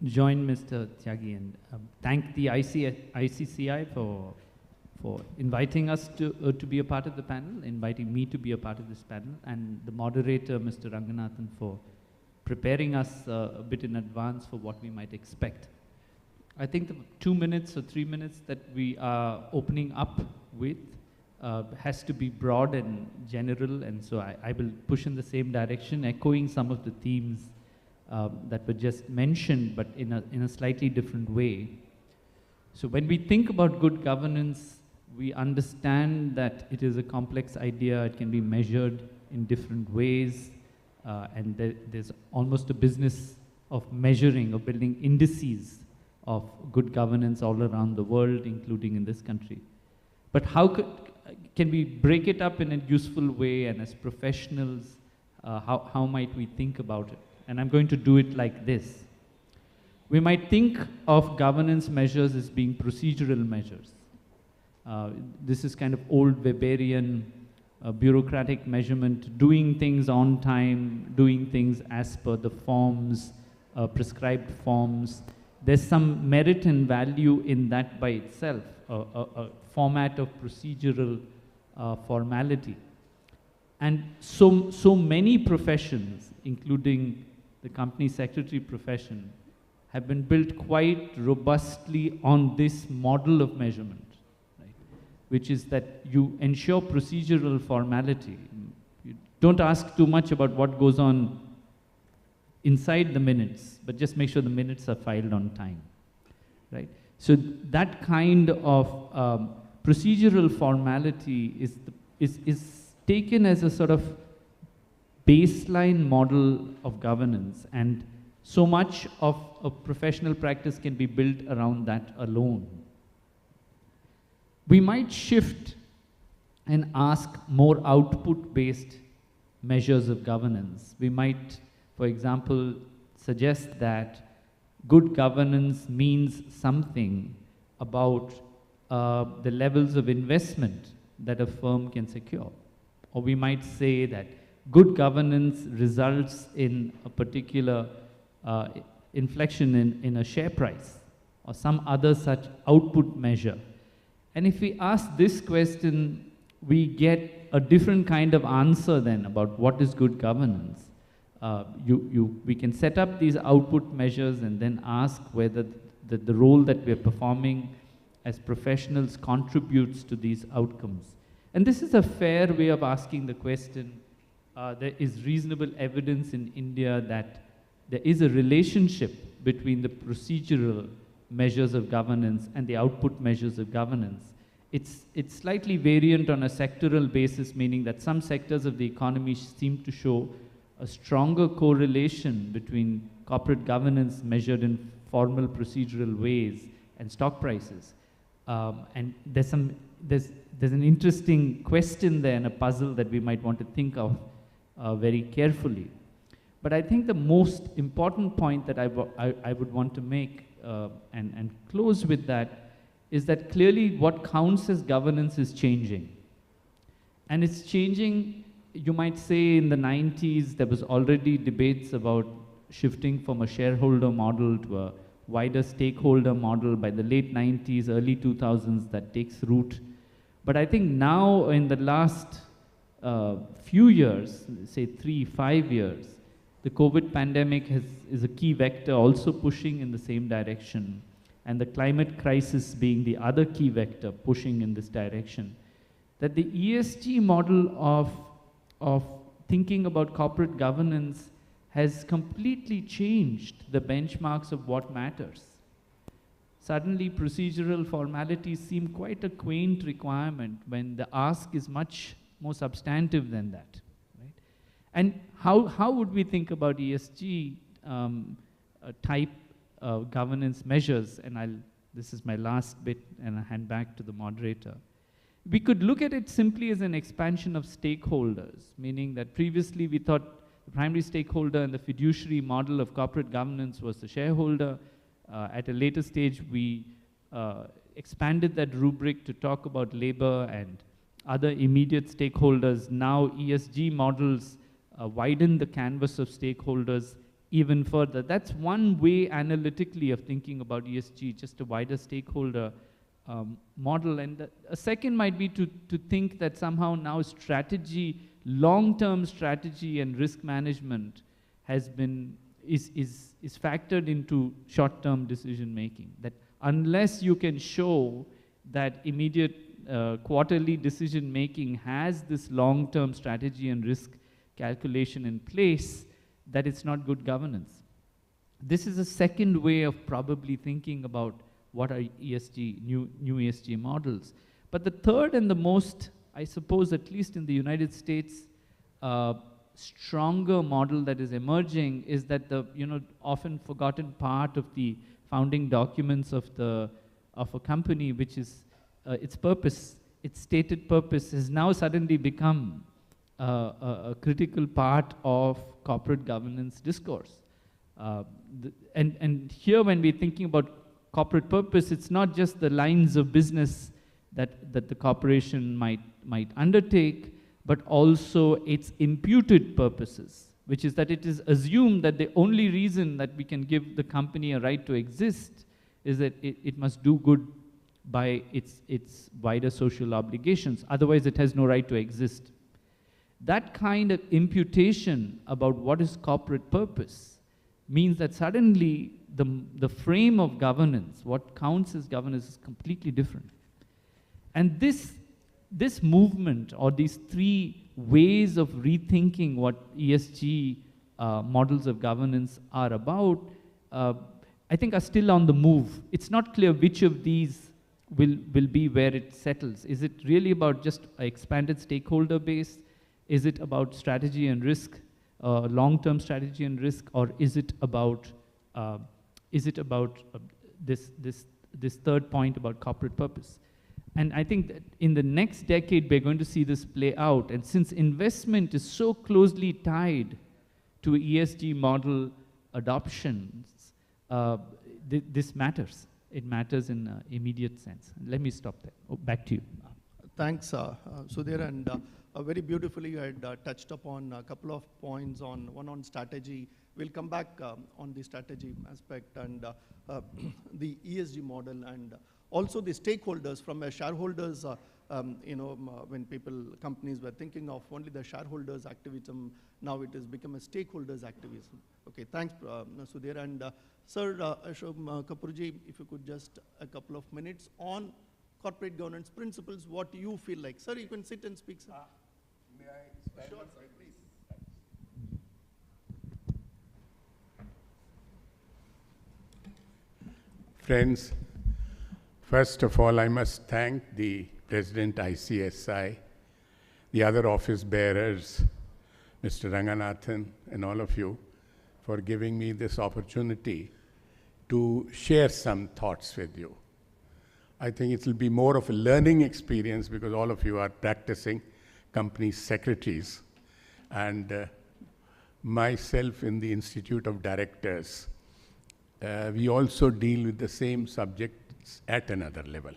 join Mr. Tyagi and thank the ICCI for inviting us to be a part of the panel, inviting me to be a part of this panel, and the moderator, Mr. Ranganathan, for preparing us a bit in advance for what we might expect. I think the 2 minutes or 3 minutes that we are opening up with has to be broad and general, and so I will push in the same direction, echoing some of the themes that were just mentioned, but in a slightly different way. So when we think about good governance, we understand that it is a complex idea. It can be measured in different ways, and there's almost a business of measuring, of building indices of good governance all around the world, including in this country. But how can we break it up in a useful way, and as professionals, how might we think about it? And I'm going to do it like this. We might think of governance measures as being procedural measures. This is kind of old Weberian bureaucratic measurement, doing things on time, doing things as per the forms, prescribed forms. There's some merit and value in that by itself, a format of procedural formality. And so many professions, including the company secretary profession, have been built quite robustly on this model of measurement. Right? which is that you ensure procedural formality. You don't ask too much about what goes on inside the minutes, but just make sure the minutes are filed on time, right? So that kind of procedural formality is taken as a sort of baseline model of governance, and so much of a professional practice can be built around that alone. We might shift and ask more output-based measures of governance. We might, for example, suggest that good governance means something about the levels of investment that a firm can secure. Or we might say that good governance results in a particular inflection in a share price or some other such output measure. And if we ask this question, we get a different kind of answer then about what is good governance. We can set up these output measures and then ask whether the role that we're performing as professionals contributes to these outcomes. And this is a fair way of asking the question. There is reasonable evidence in India that there is a relationship between the procedural measures of governance and the output measures of governance. It's slightly variant on a sectoral basis, meaning that some sectors of the economy seem to show a stronger correlation between corporate governance measured in formal procedural ways and stock prices. And there's an interesting question there and a puzzle that we might want to think of very carefully. But I think the most important point that I would want to make and close with that is that clearly what counts as governance is changing. And it's changing, you might say in the 90s, there was already debates about shifting from a shareholder model to a wider stakeholder model. By the late 90s, early 2000s, that takes root. But I think now in the last few years, say 3-5 years, the COVID pandemic is a key vector also pushing in the same direction, and the climate crisis being the other key vector pushing in this direction. That the ESG model of thinking about corporate governance has completely changed the benchmarks of what matters. Suddenly procedural formalities seem quite a quaint requirement when the ask is much more substantive than that. Right? And how would we think about ESG type governance measures? And this is my last bit, and I hand back to the moderator. We could look at it simply as an expansion of stakeholders, meaning that previously we thought the primary stakeholder in the fiduciary model of corporate governance was the shareholder. At a later stage, we expanded that rubric to talk about labor and other immediate stakeholders. Now ESG models widen the canvas of stakeholders even further. That's one way analytically of thinking about ESG, just a wider stakeholder model. And a second might be to think that somehow now strategy, long-term strategy and risk management is factored into short-term decision making. That unless you can show that immediate quarterly decision making has this long-term strategy and risk calculation in place, that it's not good governance. This is a second way of probably thinking about what are ESG, new ESG models. But the third and the most, I suppose, at least in the United States, stronger model that is emerging is that the often forgotten part of the founding documents of a company, which is its purpose, its stated purpose, has now suddenly become a critical part of corporate governance discourse. And here, when we're thinking about corporate purpose, it's not just the lines of business that the corporation might undertake, but also its imputed purposes, which is that it is assumed that the only reason that we can give the company a right to exist is that it must do good by its wider social obligations. Otherwise, it has no right to exist. That kind of imputation about what is corporate purpose means that suddenly the frame of governance, what counts as governance, is completely different. And this this movement or these three ways of rethinking what ESG models of governance are about, I think are still on the move. It's not clear which of these will be where it settles. Is it really about just an expanded stakeholder base? Is it about strategy and risk, long-term strategy and risk, or is it about this third point about corporate purpose? And I think that in the next decade, we're going to see this play out. And since investment is so closely tied to ESG model adoptions, this matters. It matters in an immediate sense. Let me stop there. Oh, back to you. Thanks, Sudhir, and very beautifully you had touched upon a couple of points one on strategy. We'll come back on the strategy aspect and the ESG model, and also the stakeholders from a shareholders, when companies were thinking of only the shareholders activism, now it has become a stakeholders activism. Okay, thanks, Sudhir. And Sir Ashok Kapoorji, if you could just a couple of minutes on corporate governance principles, what you feel like. Sir, you can sit and speak, sir. May I stand? Sure, sir, please. Friends, first of all, I must thank the President ICSI, the other office bearers, Mr. Ranganathan, and all of you for giving me this opportunity to share some thoughts with you. I think it will be more of a learning experience because all of you are practicing company secretaries, and myself in the Institute of Directors, we also deal with the same subjects at another level.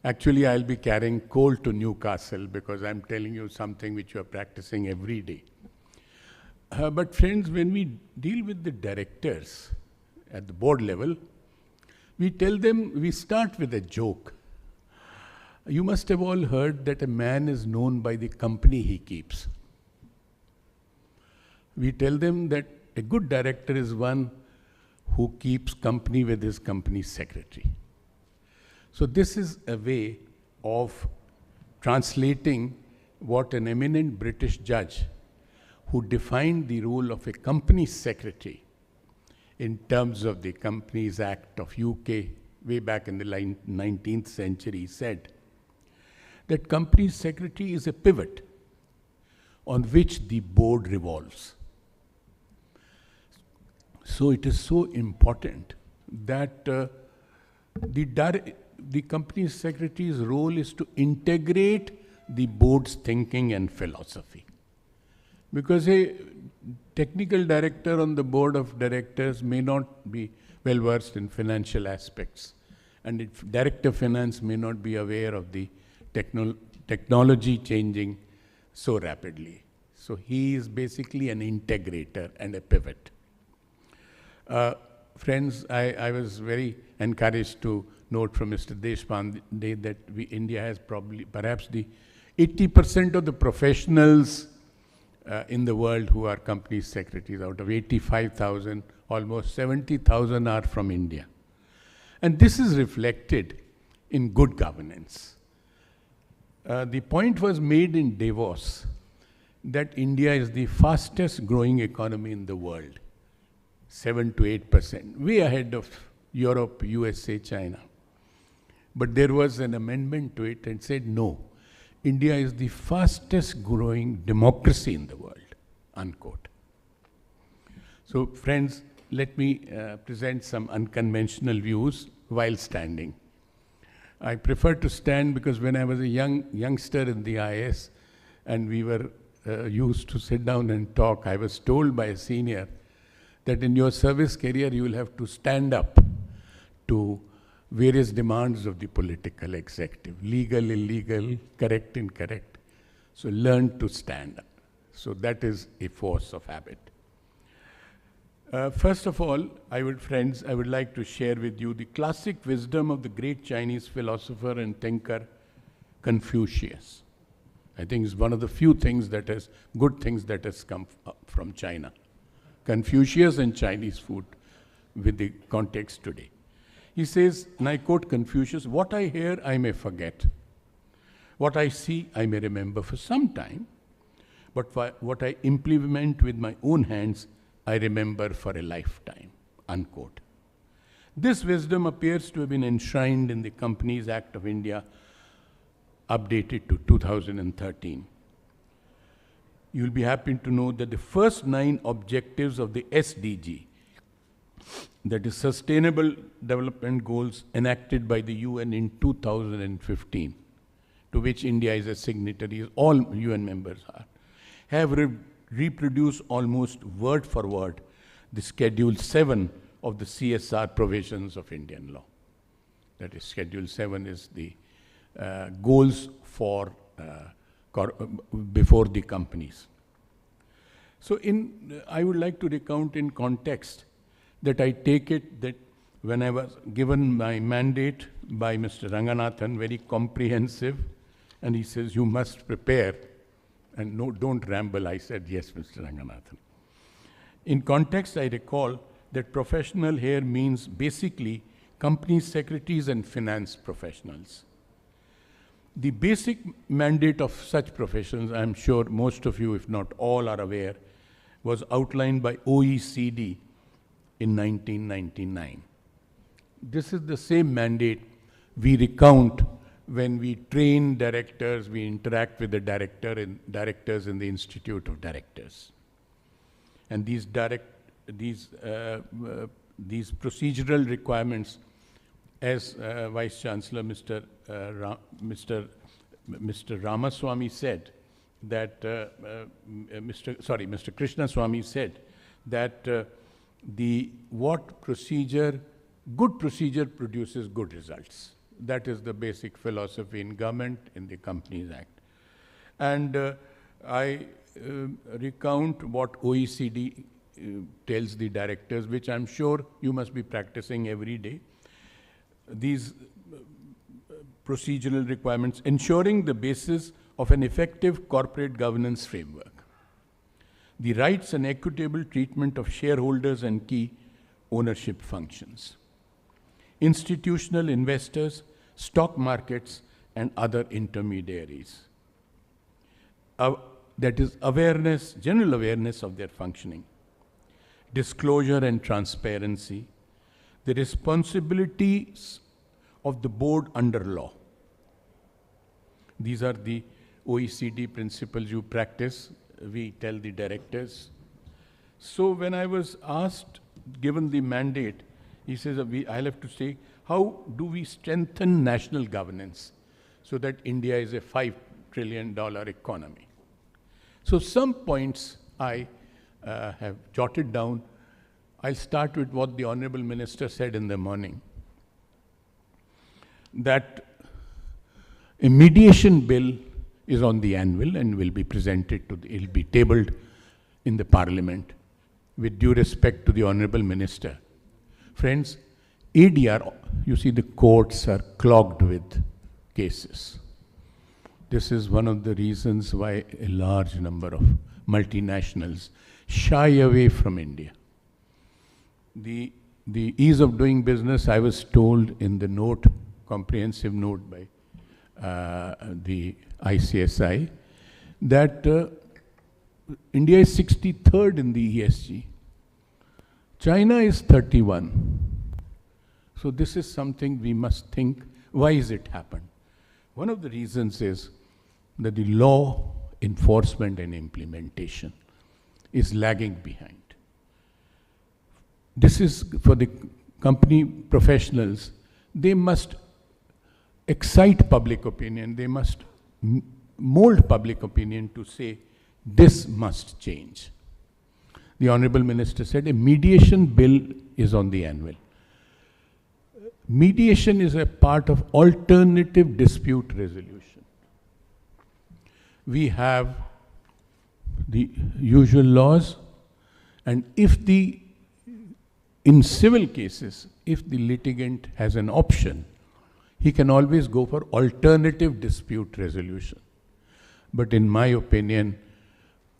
Actually, I'll be carrying coal to Newcastle because I'm telling you something which you are practicing every day. But friends, when we deal with the directors at the board level, we tell them, we start with a joke. You must have all heard that a man is known by the company he keeps. We tell them that a good director is one who keeps company with his company secretary. So this is a way of translating what an eminent British judge who defined the role of a company secretary in terms of the Companies Act of UK way back in the 19th century said that company secretary is a pivot on which the board revolves. So it is so important that the company secretary's role is to integrate the board's thinking and philosophy. Because a technical director on the board of directors may not be well versed in financial aspects, and if director of finance may not be aware of the technology changing so rapidly. So he is basically an integrator and a pivot. Friends, I was very encouraged to note from Mr. Deshpande that India has perhaps the 80% of the professionals in the world who are company secretaries. Out of 85,000, almost 70,000 are from India. And this is reflected in good governance. The point was made in Davos that India is the fastest growing economy in the world, 7 to 8%, way ahead of Europe, USA, China. But there was an amendment to it and said, no, India is the fastest growing democracy in the world, unquote. So friends, let me present some unconventional views while standing. I prefer to stand because when I was a youngster in the IS and we were used to sit down and talk, I was told by a senior that in your service career you will have to stand up to various demands of the political executive, legal, illegal, correct, incorrect. So learn to stand up. So that is a force of habit. First of all, friends, I would like to share with you the classic wisdom of the great Chinese philosopher and thinker, Confucius. I think it's one of the few things good things that has come from China. Confucius and Chinese food with the context today. He says, and I quote Confucius, "What I hear, I may forget. What I see, I may remember for some time, but what I implement with my own hands, I remember for a lifetime, unquote. This wisdom appears to have been enshrined in the Companies Act of India, updated to 2013. You'll be happy to know that the first 9 objectives of the SDG, that is Sustainable Development Goals enacted by the UN in 2015, to which India is a signatory, all UN members are, have reproduced almost word for word the Schedule 7 of the CSR provisions of Indian law. That is, Schedule 7 is the goals for before the companies. So I would like to recount in context that I take it that when I was given my mandate by Mr. Ranganathan, very comprehensive, and he says, you must prepare, and no, don't ramble. I said, yes, Mr. Ranganathan. In context, I recall that professional here means basically company secretaries and finance professionals. The basic mandate of such professions, I'm sure most of you, if not all, are aware, was outlined by OECD in 1999. This is the same mandate we recount when we train directors, we interact with the directors in the Institute of Directors. And these procedural requirements, as Vice Chancellor Mr. Ramaswamy said, that Mr. Krishna Swamy said that good procedure produces good results. That is the basic philosophy in government, in the Companies Act. And I recount what OECD tells the directors, which I'm sure you must be practicing every day. These procedural requirements, ensuring the basis of an effective corporate governance framework, the rights and equitable treatment of shareholders and key ownership functions, institutional investors, stock markets, and other intermediaries. That is awareness, general awareness of their functioning, disclosure and transparency, the responsibilities of the board under law. These are the OECD principles you practice, we tell the directors. So when I was asked, given the mandate, he says, I'll have to say, how do we strengthen national governance so that India is a $5 trillion economy? So some points I have jotted down. I'll start with what the Honorable Minister said in the morning, that a mediation bill is on the anvil and will be presented it'll be tabled in the Parliament. With due respect to the Honorable Minister, friends, ADR, you see the courts are clogged with cases. This is one of the reasons why a large number of multinationals shy away from India. The ease of doing business, I was told in the note, comprehensive note by the ICSI, that India is 63rd in the ESG. China is 31. So this is something we must think, why has it happened? One of the reasons is that the law enforcement and implementation is lagging behind. This is for the company professionals. They must excite public opinion. They must mold public opinion to say, this must change. The Honorable Minister said a mediation bill is on the anvil. Mediation is a part of alternative dispute resolution. We have the usual laws, and in civil cases, if the litigant has an option, he can always go for alternative dispute resolution. But in my opinion,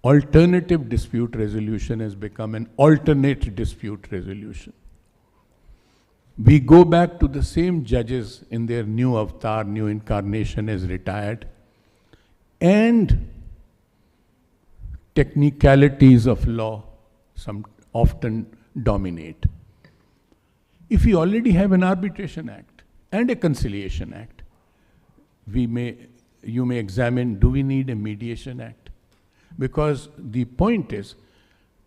alternative dispute resolution has become an alternate dispute resolution. We go back to the same judges in their new avatar, new incarnation as retired, and technicalities of law often dominate. If we already have an Arbitration Act and a Conciliation Act, you may examine, do we need a Mediation Act? Because the point is,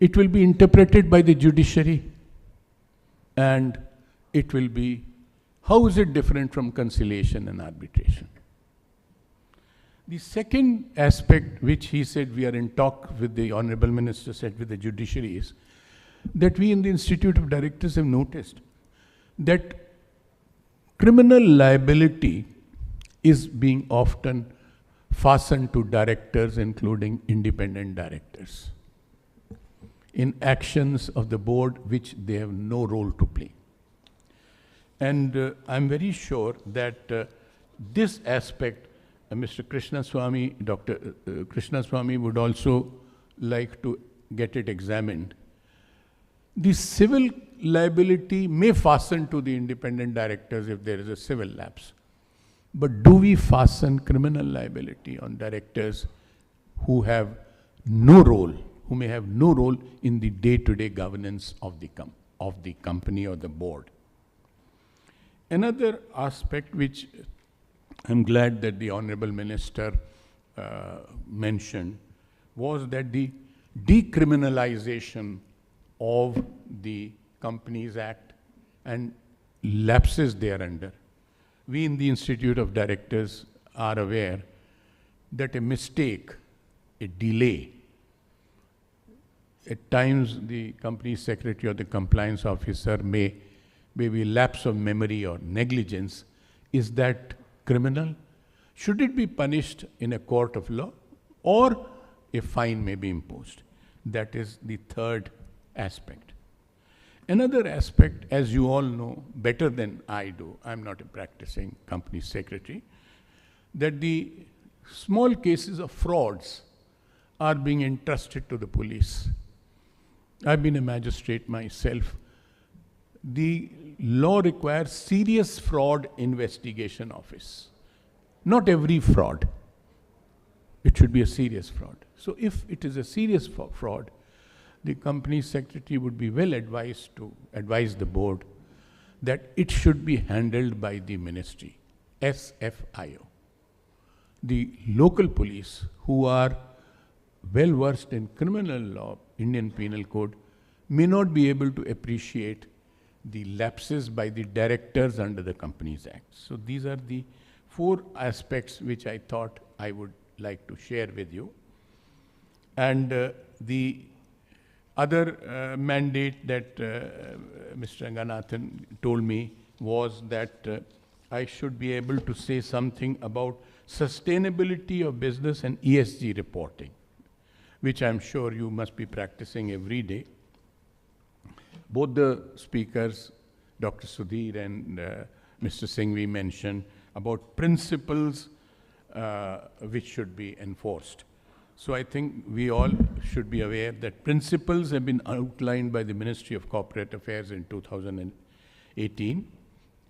it will be interpreted by the judiciary, and it will be, how is it different from conciliation and arbitration? The second aspect, which he said we are in talk with the Honorable Minister, said with the judiciary, is that we in the Institute of Directors have noticed that criminal liability is being often fastened to directors, including independent directors, in actions of the board which they have no role to play. And I'm very sure that this aspect, Mr. Krishnaswamy, Dr. Krishnaswamy would also like to get it examined. The civil liability may fasten to the independent directors if there is a civil lapse. But do we fasten criminal liability on directors who have no role, who may have no role in the day-to-day governance of the company or the board? Another aspect which I'm glad that the Honorable Minister mentioned was that the decriminalization of the Companies Act and lapses thereunder. We in the Institute of Directors are aware that a mistake, a delay, at times the company secretary or the compliance officer may be lapse of memory or negligence. Is that criminal? Should it be punished in a court of law, or a fine may be imposed? That is the third aspect. Another aspect, as you all know better than I do, I'm not a practicing company secretary, that the small cases of frauds are being entrusted to the police. I've been a magistrate myself. The law requires serious fraud investigation office. Not every fraud. It should be a serious fraud. So if it is a serious fraud, the company secretary would be well advised to advise the board that it should be handled by the ministry, SFIO. The local police, who are well versed in criminal law, Indian Penal Code, may not be able to appreciate the lapses by the directors under the Companies Act. So these are the four aspects which I thought I would like to share with you. And the other mandate that Mr. Ranganathan told me was that I should be able to say something about sustainability of business and ESG reporting, which I'm sure you must be practicing every day. Both the speakers, Dr. Sudhir and Mr. Singhvi, mentioned about principles which should be enforced. So I think we all should be aware that principles have been outlined by the Ministry of Corporate Affairs in 2018.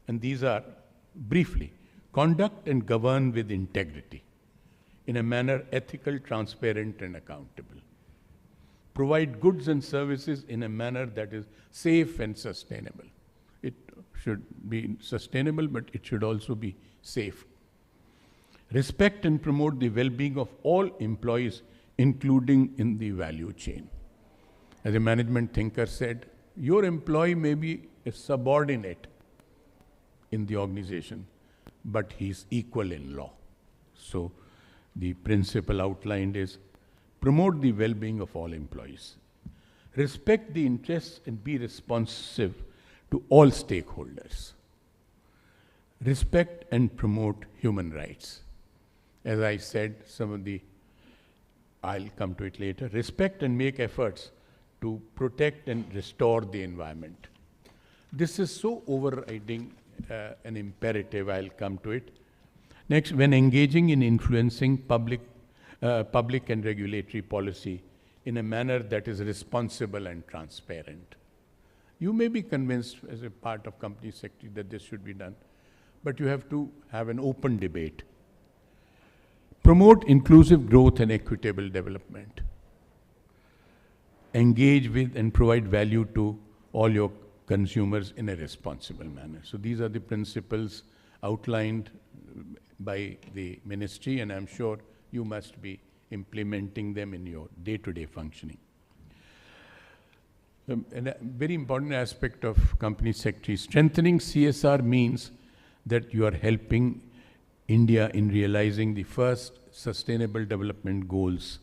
And these are, briefly, conduct and govern with integrity, in a manner ethical, transparent, and accountable. Provide goods and services in a manner that is safe and sustainable. It should be sustainable, but it should also be safe. Respect and promote the well-being of all employees, including in the value chain. As a management thinker said, your employee may be a subordinate in the organization, but he's equal in law. So the principle outlined is promote the well-being of all employees. Respect the interests and be responsive to all stakeholders. Respect and promote human rights. As I said, I'll come to it later. Respect and make efforts to protect and restore the environment. This is so overriding an imperative, I'll come to it. Next, when engaging in influencing public and regulatory policy in a manner that is responsible and transparent. You may be convinced as a part of company secretary that this should be done, but you have to have an open debate. Promote inclusive growth and equitable development. Engage with and provide value to all your consumers in a responsible manner. So these are the principles outlined by the ministry, and I'm sure you must be implementing them in your day-to-day functioning. And a very important aspect of company secretary, strengthening CSR means that you are helping India in realizing the first sustainable development goals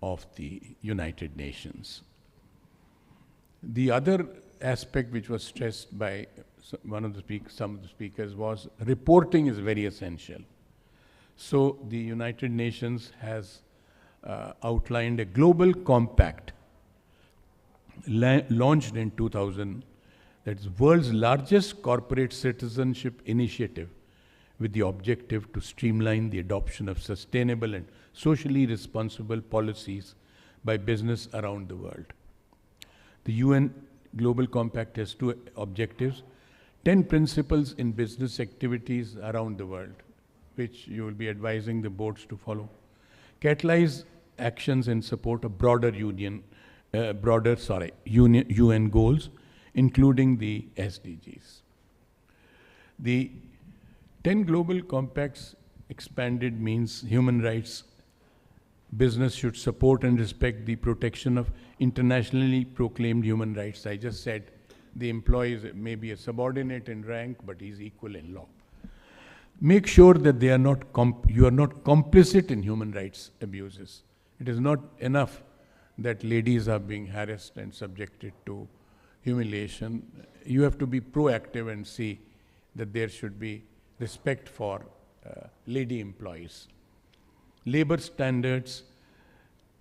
of the United Nations. The other aspect which was stressed by some of the speakers was reporting is very essential. So the United Nations has outlined a global compact launched in 2000, that's world's largest corporate citizenship initiative with the objective to streamline the adoption of sustainable and socially responsible policies by business around the world. The UN Global Compact has two objectives: 10 principles in business activities around the world, which you will be advising the boards to follow. Catalyze actions in support of broader UN goals, including the SDGs. The 10 global compacts expanded means human rights. Business should support and respect the protection of internationally proclaimed human rights. I just said the employee may be a subordinate in rank, but he's equal in law. Make sure that they are not you are not complicit in human rights abuses. It is not enough that ladies are being harassed and subjected to humiliation. You have to be proactive and see that there should be respect for lady employees. Labor standards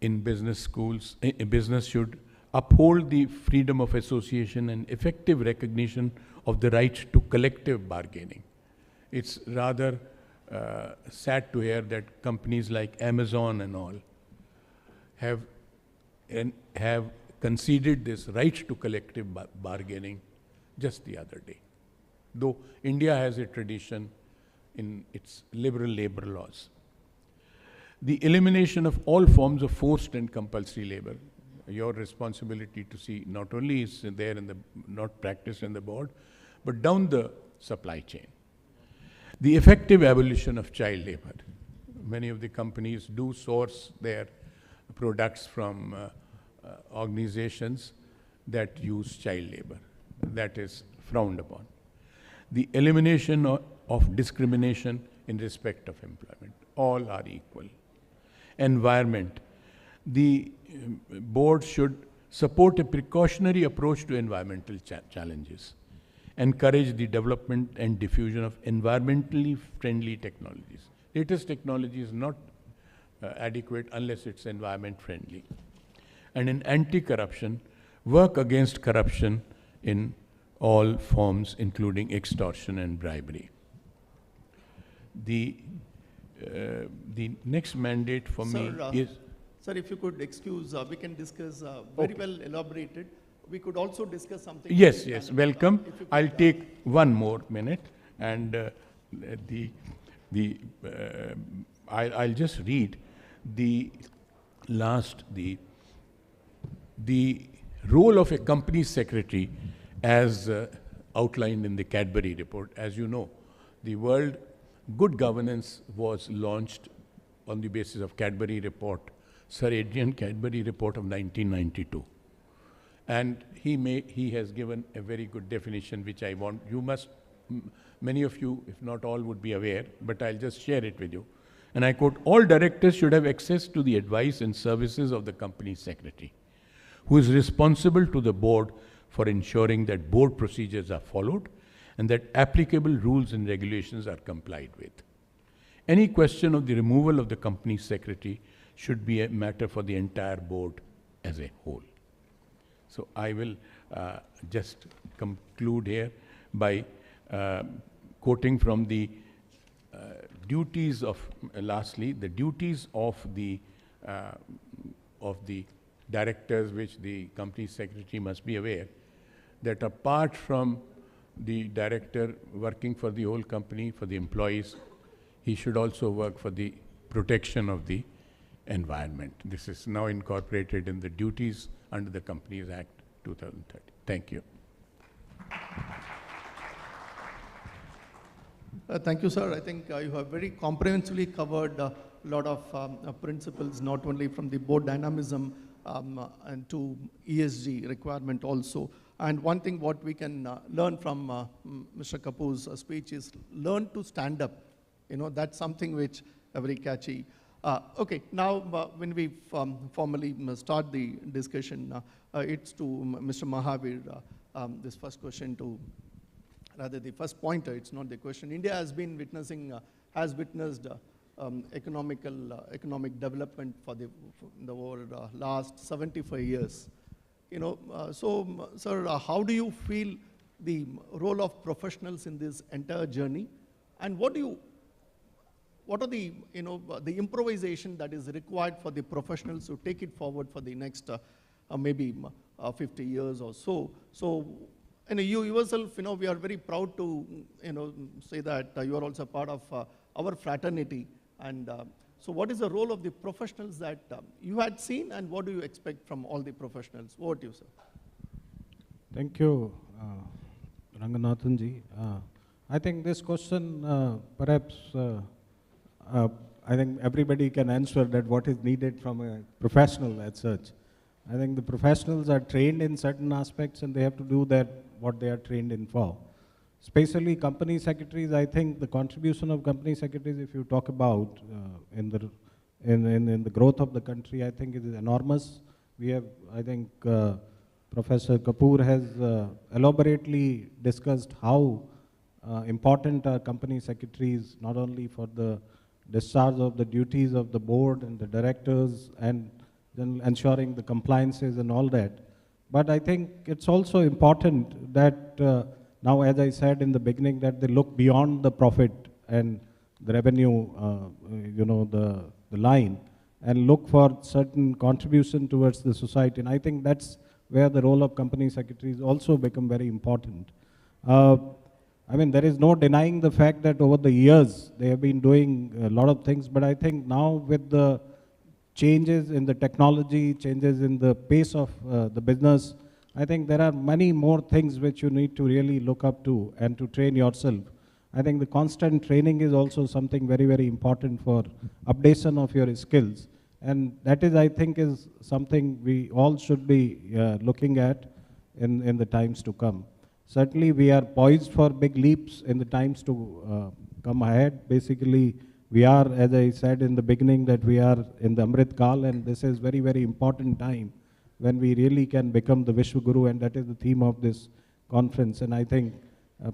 in business schools, business should uphold the freedom of association and effective recognition of the right to collective bargaining. It's rather sad to hear that companies like Amazon and all have conceded this right to collective bargaining just the other day. Though India has a tradition in its liberal labor laws. The elimination of all forms of forced and compulsory labor. Your responsibility to see not only is there in the, not practiced in the board, but down the supply chain. The effective abolition of child labor. Many of the companies do source their products from organizations that use child labor. That is frowned upon. The elimination of discrimination in respect of employment. All are equal. Environment. The board should support a precautionary approach to environmental challenges. Encourage the development and diffusion of environmentally friendly technologies. Latest technology is not adequate unless it's environment friendly. And in anti-corruption, work against corruption in all forms, including extortion and bribery. The next mandate for me is... Sir, if you could excuse, we can discuss very well elaborated. We could also discuss something... Yes, yes, welcome. I'll take one more minute, and I'll just read the last, the role of a company secretary as outlined in the Cadbury report. As you know, the World Good Governance was launched on the basis of Cadbury report, Sir Adrian Cadbury report of 1992. And he has given a very good definition, which I want, you must, many of you, if not all, would be aware, but I'll just share it with you. And I quote, all directors should have access to the advice and services of the company secretary, who is responsible to the board for ensuring that board procedures are followed and that applicable rules and regulations are complied with. Any question of the removal of the company secretary should be a matter for the entire board as a whole. So I will just conclude here by quoting from the duties of, lastly, the duties of the directors, which the company secretary must be aware, that apart from the director working for the whole company, for the employees, he should also work for the protection of the environment. This is now incorporated in the duties under the Companies Act 2030. Thank you. Thank you, sir. I think you have very comprehensively covered a lot of principles, not only from the board dynamism and to ESG requirement also. And one thing what we can learn from Mr. Kapoor's speech is learn to stand up. You know, that's something which very catchy. Okay, now when we formally start the discussion, it's to Mr. Mahavir, this first question to, rather the first pointer, it's not the question. India has been witnessing, has witnessed economic development for the over last 75 years. You know, so sir, how do you feel the role of professionals in this entire journey, and what are the, you know, the improvisation that is required for the professionals to take it forward for the next maybe 50 years or so? So, and you yourself, you know, we are very proud to, you know, say that you are also part of our fraternity. And so what is the role of the professionals that you had seen, and what do you expect from all the professionals? Over to you, sir. Thank you, Ranganathan ji. I think this question, perhaps, I think everybody can answer that what is needed from a professional as such. I think the professionals are trained in certain aspects and they have to do that what they are trained in for. Especially company secretaries, I think the contribution of company secretaries, if you talk about in the growth of the country, I think it is enormous. We have, I think, Professor Kapoor has elaborately discussed how important are company secretaries, not only for the discharge of the duties of the board and the directors and then ensuring the compliances and all that. But I think it's also important that now, as I said in the beginning, that they look beyond the profit and the revenue, you know, the line, and look for certain contribution towards the society. And I think that's where the role of company secretaries also become very important. I mean, there is no denying the fact that over the years they have been doing a lot of things, but I think now with the changes in the technology, changes in the pace of the business, I think there are many more things which you need to really look up to and to train yourself. I think the constant training is also something very, very important for updation of your skills. And that is, I think, is something we all should be looking at in the times to come. Certainly, we are poised for big leaps in the times to come ahead. Basically, we are, as I said in the beginning, that we are in the Amrit Kal, and this is very, very important time when we really can become the Vishwaguru, and that is the theme of this conference. And I think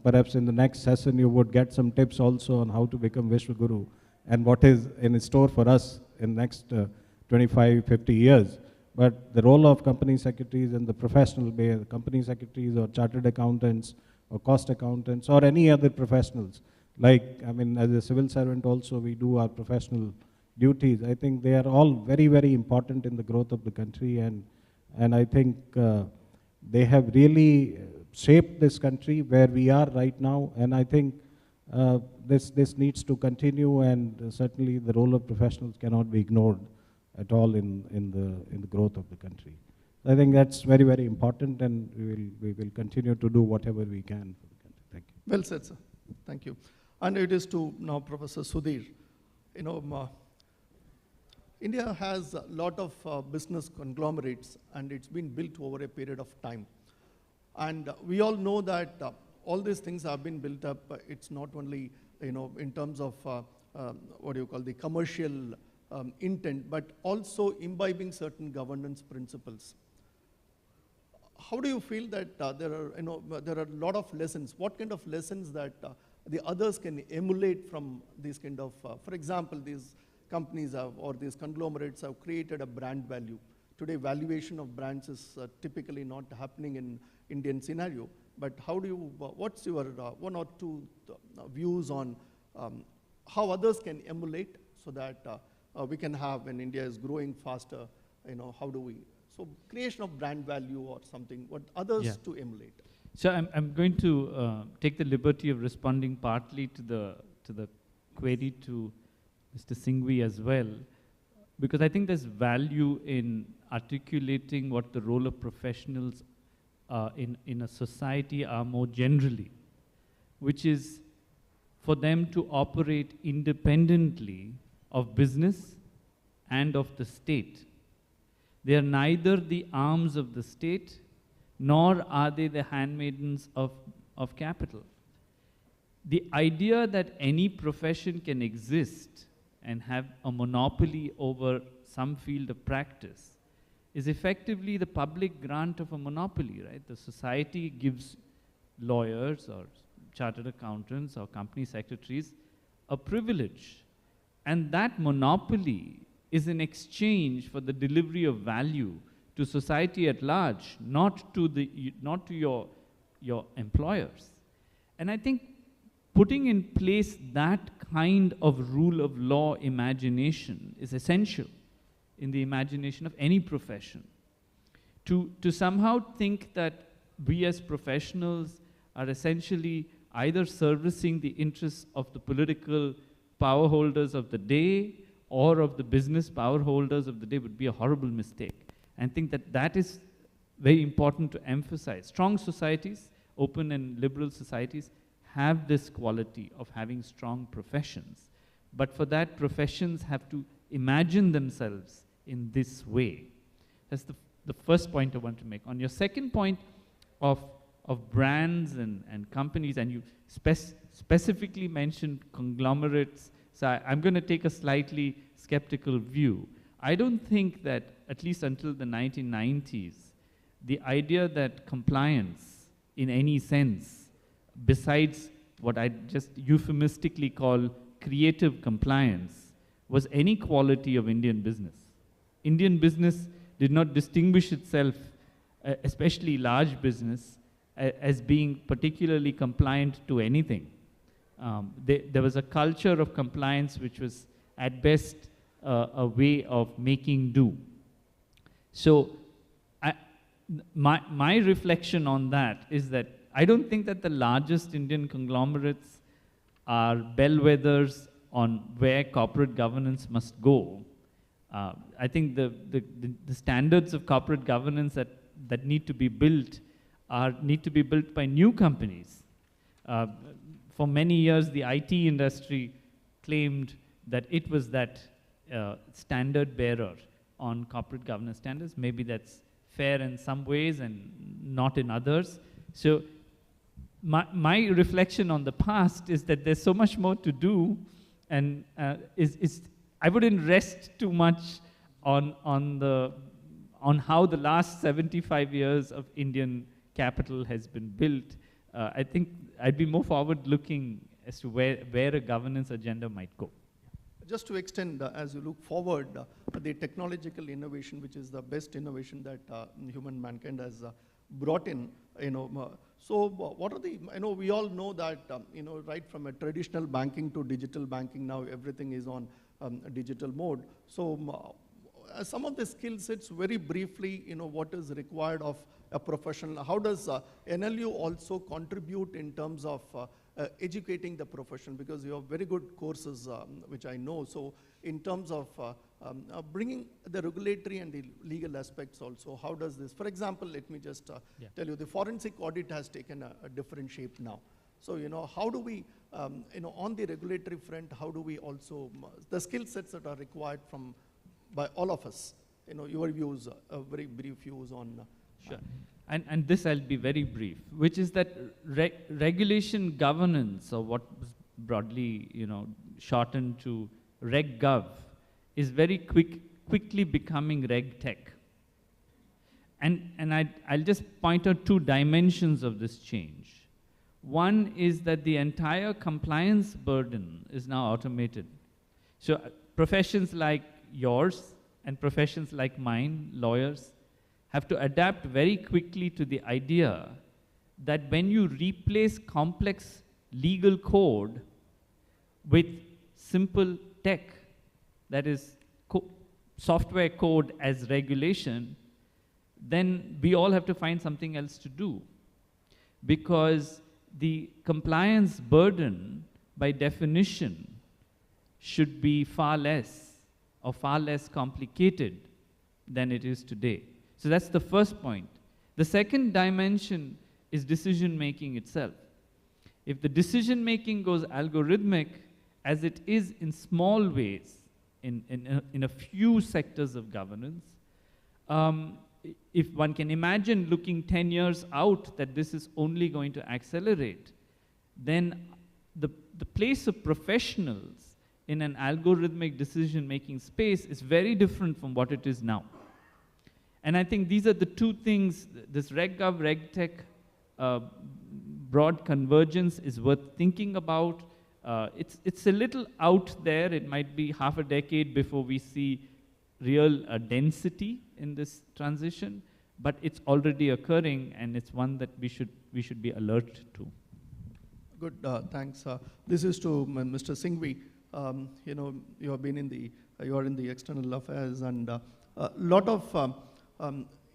perhaps in the next session you would get some tips also on how to become Vishwaguru and what is in store for us in next 25, 50 years. But the role of company secretaries and the professional, be it company secretaries or chartered accountants or cost accountants or any other professionals, like, I mean, as a civil servant also we do our professional duties. I think they are all very, very important in the growth of the country, and I think they have really shaped this country where we are right now, and I think this needs to continue, and certainly the role of professionals cannot be ignored at all in the growth of the country. I think that's very, very important, and we will continue to do whatever we can for the country. Thank you. Well said, sir. Thank you. And it is to now Professor Sudhir. You know, India has a lot of business conglomerates, and it's been built over a period of time. And we all know that all these things have been built up. It's not only, you know, in terms of what do you call the commercial intent, but also imbibing certain governance principles. How do you feel that there are a lot of lessons? What kind of lessons that the others can emulate from these kind of, for example, these companies have, or these conglomerates have created a brand value. Today, valuation of brands is typically not happening in Indian scenario. But how do you, what's your one or two views on how others can emulate so that we can have, when India is growing faster, you know, how do we, so creation of brand value or something, what others to emulate? So I'm going to take the liberty of responding partly to the query to Mr. Singhvi as well, because I think there's value in articulating what the role of professionals in a society are more generally, which is for them to operate independently of business and of the state. They are neither the arms of the state, nor are they the handmaidens of capital. The idea that any profession can exist and have a monopoly over some field of practice is effectively the public grant of a monopoly, right? The society gives lawyers or chartered accountants or company secretaries a privilege. And that monopoly is in exchange for the delivery of value to society at large, not to your employers. And I think putting in place that kind of rule of law imagination is essential in the imagination of any profession. To somehow think that we as professionals are essentially either servicing the interests of the political power holders of the day or of the business power holders of the day would be a horrible mistake. And think that that is very important to emphasize. Strong societies, open and liberal societies, have this quality of having strong professions. But for that, professions have to imagine themselves in this way. That's the first point I want to make. On your second point of brands and companies, and you specifically mentioned conglomerates, so I'm going to take a slightly skeptical view. I don't think that, at least until the 1990s, the idea that compliance in any sense, besides what I just euphemistically call creative compliance, was any quality of Indian business. Indian business did not distinguish itself, especially large business, as being particularly compliant to anything. There was a culture of compliance which was at best a way of making do. So my reflection on that is that I don't think that the largest Indian conglomerates are bellwethers on where corporate governance must go. I think the standards of corporate governance that need to be built need to be built by new companies. For many years, the IT industry claimed that it was that standard bearer on corporate governance standards. Maybe that's fair in some ways and not in others. So my reflection on the past is that there's so much more to do, and I wouldn't rest too much on how the last 75 years of Indian capital has been built. I think I'd be more forward-looking as to where a governance agenda might go. Just to extend, as you look forward, the technological innovation, which is the best innovation that human mankind has brought in, so what are the, we all know that, right from a traditional banking to digital banking, now everything is on digital mode. So some of the skill sets, very briefly, what is required of a professional? How does NLU also contribute in terms of educating the profession? Because you have very good courses, which I know. So in terms of bringing the regulatory and the legal aspects also, how does this, for example, let me just tell you, the forensic audit has taken a different shape now. So, how do we, on the regulatory front, how do we also, the skill sets that are required by all of us, your views, very brief views on. Sure. And this I'll be very brief, which is that regulation governance, or what was broadly, shortened to RegGov, is very quickly becoming RegTech. And I'll just point out two dimensions of this change. One is that the entire compliance burden is now automated. So professions like yours and professions like mine, lawyers, have to adapt very quickly to the idea that when you replace complex legal code with simple tech, that is software code as regulation, then we all have to find something else to do. Because the compliance burden, by definition, should be far less or far less complicated than it is today. So that's the first point. The second dimension is decision making itself. If the decision making goes algorithmic, as it is in small ways, in a few sectors of governance, if one can imagine looking 10 years out that this is only going to accelerate, then the place of professionals in an algorithmic decision-making space is very different from what it is now. And I think these are the two things, this RegGov, RegTech broad convergence is worth thinking about. It's a little out there. It might be half a decade before we see real density in this transition, but it's already occurring, and it's one that we should be alert to. Good, thanks. This is to Mr. Singhvi. You know, you have been you are in the external affairs, and a lot of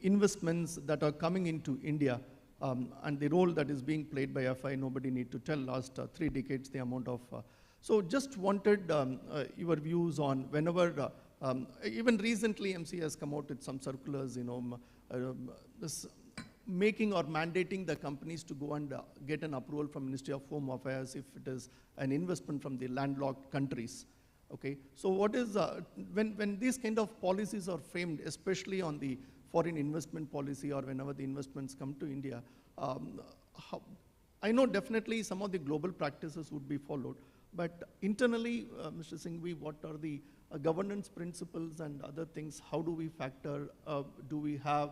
investments that are coming into India, and the role that is being played by FI, nobody need to tell, last 3 decades, the amount of. So just wanted your views on whenever, even recently MC has come out with some circulars, you know, this making or mandating the companies to go and get an approval from Ministry of Home Affairs if it is an investment from the landlocked countries. Okay, so what is, when these kind of policies are framed, especially on the foreign investment policy or whenever the investments come to India, I know definitely some of the global practices would be followed, but internally, Mr. Singhvi, what are the governance principles and other things? How do we factor, do we have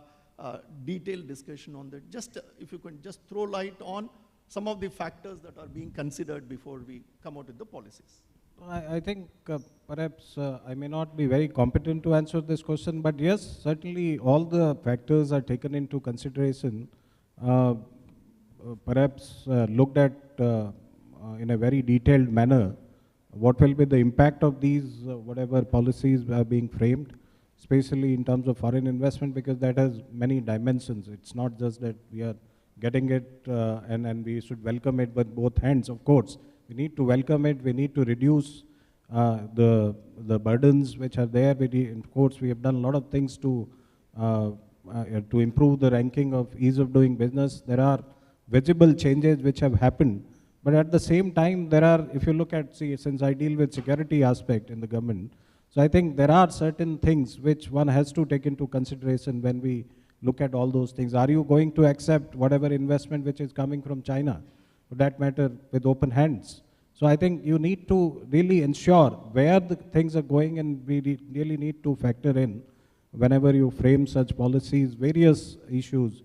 detailed discussion on that? Just if you can just throw light on some of the factors that are being considered before we come out with the policies. I think perhaps I may not be very competent to answer this question, but yes, certainly all the factors are taken into consideration, perhaps looked at in a very detailed manner. What will be the impact of these, whatever policies are being framed, especially in terms of foreign investment, because that has many dimensions. It's not just that we are getting it and we should welcome it with both hands, of course. We need to welcome it, we need to reduce the burdens which are there. Of course, we have done a lot of things to improve the ranking of ease of doing business. There are visible changes which have happened. But at the same time, there are, if you look at, see, since I deal with security aspect in the government, so I think there are certain things which one has to take into consideration when we look at all those things. Are you going to accept whatever investment which is coming from China, for that matter, with open hands? So I think you need to really ensure where the things are going, and we really need to factor in, whenever you frame such policies, various issues,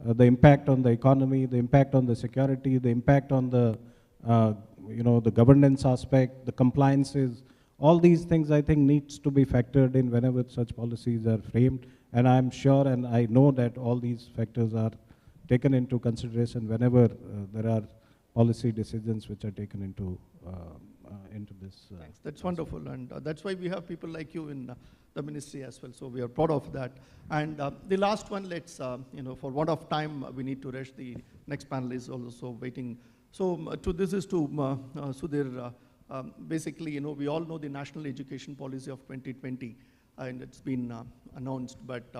the impact on the economy, the impact on the security, the impact on the, the governance aspect, the compliances. All these things, I think, needs to be factored in whenever such policies are framed. And I'm sure and I know that all these factors are taken into consideration whenever there are policy decisions which are taken into this. Thanks. That's wonderful, and that's why we have people like you in the ministry as well. So we are proud of that. And the last one, let's, for want of time, we need to rush. The next panel is also waiting. So this is to Sudhir. Basically, we all know the National Education Policy of 2020, and it's been announced. But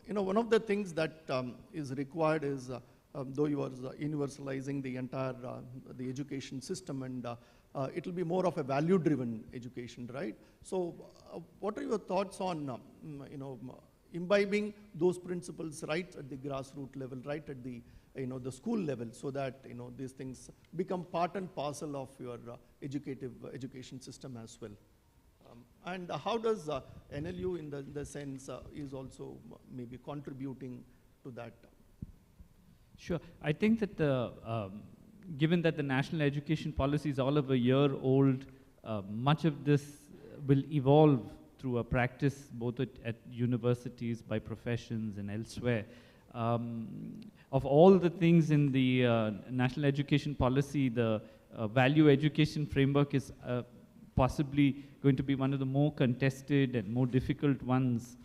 one of the things that is required is, though you are universalizing the entire the education system, and it will be more of a value-driven education, right? So, what are your thoughts on imbibing those principles right at the grassroots level, right at the the school level, so that these things become part and parcel of your education system as well? And how does NLU, in the sense, is also maybe contributing to that? Sure. I think that given that the national education policy is all of a year old, much of this will evolve through a practice both at universities, by professions, and elsewhere. Of all the things in the national education policy, the value education framework is possibly going to be one of the more contested and more difficult ones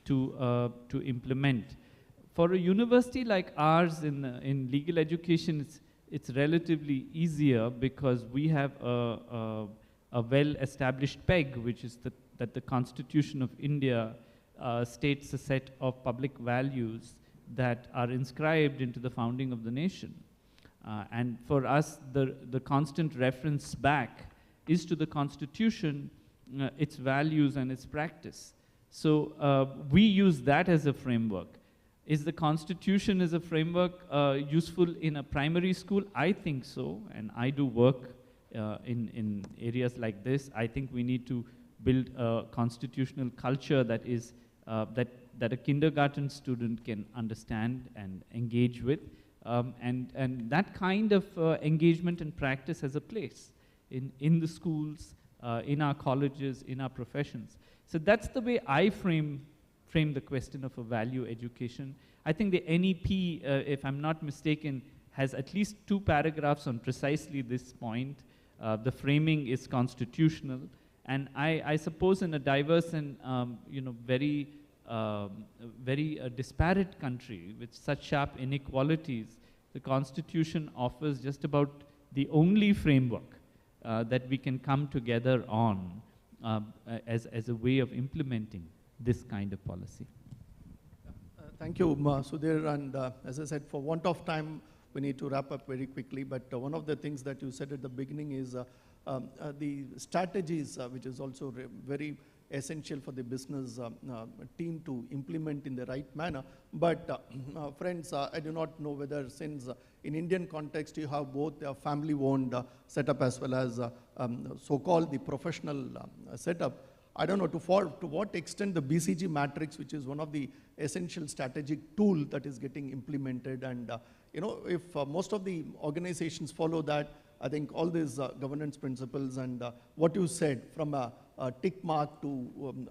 to implement. For a university like ours in legal education, it's relatively easier because we have a a well-established peg, which is that the Constitution of India states a set of public values that are inscribed into the founding of the nation. And for us, the constant reference back is to the Constitution, its values and its practice. So we use that as a framework. Is the Constitution as a framework useful in a primary school? I think so, and I do work in areas like this. I think we need to build a constitutional culture that is that a kindergarten student can understand and engage with, and that kind of engagement and practice has a place in the schools, in our colleges, in our professions. So that's the way I frame the question of a value education. I think the NEP, if I'm not mistaken, has at least 2 paragraphs on precisely this point. The framing is constitutional, and I suppose in a diverse and very disparate country with such sharp inequalities, the Constitution offers just about the only framework that we can come together on as a way of implementing this kind of policy. Thank you, Sudhir. And as I said, for want of time, we need to wrap up very quickly. But one of the things that you said at the beginning is the strategies, which is also very essential for the business team to implement in the right manner. But friends, I do not know whether, since in Indian context you have both a family-owned setup as well as so-called the professional setup, I don't know to what extent the BCG matrix, which is one of the essential strategic tool that is getting implemented, and if most of the organizations follow that, I think all these governance principles and what you said, from a tick mark to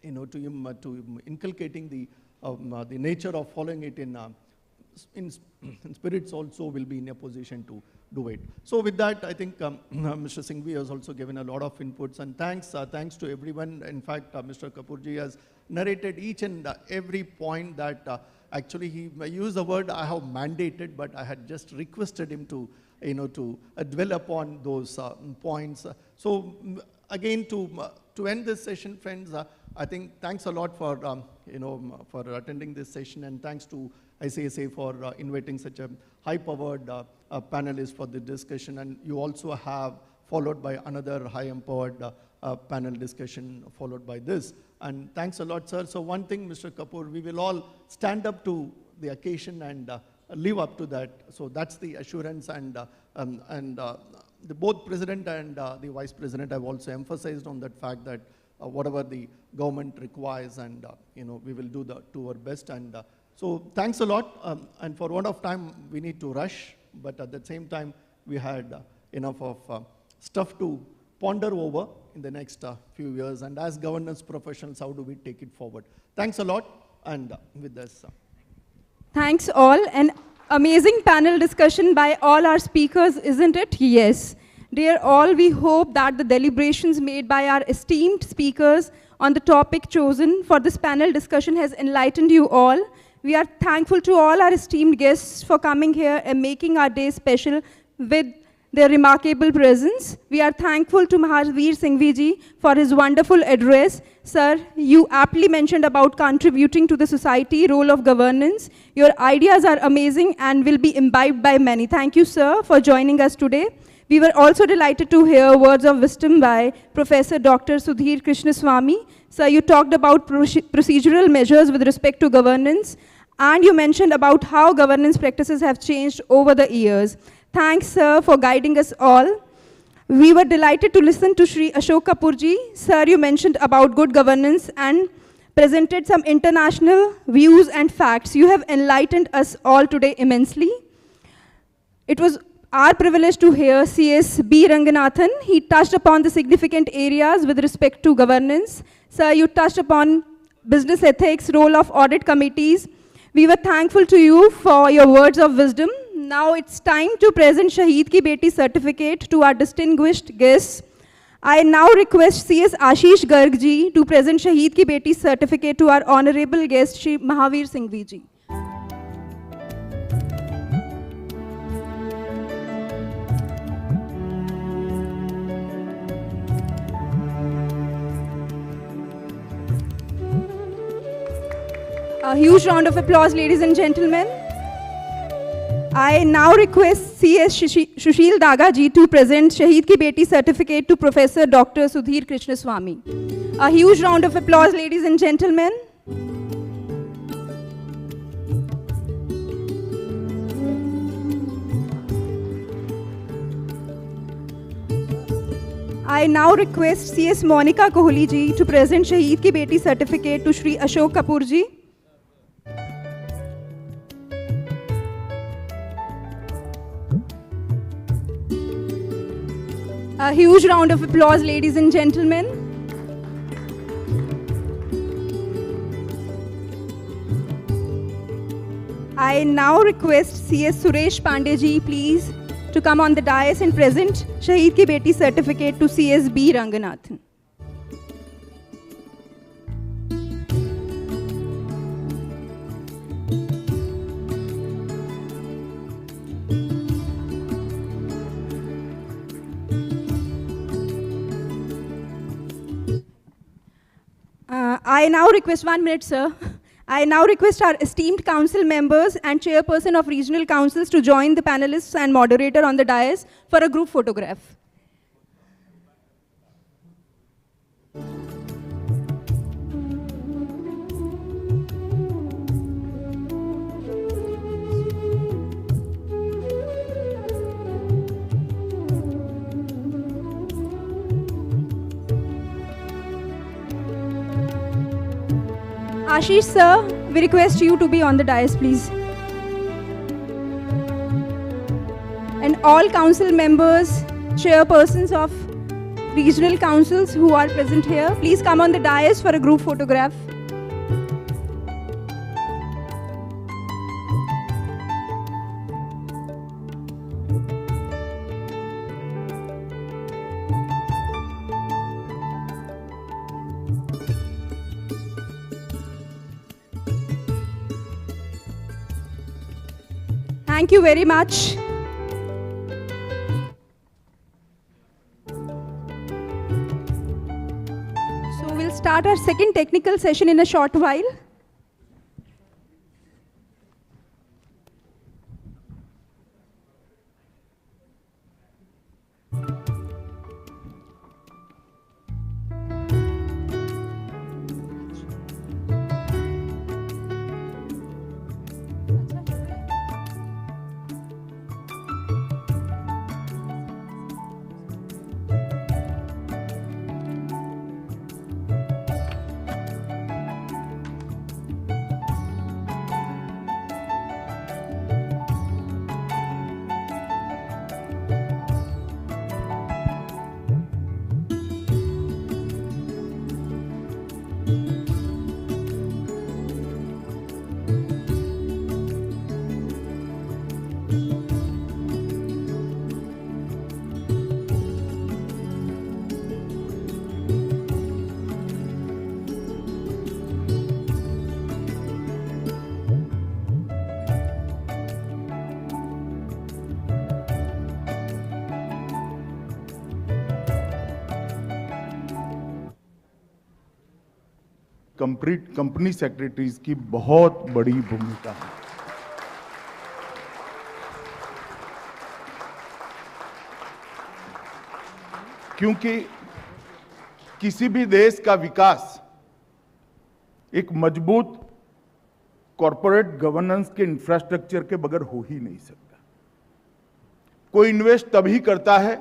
to inculcating the nature of following it in spirits, also will be in a position to do it. So with that, I think Mr. Singhvi has also given a lot of inputs, and thanks to everyone. In fact, Mr. Kapoorji has narrated each and every point that actually he used the word I have mandated, but I had just requested him to dwell upon those points. So again, to end this session, friends, I think thanks a lot for for attending this session, and thanks to ICSI for inviting such a high-powered panelist for the discussion. And you also have followed by another high-empowered panel discussion followed by this. And thanks a lot, sir. So one thing, Mr. Kapoor, we will all stand up to the occasion and live up to that. So that's the assurance, and the both president and the vice president have also emphasized on that fact that whatever the government requires, and we will do our best. And so thanks a lot. And for want of time, we need to rush, but at the same time, we had enough of stuff to ponder over in the next few years. And as governance professionals, how do we take it forward? Thanks a lot. And with this. Thanks all. An amazing panel discussion by all our speakers, isn't it? Yes. Dear all, we hope that the deliberations made by our esteemed speakers on the topic chosen for this panel discussion has enlightened you all. We are thankful to all our esteemed guests for coming here and making our day special with their remarkable presence. We are thankful to Mahavir Singhvi ji for his wonderful address. Sir, you aptly mentioned about contributing to the society role of governance. Your ideas are amazing and will be imbibed by many. Thank you, sir, for joining us today. We were also delighted to hear words of wisdom by Professor Dr. Sudhir Krishnaswamy. Sir, you talked about procedural measures with respect to governance, and you mentioned about how governance practices have changed over the years. Thanks, sir, for guiding us all. We were delighted to listen to Shri Ashok Kapoorji. Sir, you mentioned about good governance and presented some international views and facts. You have enlightened us all today immensely. It was our privilege to hear CS B. Ranganathan. He touched upon the significant areas with respect to governance. Sir, you touched upon business ethics, role of audit committees. We were thankful to you for your words of wisdom. Now it's time to present Shaheed Ki Beti certificate to our distinguished guests. I now request CS Ashish Garg ji to present Shaheed Ki Beti certificate to our honorable guest, Shri Mahavir Singhvi ji. A huge round of applause, ladies and gentlemen. I now request CS Sushil Daga ji to present Shaheed Ki Beti certificate to Professor Dr. Sudhir Krishnaswamy. A huge round of applause, ladies and gentlemen. I now request CS Monica Kohli ji to present Shaheed Ki Beti certificate to Shri Ashok Kapoor ji. A huge round of applause, ladies and gentlemen. I now request CS Suresh Pandey ji, please, to come on the dais and present Shaheed Ki Beti certificate to CS B. Ranganathan. I now request 1 minute, sir. I now request our esteemed council members and chairperson of regional councils to join the panelists and moderator on the dais for a group photograph. Ashish sir, we request you to be on the dais, please. And all council members, chairpersons of regional councils who are present here, please come on the dais for a group photograph. Thank you very much. So we'll start our second technical session in a short while. Company secretaries की बहुत बड़ी भूमिका है। क्योंकि किसी भी देश का विकास एक मजबूत कॉरपोरेट गवर्नेंस के इंफ्रास्ट्रक्चर के बगैर हो ही नहीं सकता। कोई इन्वेस्ट तभी करता है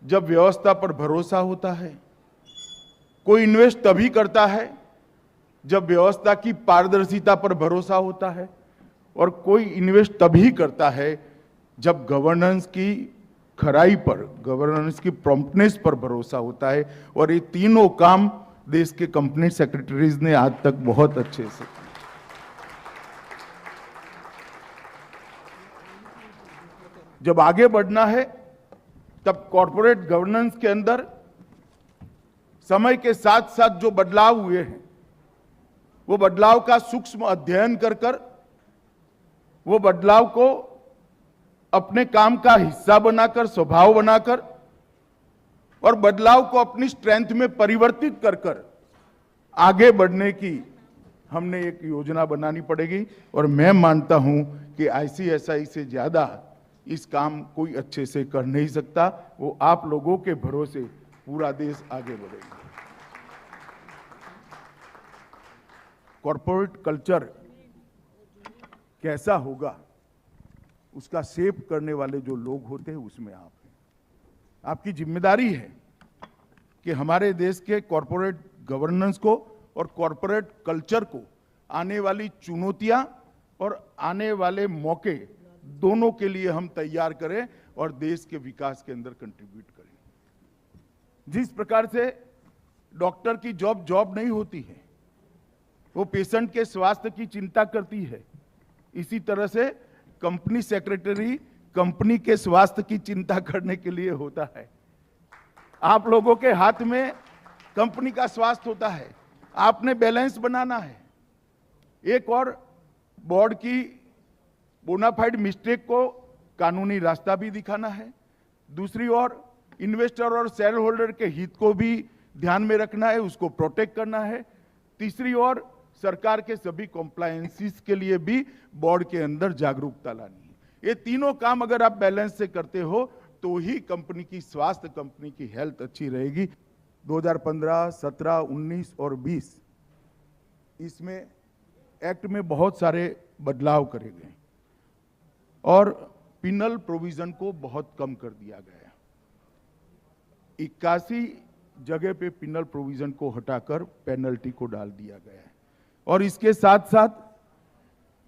जब व्यवस्था पर भरोसा होता है। कोई इन्वेस्ट तभी करता है जब व्यवस्था की पारदर्शिता पर भरोसा होता है, और कोई इन्वेस्ट तभी करता है जब गवर्नेंस की खराई पर, गवर्नेंस की प्रॉम्प्टनेस पर भरोसा होता है। और ये तीनों काम देश के कंपनी सेक्रेटरीज ने आज तक बहुत अच्छे से किए। जब आगे बढ़ना है तब कॉरपोरेट गवर्नेंस के अंदर समय के साथ साथ जो बदलाव हुए हैं, वो बदलाव का सूक्ष्म अध्ययन कर कर वो बदलाव को अपने काम का हिस्सा बनाकर, स्वभाव बनाकर, और बदलाव को अपनी स्ट्रेंथ में परिवर्तित कर कर आगे बढ़ने की हमने एक योजना बनानी पड़ेगी और मैं मानता हूं कि ICSI से ज़्यादा इस काम कोई अच्छे से कर नहीं सकता। वो आप लोगों के भरोसे पूरा देश आगे बढ़ेगा। कॉर्पोरेट कल्चर कैसा होगा उसका शेप करने वाले जो लोग होते हैं उसमें आप हैं। आपकी जिम्मेदारी है कि हमारे देश के कॉर्पोरेट गवर्नेंस को और कॉर्पोरेट कल्चर को आने वाली चुनौतियां और आने वाले मौके दोनों के लिए हम तैयार करें और देश के विकास के अंदर कंट्रीब्यूट करें। जिस प्रकार से डॉक्टर की जॉब नहीं होती है, वो पेशेंट के स्वास्थ्य की चिंता करती है, इसी तरह से कंपनी सेक्रेटरी कंपनी के स्वास्थ्य की चिंता करने के लिए होता है। आप लोगों के हाथ में कंपनी का स्वास्थ्य होता है, आपने बैलेंस बनाना है। एक और बोर्ड की बोनाफाइड मिस्टेक को कानूनी रास्ता भी दिखाना है, दूसरी ओर इन्वेस्टर और शेयर होल्डर के हित को भी ध्यान में रखना है, उसको प्रोटेक्ट करना है, तीसरी ओर सरकार के सभी कॉम्प्लायंसेस के लिए भी बोर्ड के अंदर जागरूकता लानी है। ये तीनों काम अगर आप बैलेंस से करते हो तो ही कंपनी की स्वास्थ्य, कंपनी की हेल्थ अच्छी रहेगी। 2015, 17, 19 और 20 इसमें एक्ट में बहुत सारे बदलाव करे गए और पिनल प्रोविजन को बहुत कम कर दिया गया। 81 जगह पे पिनल प्रोविजन को हटाकर पेनल्टी को डाल दिया गया है और इसके साथ साथ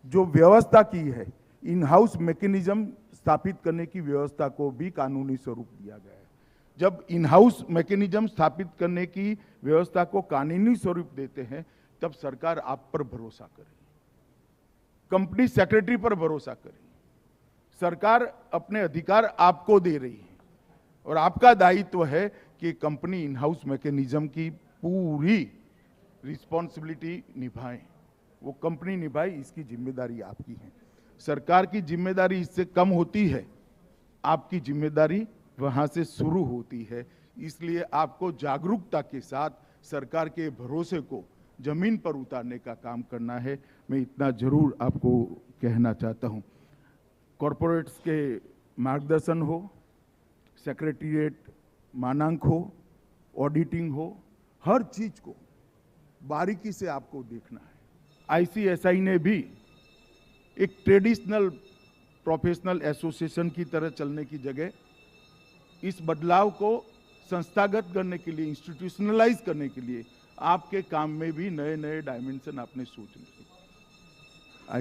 जो व्यवस्था की है, इन हाउस मैकेनिज्म स्थापित करने की व्यवस्था को भी कानूनी स्वरूप दिया गया है। जब इन हाउस मैकेनिज्म स्थापित करने की व्यवस्था को कानूनी स्वरूप देते हैं तब सरकार आप पर भरोसा करे, कंपनी सेक्रेटरी पर भरोसा करे। सरकार अपने अधिकार आपको दे रही है और आपका दायित्व है कि कंपनी इन हाउस मैकेनिज्म की पूरी रिस्पॉन्सिबिलिटी निभाएं, वो कंपनी निभाए, इसकी जिम्मेदारी आपकी है। सरकार की जिम्मेदारी इससे कम होती है, आपकी जिम्मेदारी वहां से शुरू होती है। इसलिए आपको जागरूकता के साथ सरकार के भरोसे को जमीन पर उतारने का काम करना है। मैं इतना जरूर आपको कहना चाहता हूं, कॉरपोरेट्स के मार्गदर्शन हो, सेक्रेटरीट मानांक हो, ऑडिटिंग हो, हर चीज को बारीकी से आपको देखना है। ICSI ने भी एक ट्रेडिशनल प्रोफेशनल एसोसिएशन की तरह चलने की जगह इस बदलाव को संस्थागत करने के लिए, इंस्टीट्यूशनलाइज करने के लिए आपके काम में भी नए नए डायमेंशन आपने सोचने हैं।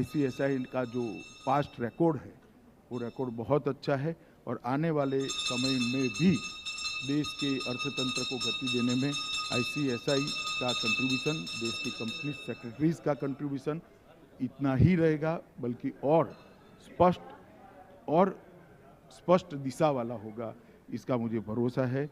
ICSI का जो पास्ट रिकॉर्ड है वो रिकॉर्ड बहुत अच्छा है और आने वाले समय में भी देश के अर्थतंत्र को गति देने में ICSI का कंट्रीब्यूशन, देश की कंपनी सेक्रेटरीज का कंट्रीब्यूशन इतना ही रहेगा, बल्कि और स्पष्ट दिशा वाला होगा, इसका मुझे भरोसा है।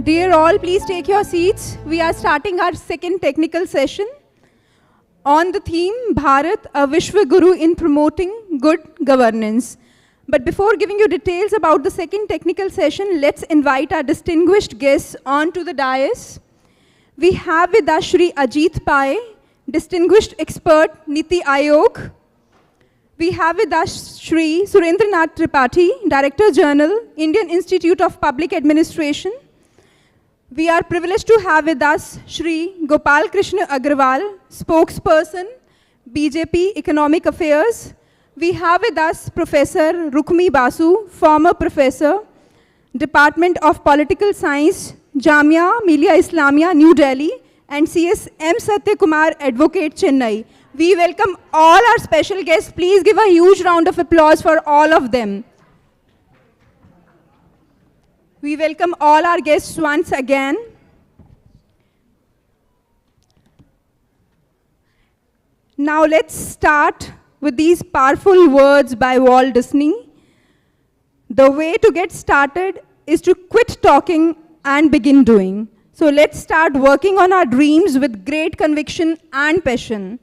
Dear all, please take your seats. We are starting our second technical session on the theme Bharat, a Vishwaguru in promoting good governance. But before giving you details about the second technical session, let's invite our distinguished guests onto the dais. We have with us Shri Ajit Pai, distinguished expert, Niti Aayog. We have with us Shri Surendranath Tripathi, Director General, Indian Institute of Public Administration. We are privileged to have with us Shri Gopal Krishna Agarwal, Spokesperson, BJP Economic Affairs. We have with us Professor Rukmi Basu, former Professor, Department of Political Science, Jamia Millia Islamia, New Delhi, and CS M. Satya Kumar, Advocate, Chennai. We welcome all our special guests. Please give a huge round of applause for all of them. We welcome all our guests once again. Now let's start with these powerful words by Walt Disney. The way to get started is to quit talking and begin doing. So let's start working on our dreams with great conviction and passion.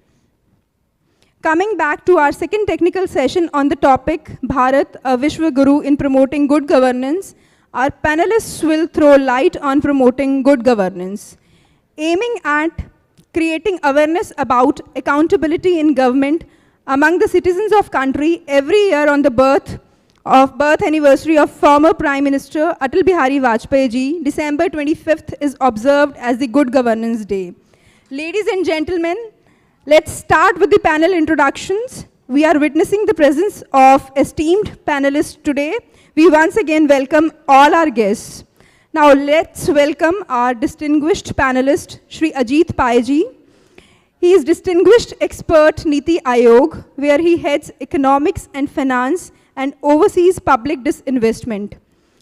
Coming back to our second technical session on the topic, Bharat, a Vishwaguru in promoting good governance, our panelists will throw light on promoting good governance, aiming at creating awareness about accountability in government among the citizens of country every year on the birth anniversary of former Prime Minister Atal Bihari Vajpayee ji. December 25th is observed as the Good Governance Day. Ladies and gentlemen, let's start with the panel introductions. We are witnessing the presence of esteemed panelists today. We once again welcome all our guests. Now let's welcome our distinguished panelist, Shri Ajit Pai ji. He is distinguished expert Niti Aayog, where he heads economics and finance and oversees public disinvestment.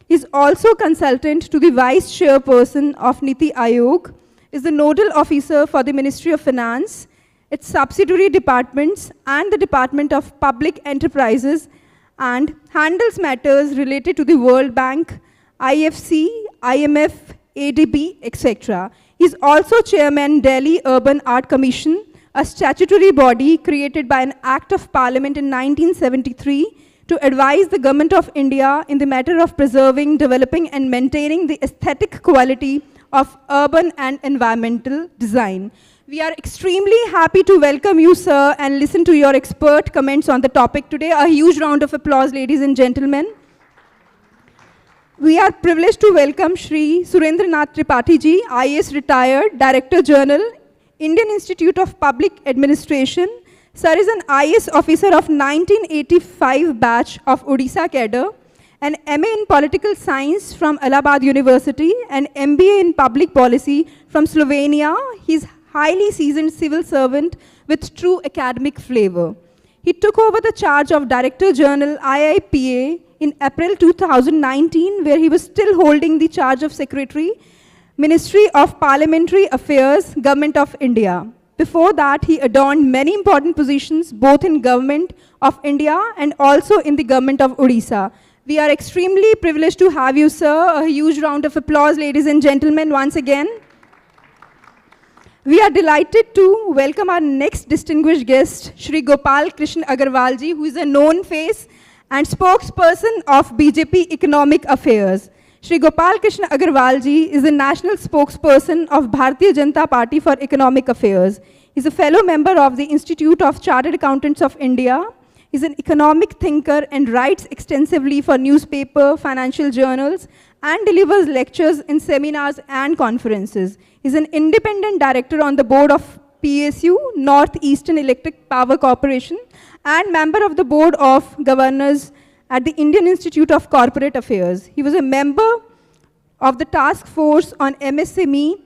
He is also consultant to the vice chairperson of Niti Aayog, is the nodal officer for the Ministry of Finance, its subsidiary departments and the Department of Public Enterprises, and handles matters related to the World Bank, IFC, IMF, ADB, etc. He is also chairman Delhi Urban Art Commission, a statutory body created by an Act of Parliament in 1973 to advise the Government of India in the matter of preserving, developing and maintaining the aesthetic quality of urban and environmental design. We are extremely happy to welcome you, sir, and listen to your expert comments on the topic today. A huge round of applause, ladies and gentlemen. We are privileged to welcome Shri Surendranath Tripathi ji, IAS retired, Director General, Indian Institute of Public Administration. Sir is an IAS officer of 1985 batch of Odisha cadre, an MA in Political Science from Allahabad University, and MBA in Public Policy from Slovenia. He's highly seasoned civil servant with true academic flavor. He took over the charge of Director General IIPA in April 2019, where he was still holding the charge of Secretary, Ministry of Parliamentary Affairs, Government of India. Before that, he adorned many important positions, both in Government of India and also in the Government of Odisha. We are extremely privileged to have you, sir. A huge round of applause, ladies and gentlemen, once again. We are delighted to welcome our next distinguished guest, Shri Gopal Krishna Agarwal ji, who is a known face and spokesperson of BJP Economic Affairs. Shri Gopal Krishna Agarwal ji is the national spokesperson of Bharatiya Janata Party for Economic Affairs. He is a fellow member of the Institute of Chartered Accountants of India. He is an economic thinker and writes extensively for newspaper, financial journals, and delivers lectures in seminars and conferences. He is an independent director on the board of PSU, Northeastern Electric Power Corporation, and member of the board of governors at the Indian Institute of Corporate Affairs. He was a member of the task force on MSME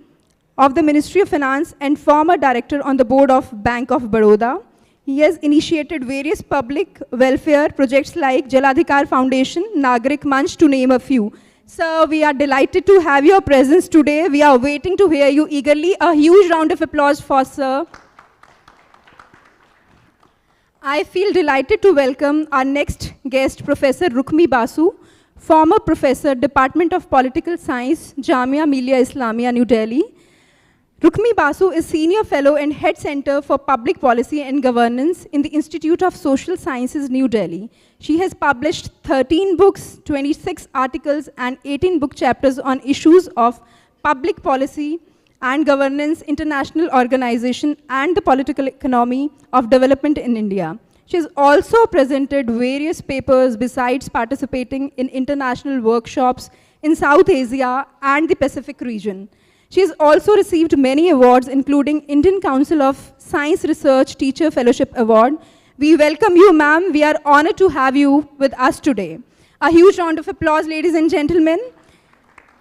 of the Ministry of Finance and former director on the board of Bank of Baroda. He has initiated various public welfare projects like Jaladhikar Foundation, Nagarik Manch, to name a few. Sir, we are delighted to have your presence today. We are waiting to hear you eagerly. A huge round of applause for sir. I feel delighted to welcome our next guest, Professor Rukmi Basu, former professor, Department of Political Science, Jamia Millia Islamia, New Delhi. Rukmi Basu is Senior Fellow and Head Center for Public Policy and Governance in the Institute of Social Sciences, New Delhi. She has published 13 books, 26 articles, and 18 book chapters on issues of public policy and governance, international organization, and the political economy of development in India. She has also presented various papers besides participating in international workshops in South Asia and the Pacific region. She has also received many awards, including Indian Council of Science Research Teacher Fellowship Award. We welcome you, ma'am. We are honored to have you with us today. A huge round of applause, ladies and gentlemen.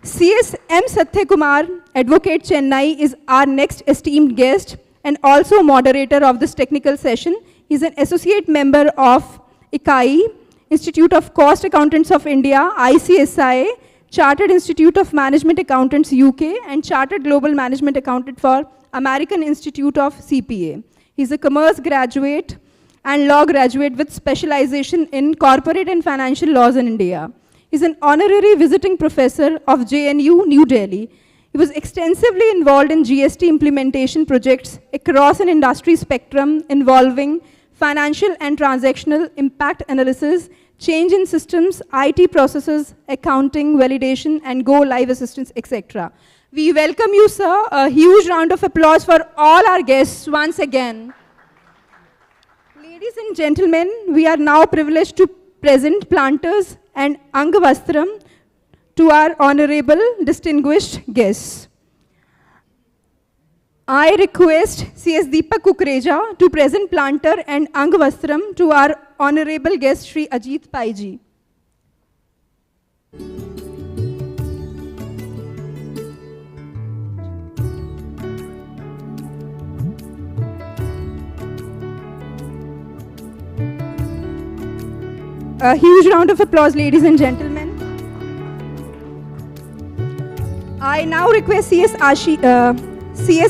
CS M. Satya Kumar, Advocate Chennai, is our next esteemed guest and also moderator of this technical session. He is an associate member of ICSI, Institute of Cost Accountants of India, ICSI, Chartered Institute of Management Accountants UK, and Chartered Global Management Accountant for American Institute of CPA. He's a commerce graduate and law graduate with specialization in corporate and financial laws in India. He's an honorary visiting professor of JNU, New Delhi. He was extensively involved in GST implementation projects across an industry spectrum involving financial and transactional impact analysis, change in systems, IT processes, accounting, validation, and go-live assistance, etc. We welcome you, sir. A huge round of applause for all our guests once again. Ladies and gentlemen, we are now privileged to present planters and Angavastram to our honorable distinguished guests. I request CS Deepak Kukreja to present planter and Angavastram to our honorable guest Shri Ajit Pai ji. A huge round of applause, ladies and gentlemen. I now request CS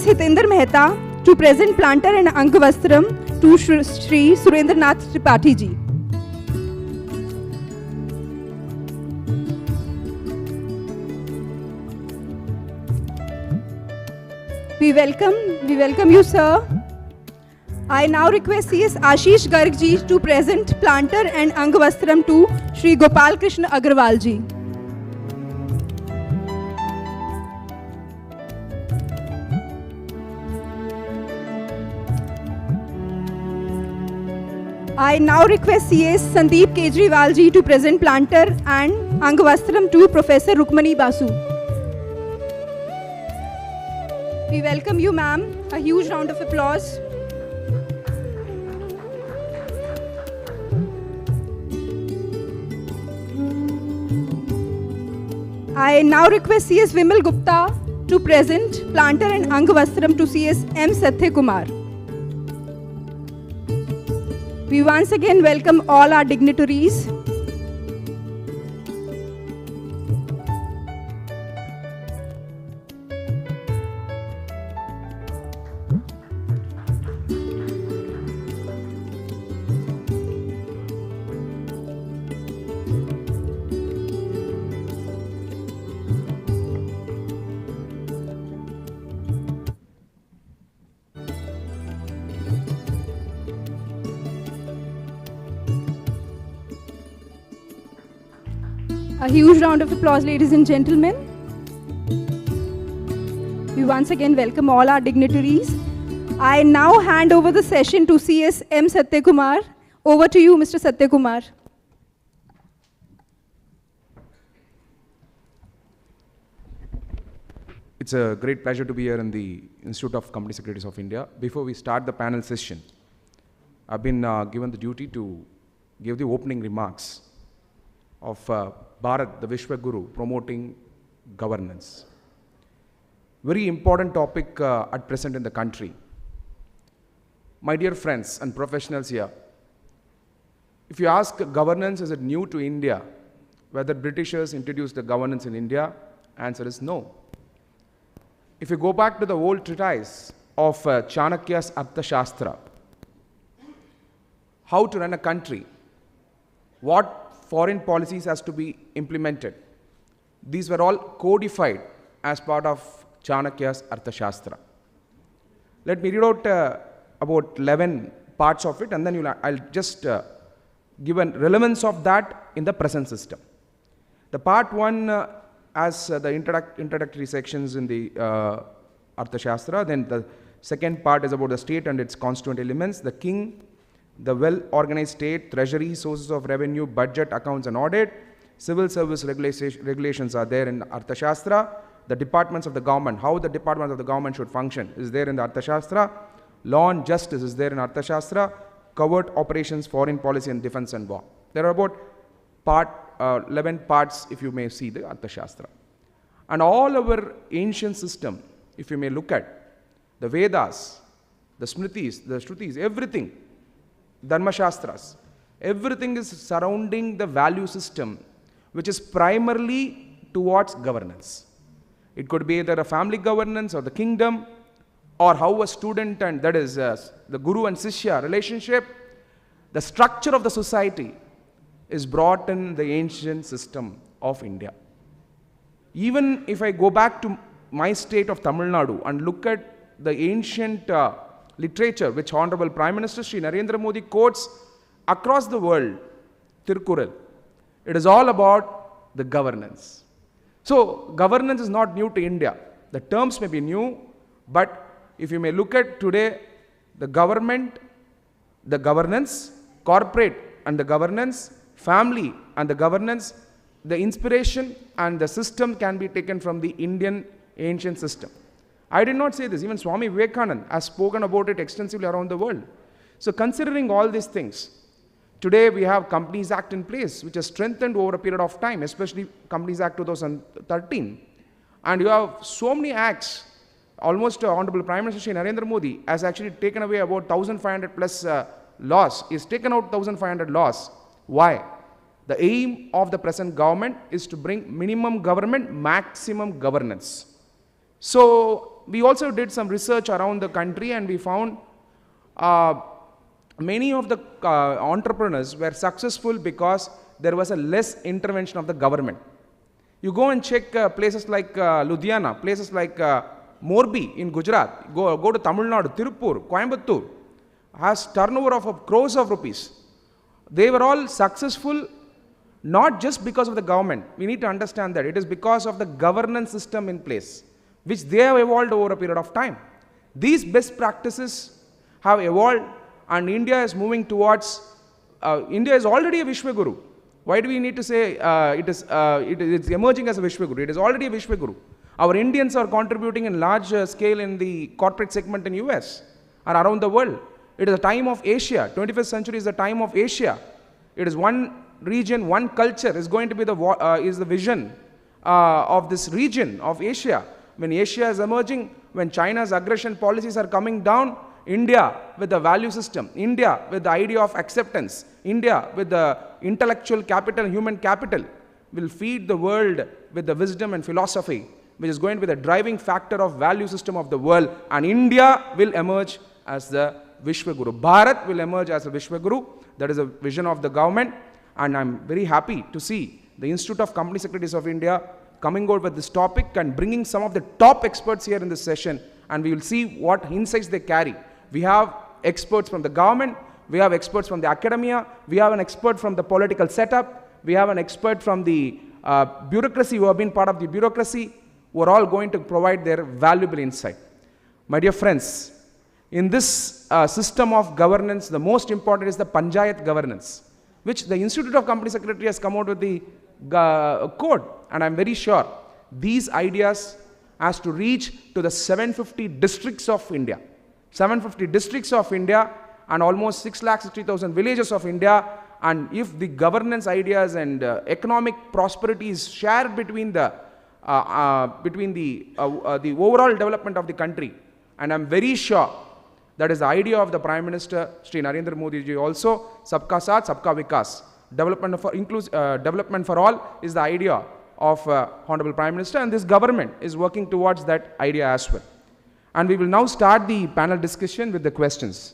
Hitendra Mehta to present planter and Angavastram to Shri Surendranath Tripathi ji. We welcome you, sir. I now request CS Ashish Garg ji to present planter and Angavastram to Shri Gopal Krishna Agarwal ji. I now request CS Sandeep Kejriwal ji to present planter and Angavastram to Professor Rukmani Basu. We welcome you, ma'am. A huge round of applause. I now request CS Vimal Gupta to present planter and Angavastram to CS M. Satya Kumar. We once again welcome all our dignitaries. A huge round of applause, ladies and gentlemen. We once again welcome all our dignitaries. I now hand over the session to CS M. Satya Kumar. Over to you, Mr. Satya Kumar. It's a great pleasure to be here in the Institute of Company Secretaries of India. Before we start the panel session, I've been given the duty to give the opening remarks of Bharat, the Vishwaguru, promoting governance. Very important topic at present in the country. My dear friends and professionals here, if you ask governance, is it new to India? Whether Britishers introduced the governance in India, answer is no. If you go back to the old treatise of Chanakya's Arthashastra, how to run a country, what foreign policies has to be implemented. These were all codified as part of Chanakya's Arthashastra. Let me read out about 11 parts of it, and then I'll just give a relevance of that in the present system. The part 1 as the introductory sections in the Arthashastra, then the second part is about the state and its constituent elements, the king, the well-organized state, treasury, sources of revenue, budget, accounts and audit, civil service regulations are there in Arthashastra, the departments of the government, how the departments of the government should function is there in the Arthashastra, law and justice is there in Arthashastra, covert operations, foreign policy and defense and war. There are about 11 parts, if you may see the Arthashastra. And all our ancient system, if you may look at, the Vedas, the Smritis, the Shrutis, everything, Dharmashastras, everything is surrounding the value system, which is primarily towards governance. It could be either a family governance or the kingdom, or how a student and that is the guru and Sishya relationship. The structure of the society is brought in the ancient system of India. Even if I go back to my state of Tamil Nadu and look at the ancient literature which Honorable Prime Minister Shri Narendra Modi quotes across the world, Tirukkural, it is all about the governance. So governance is not new to India. The terms may be new, but if you may look at today, the government, the governance, corporate and the governance, family and the governance, the inspiration and the system can be taken from the Indian ancient system. I did not say this, even Swami Vivekananda has spoken about it extensively around the world. So considering all these things, today we have Companies Act in place, which has strengthened over a period of time, especially Companies Act 2013. And you have so many acts. Almost Honorable Prime Minister Shri Narendra Modi has actually taken away about 1,500 plus laws. He's taken out 1,500 laws. Why? The aim of the present government is to bring minimum government, maximum governance. So we also did some research around the country and we found many of the entrepreneurs were successful because there was a less intervention of the government. You go and check places like Ludhiana, places like Morbi in Gujarat, go to Tamil Nadu, Tirupur, Coimbatore, has turnover of crores of rupees. They were all successful not just because of the government. We need to understand that it is because of the governance system in place, which they have evolved over a period of time. These best practices have evolved and India is moving towards, India is already a Vishwaguru. Why do we need to say it's emerging as a Vishwaguru? It is already a Vishwaguru. Our Indians are contributing in large scale in the corporate segment in US and around the world. It is a time of Asia. 21st century is the time of Asia. It is one region, one culture is going to be the vision of this region of Asia. When Asia is emerging, when China's aggression policies are coming down, India with the value system, India with the idea of acceptance, India with the intellectual capital, human capital, will feed the world with the wisdom and philosophy, which is going to be the driving factor of value system of the world, and India will emerge as the Vishwaguru. Bharat will emerge as a Vishwaguru. That is a vision of the government, and I'm very happy to see the Institute of Company Secretaries of India coming out with this topic and bringing some of the top experts here in this session, and we will see what insights they carry. We have experts from the government, we have experts from the academia, we have an expert from the political setup, we have an expert from the bureaucracy who have been part of the bureaucracy, who are all going to provide their valuable insight. My dear friends, in this system of governance, the most important is the Panchayat governance, which the Institute of Company Secretary has come out with the code, and I'm very sure these ideas has to reach to the 750 districts of India. 750 districts of India and almost 6,60,000 villages of India, and if the governance ideas and economic prosperity is shared between the overall development of the country, and I'm very sure that is the idea of the Prime Minister Shri Narendra Modi ji also, Sabka Saath, Sabka Vikas. Development for all is the idea of Honorable Prime Minister, and this government is working towards that idea as well. And we will now start the panel discussion with the questions.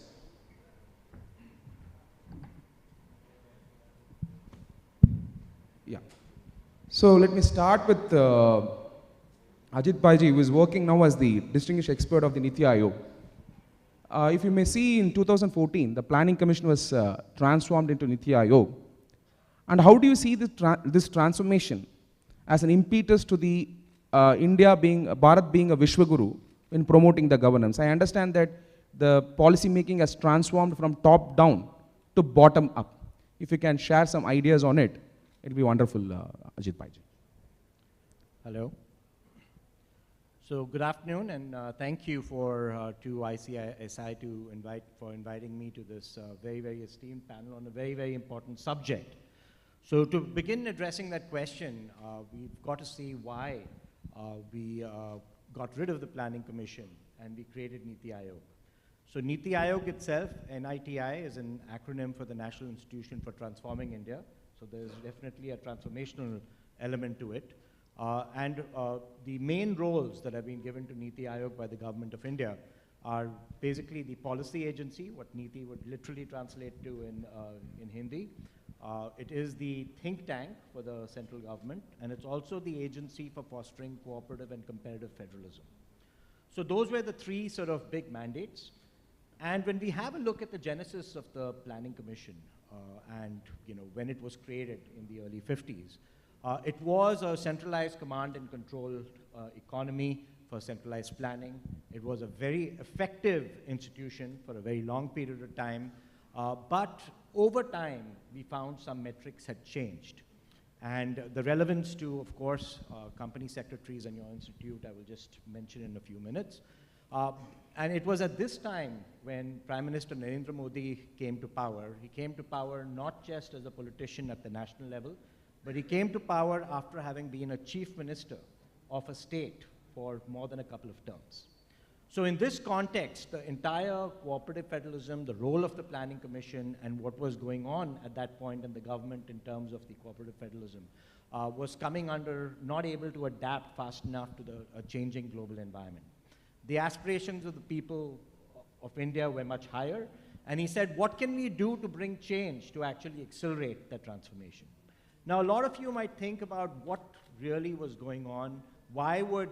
So let me start with Ajit Bhaiji, who is working now as the distinguished expert of the Niti Aayog. If you may see, in 2014, the Planning Commission was transformed into Niti Aayog. And how do you see this transformation as an impetus to the Bharat being a Vishwaguru in promoting the governance? I understand that the policy making has transformed from top down to bottom up. If you can share some ideas on it, it will be wonderful, Ajit Bhaiji. Hello. So good afternoon, and thank you to ICSI for inviting me to this very, very esteemed panel on a very, very important subject. So to begin addressing that question, we've got to see why we got rid of the Planning Commission and we created Niti Aayog. So Niti Aayog itself, NITI, is an acronym for the National Institution for Transforming India. So there's definitely a transformational element to it. The main roles that have been given to Niti Aayog by the Government of India are basically the policy agency, what Niti would literally translate to in Hindi. It is the think tank for the central government, and it's also the agency for fostering cooperative and competitive federalism. So those were the three sort of big mandates. And when we have a look at the genesis of the Planning Commission and when it was created in the early 50s, it was a centralized command and control economy for centralized planning. It was a very effective institution for a very long period of time. But over time, we found some metrics had changed. And the relevance to, of course, company secretaries and your institute, I will just mention in a few minutes. And it was at this time when Prime Minister Narendra Modi came to power. He came to power not just as a politician at the national level, but he came to power after having been a chief minister of a state for more than a couple of terms. So in this context, the entire cooperative federalism, the role of the Planning Commission, and what was going on at that point in the government in terms of the cooperative federalism was coming under, not able to adapt fast enough to the changing global environment. The aspirations of the people of India were much higher, and he said, what can we do to bring change to actually accelerate that transformation? Now, a lot of you might think about what really was going on. Why would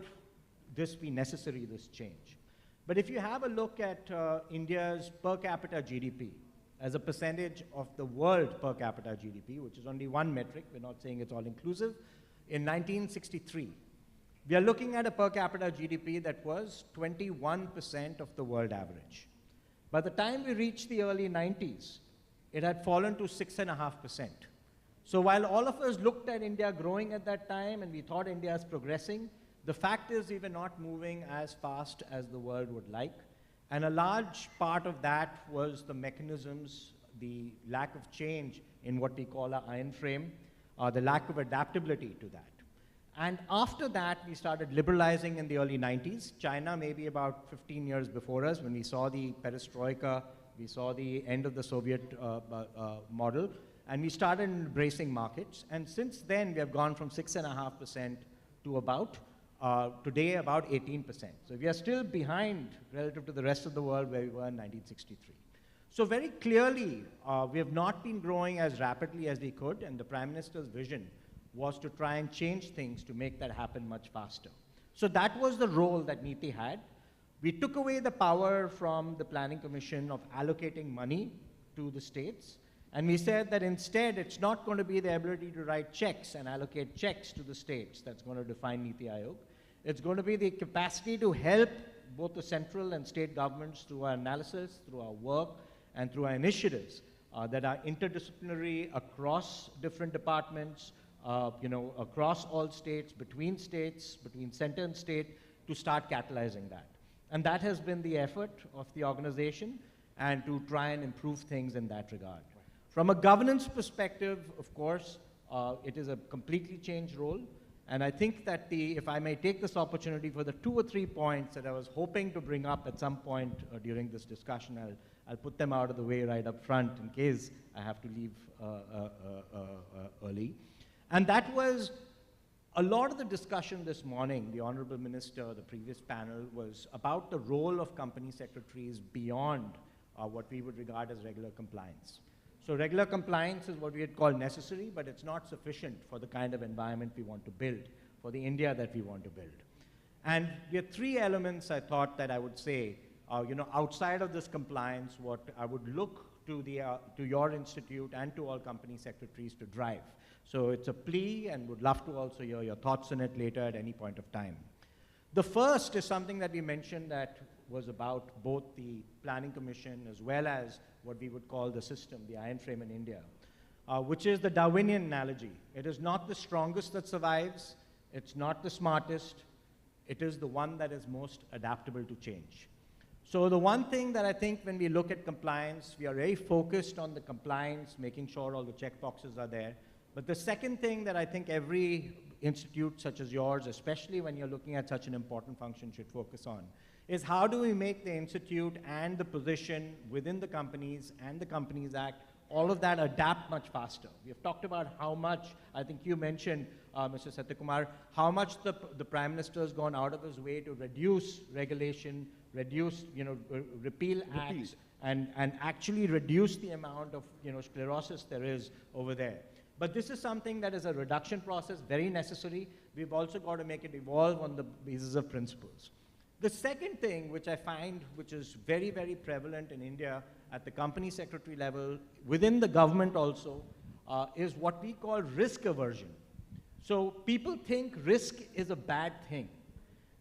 this be necessary, this change? But if you have a look at India's per capita GDP as a percentage of the world per capita GDP, which is only one metric, we're not saying it's all inclusive, in 1963, we are looking at a per capita GDP that was 21% of the world average. By the time we reached the early 90s, it had fallen to 6.5%. So while all of us looked at India growing at that time and we thought India is progressing, the fact is we were not moving as fast as the world would like. And a large part of that was the mechanisms, the lack of change in what we call an iron frame, the lack of adaptability to that. And after that, we started liberalizing in the early 90s. China, maybe about 15 years before us, when we saw the perestroika, we saw the end of the Soviet model, and we started embracing markets. And since then, we have gone from 6.5% to about, today, about 18%. So we are still behind relative to the rest of the world where we were in 1963. So very clearly, we have not been growing as rapidly as we could, and the Prime Minister's vision was to try and change things to make that happen much faster. So that was the role that Niti had. We took away the power from the Planning Commission of allocating money to the states, and we said that instead it's not going to be the ability to write checks and allocate checks to the states that's going to define Niti Aayog. It's going to be the capacity to help both the central and state governments through our analysis, through our work, and through our initiatives that are interdisciplinary across different departments, across all states, between center and state, to start catalyzing that. And that has been the effort of the organization, and to try and improve things in that regard. From a governance perspective, of course, it is a completely changed role. And I think that if I may take this opportunity for the 2 or 3 points that I was hoping to bring up at some point during this discussion, I'll put them out of the way right up front in case I have to leave early. And that was a lot of the discussion this morning, the Honorable Minister, the previous panel, was about the role of company secretaries beyond what we would regard as regular compliance. So regular compliance is what we would call necessary, but it's not sufficient for the kind of environment we want to build, for the India that we want to build. And there are three elements I thought that I would say, outside of this compliance, what I would look to your institute and to all company secretaries to drive. So it's a plea, and would love to also hear your thoughts on it later at any point of time. The first is something that we mentioned that was about both the Planning Commission as well as what we would call the system, the iron frame in India, which is the Darwinian analogy. It is not the strongest that survives, it's not the smartest, it is the one that is most adaptable to change. So the one thing that I think when we look at compliance, we are very focused on the compliance, making sure all the checkboxes are there. But the second thing that I think every institute such as yours, especially when you're looking at such an important function, should focus on is how do we make the institute and the position within the companies and the Companies Act, all of that adapt much faster. We have talked about how much, I think you mentioned, Mr. Satyakumar, how much the Prime Minister has gone out of his way to reduce regulation, reduce, repeal acts, and actually reduce the amount of, sclerosis there is over there. But this is something that is a reduction process, very necessary. We've also got to make it evolve on the basis of principles. The second thing, which I find, which is very, very prevalent in India at the company secretary level, within the government also, is what we call risk aversion. So people think risk is a bad thing.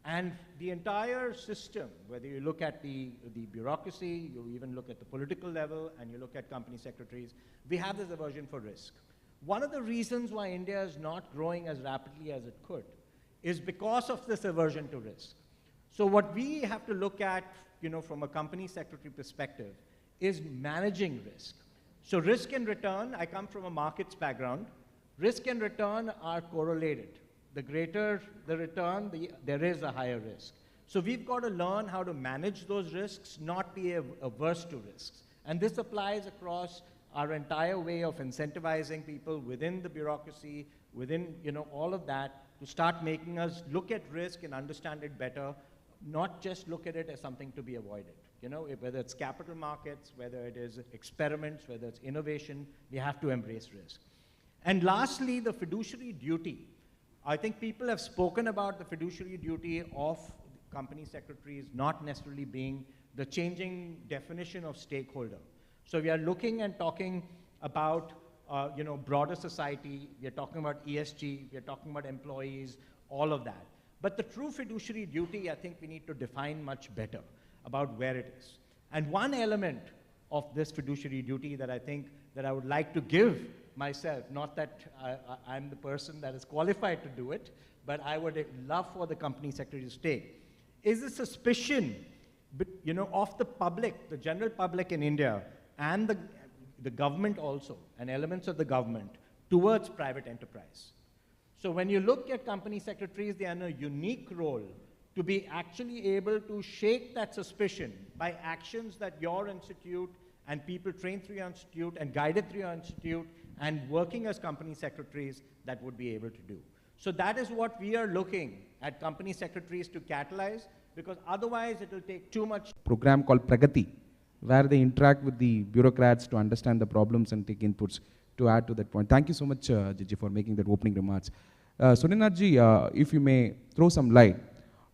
And the entire system, whether you look at the bureaucracy, you even look at the political level, and you look at company secretaries, we have this aversion for risk. One of the reasons why India is not growing as rapidly as it could is because of this aversion to risk. So what we have to look at, from a company secretary perspective, is managing risk. So risk and return, I come from a markets background. Risk and return are correlated. The greater the return, there is a higher risk. So we've got to learn how to manage those risks, not be averse to risks. And this applies across our entire way of incentivizing people within the bureaucracy, within all of that, to start making us look at risk and understand it better, not just look at it as something to be avoided. Whether it's capital markets, whether it is experiments, whether it's innovation, we have to embrace risk. And lastly, the fiduciary duty. I think people have spoken about the fiduciary duty of company secretaries not necessarily being the changing definition of stakeholder. So we are looking and talking about broader society, we are talking about ESG, we are talking about employees, all of that. But the true fiduciary duty, I think we need to define much better about where it is. And one element of this fiduciary duty that I think that I would like to give myself, not that I'm the person that is qualified to do it, but I would love for the company secretary to take, is the suspicion of the public, the general public in India, and the government also, and elements of the government, towards private enterprise. So when you look at company secretaries, they are in a unique role to be actually able to shake that suspicion by actions that your institute and people trained through your institute and guided through your institute and working as company secretaries that would be able to do. So that is what we are looking at company secretaries to catalyze, because otherwise it will take too much. Program called Pragati, where they interact with the bureaucrats to understand the problems and take inputs to add to that point. Thank you so much, Gigi, for making that opening remarks. Suninaji, if you may throw some light,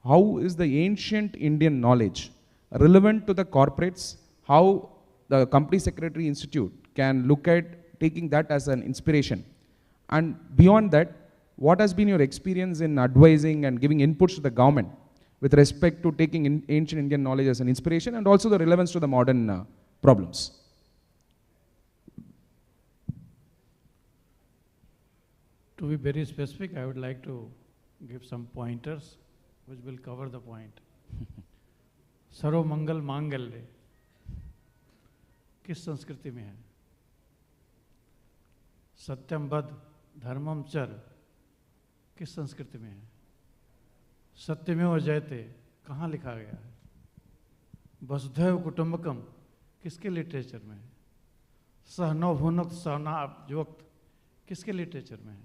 how is the ancient Indian knowledge relevant to the corporates? How the Company Secretary Institute can look at taking that as an inspiration? And beyond that, what has been your experience in advising and giving inputs to the government with respect to taking ancient Indian knowledge as an inspiration and also the relevance to the modern problems? To be very specific, I would like to give some pointers which will cover the point. सर्व मंगल मांगल्य किस संस्कृति में है? सत्यम बद धर्मम चर किस संस्कृति में है? सत्यमेव जयते कहाँ लिखा गया है? वसुधैव कुटुंबकम किसके लिटरेचर में है? सहनौ भुनक्त सहनावक्त किसके लिटरेचर में है?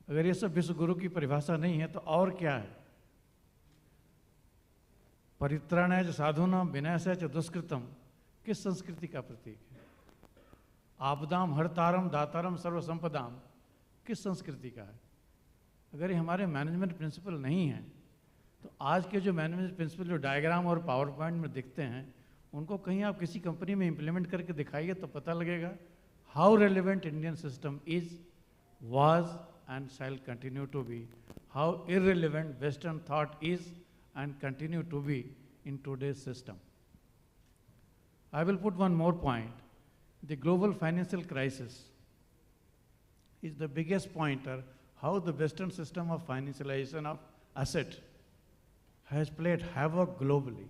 अगर ये सब विश्वगुरु की परिभाषा नहीं है तो और क्या है? परित्राणाय च साधूनां विनाशाय च दुष्कृतम किस संस्कृति का प्रतीक है? आपदाम हरतारम दातारम सर्वसंपदाम किस संस्कृति का है? अगर ये हमारे मैनेजमेंट प्रिंसिपल नहीं हैं तो आज के जो मैनेजमेंट प्रिंसिपल जो डायग्राम और पावर पॉइंट में दिखते हैं उनको कहीं आप किसी कंपनी में इम्प्लीमेंट करके दिखाइए तो पता लगेगा how relevant Indian system is, was and shall continue to be, how irrelevant Western thought is and continue to be in today's system. I will put one more point. The global financial crisis is the biggest pointer how the Western system of financialization of asset has played havoc globally.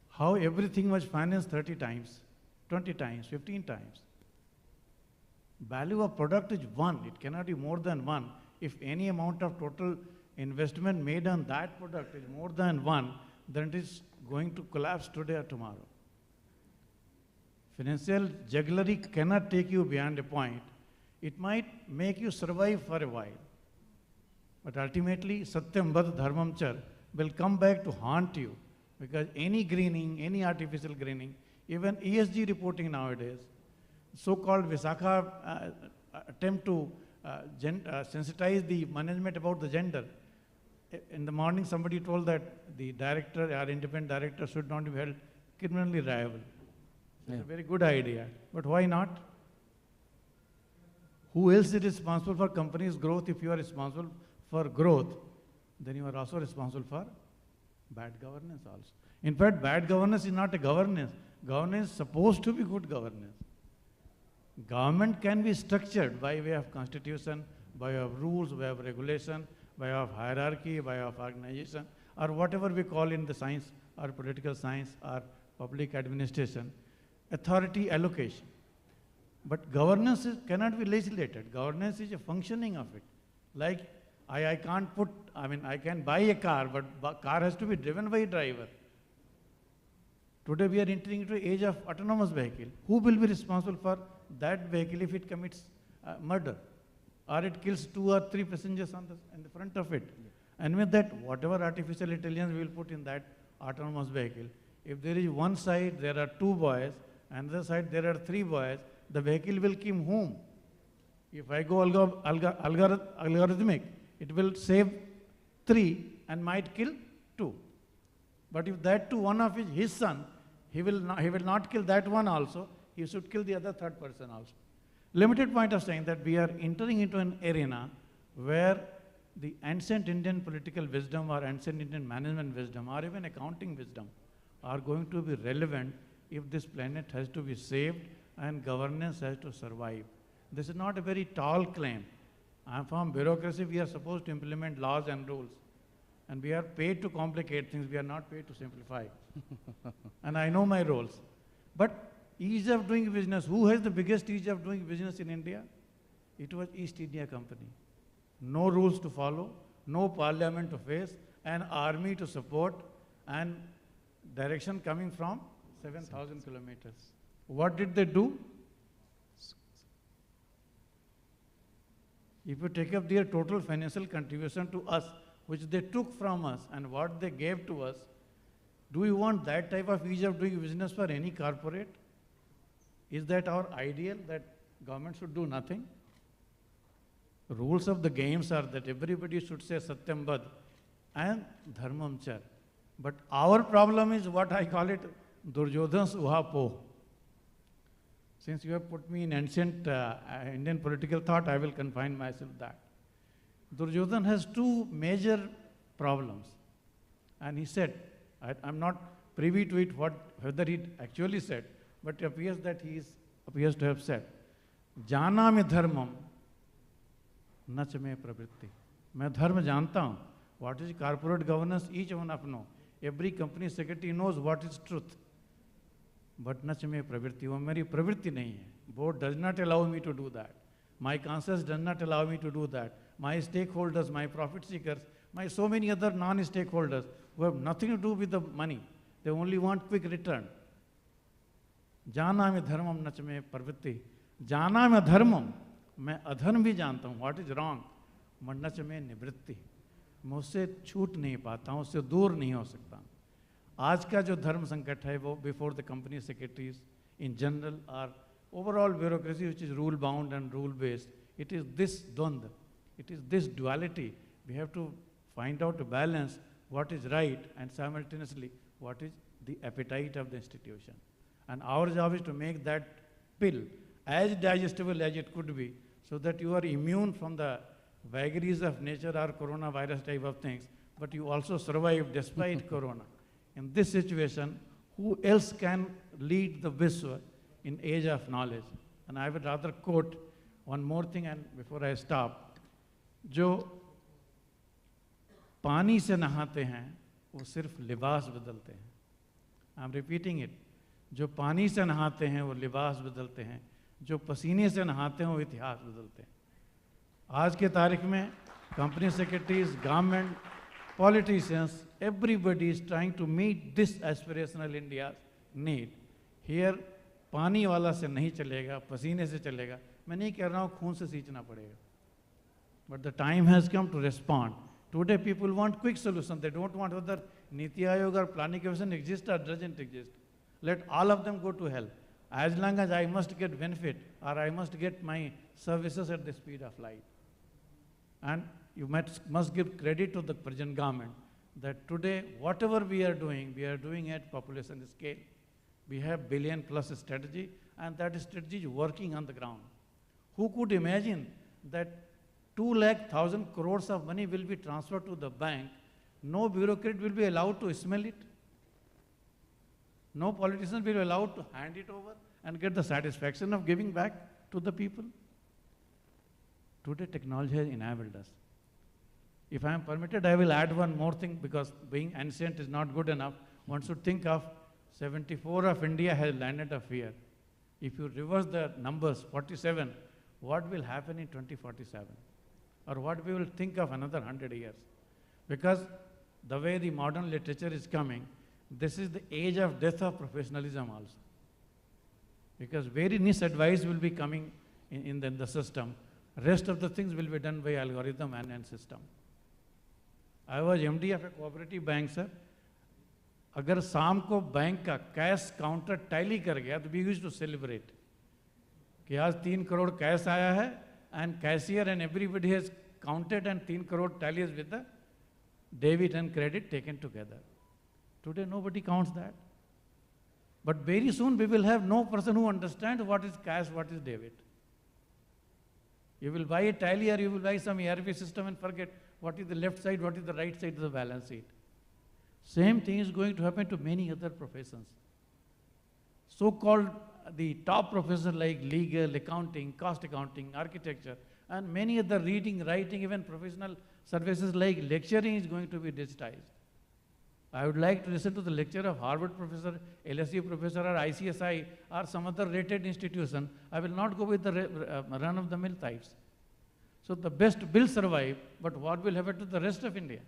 How everything was financed 30 times, 20 times, 15 times. Value of product is one, it cannot be more than one. If any amount of total investment made on that product is more than one, then it is going to collapse today or tomorrow. Financial jugglery cannot take you beyond a point. It might make you survive for a while. But ultimately, Satyam Vad Dharmam Char will come back to haunt you, because any greening, any artificial greening, even ESG reporting nowadays, so-called Visakha attempt to sensitize the management about the gender. In the morning, somebody told that the director or independent director should not be held criminally liable. It's a very good idea, but why not? Who else is responsible for company's growth? If you are responsible for growth, then you are also responsible for bad governance also. In fact, bad governance is not a governance. Governance is supposed to be good governance. Government can be structured by way of constitution, by way of rules, by way of regulation, by way of hierarchy, by way of organization, or whatever we call in the science or political science or public administration, authority allocation. But governance cannot be legislated. Governance is a functioning of it. Like I can't put, I can buy a car, but car has to be driven by a driver. Today we are entering into the age of autonomous vehicle. Who will be responsible for that vehicle if it commits murder? Or it kills 2 or 3 passengers in the front of it? And with that, whatever artificial intelligence we will put in that autonomous vehicle, if there is one side there are 2 boys, another side there are 3 boys, the vehicle will kill whom? If I go algorithmic, it will save 3 and might kill 2. But if that too one of his son, he will not kill that one also, he should kill the other third person also. Limited point of saying that we are entering into an arena where the ancient Indian political wisdom or ancient Indian management wisdom or even accounting wisdom are going to be relevant if this planet has to be saved and governance has to survive. This is not a very tall claim. From bureaucracy, we are supposed to implement laws and rules. And we are paid to complicate things, we are not paid to simplify. And I know my roles. But ease of doing business, who has the biggest ease of doing business in India? It was East India Company. No rules to follow, no parliament to face, an army to support, and direction coming from 7,000 kilometers. What did they do? If you take up their total financial contribution to us, which they took from us and what they gave to us, do we want that type of ease of doing business for any corporate? Is that our ideal, that government should do nothing? Rules of the games are that everybody should say Satyam Vad and Dharmam Char. But our problem is what I call it, Duryodhan's Uhapo. Since you have put me in ancient Indian political thought, I will confine myself to that. Duryodhan has 2 major problems. And he said, I'm not privy to it whether he actually said, but it appears that he appears to have said, Janami dharmam nach me pravritti. मैं धर्म जानता हूँ. What is corporate governance? Each one of know. Every company secretary knows what is truth. But nach me pravritti. वो मेरी प्रवृत्ति नहीं है. Board does not allow me to do that. My conscience does not allow me to do that. My stakeholders, my profit seekers, my so many other non-stakeholders who have nothing to do with the money. They only want quick return. Janami dharmam nach me pravritti. Janami dharmam. मैं अधर्म भी जानता हूँ. What is wrong? नच में निवृत्ति. मैं उससे छूट नहीं पाता हूँ, उससे दूर नहीं हो सकता. आज का जो धर्म संकट है वो before the company secretaries in general or overall bureaucracy which is rule bound and rule based. It is this dvand, it is this duality. We have to find out a balance, what is right and simultaneously what is the appetite of the institution. And our job is to make that pill as digestible as it could be, so that you are immune from the vagaries of nature or coronavirus type of things, but you also survive despite corona. In this situation, who else can lead the Vishwa in age of knowledge? And I would rather quote one more thing and before I stop. जो पानी से नहाते हैं वो सिर्फ लिबास बदलते हैं. I'm repeating it. जो पानी से नहाते हैं वो लिबास बदलते हैं, जो पसीने से नहाते हैं वो इतिहास बदलते हैं. आज के तारीख में company secretaries, government, politicians, everybody is trying to meet this aspirational India's need. Here, पानी वाला से नहीं चलेगा, पसीने से चलेगा. मैं नहीं कह रहा हूँ खून से सींचना पड़ेगा. But the time has come to respond. Today people want quick solutions. They don't want whether Niti Aayog or planning commission exists or doesn't exist. Let all of them go to hell. As long as I must get benefit or I must get my services at the speed of light. And you must give credit to the present government that today whatever we are doing at population scale. We have billion plus strategy and that strategy is working on the ground. Who could imagine that 2,00,000 crores of money will be transferred to the bank? No bureaucrat will be allowed to smell it. No politician will be allowed to hand it over and get the satisfaction of giving back to the people. Today technology has enabled us. If I am permitted, I will add one more thing because being ancient is not good enough. One should think of 74 of India has landed of fear. If you reverse the numbers, 47, what will happen in 2047? Or what we will think of another 100 years? Because the way the modern literature is coming, this is the age of death of professionalism also. Because very niche advice will be coming in the system. Rest of the things will be done by algorithm and system. I was MD of a cooperative bank, sir. अगर शाम को bank का cash counter tally कर गया तो we used to celebrate कि आज 3 crore cash आया है and cashier and everybody has counted and 3 crore tallies with the debit and credit taken together. Today nobody counts that. But very soon we will have no person who understands what is cash, what is debit. You will buy a tally or you will buy some ERP system and forget what is the left side, what is the right side of the balance sheet. Same thing is going to happen to many other professions. So-called the top professions like legal, accounting, cost accounting, architecture, and many other reading, writing, even professional services like lecturing is going to be digitized. I would like to listen to the lecture of Harvard professor, LSE professor, or ICSI, or some other rated institution. I will not go with the run-of-the-mill types. So the best will survive, but what will happen to the rest of India?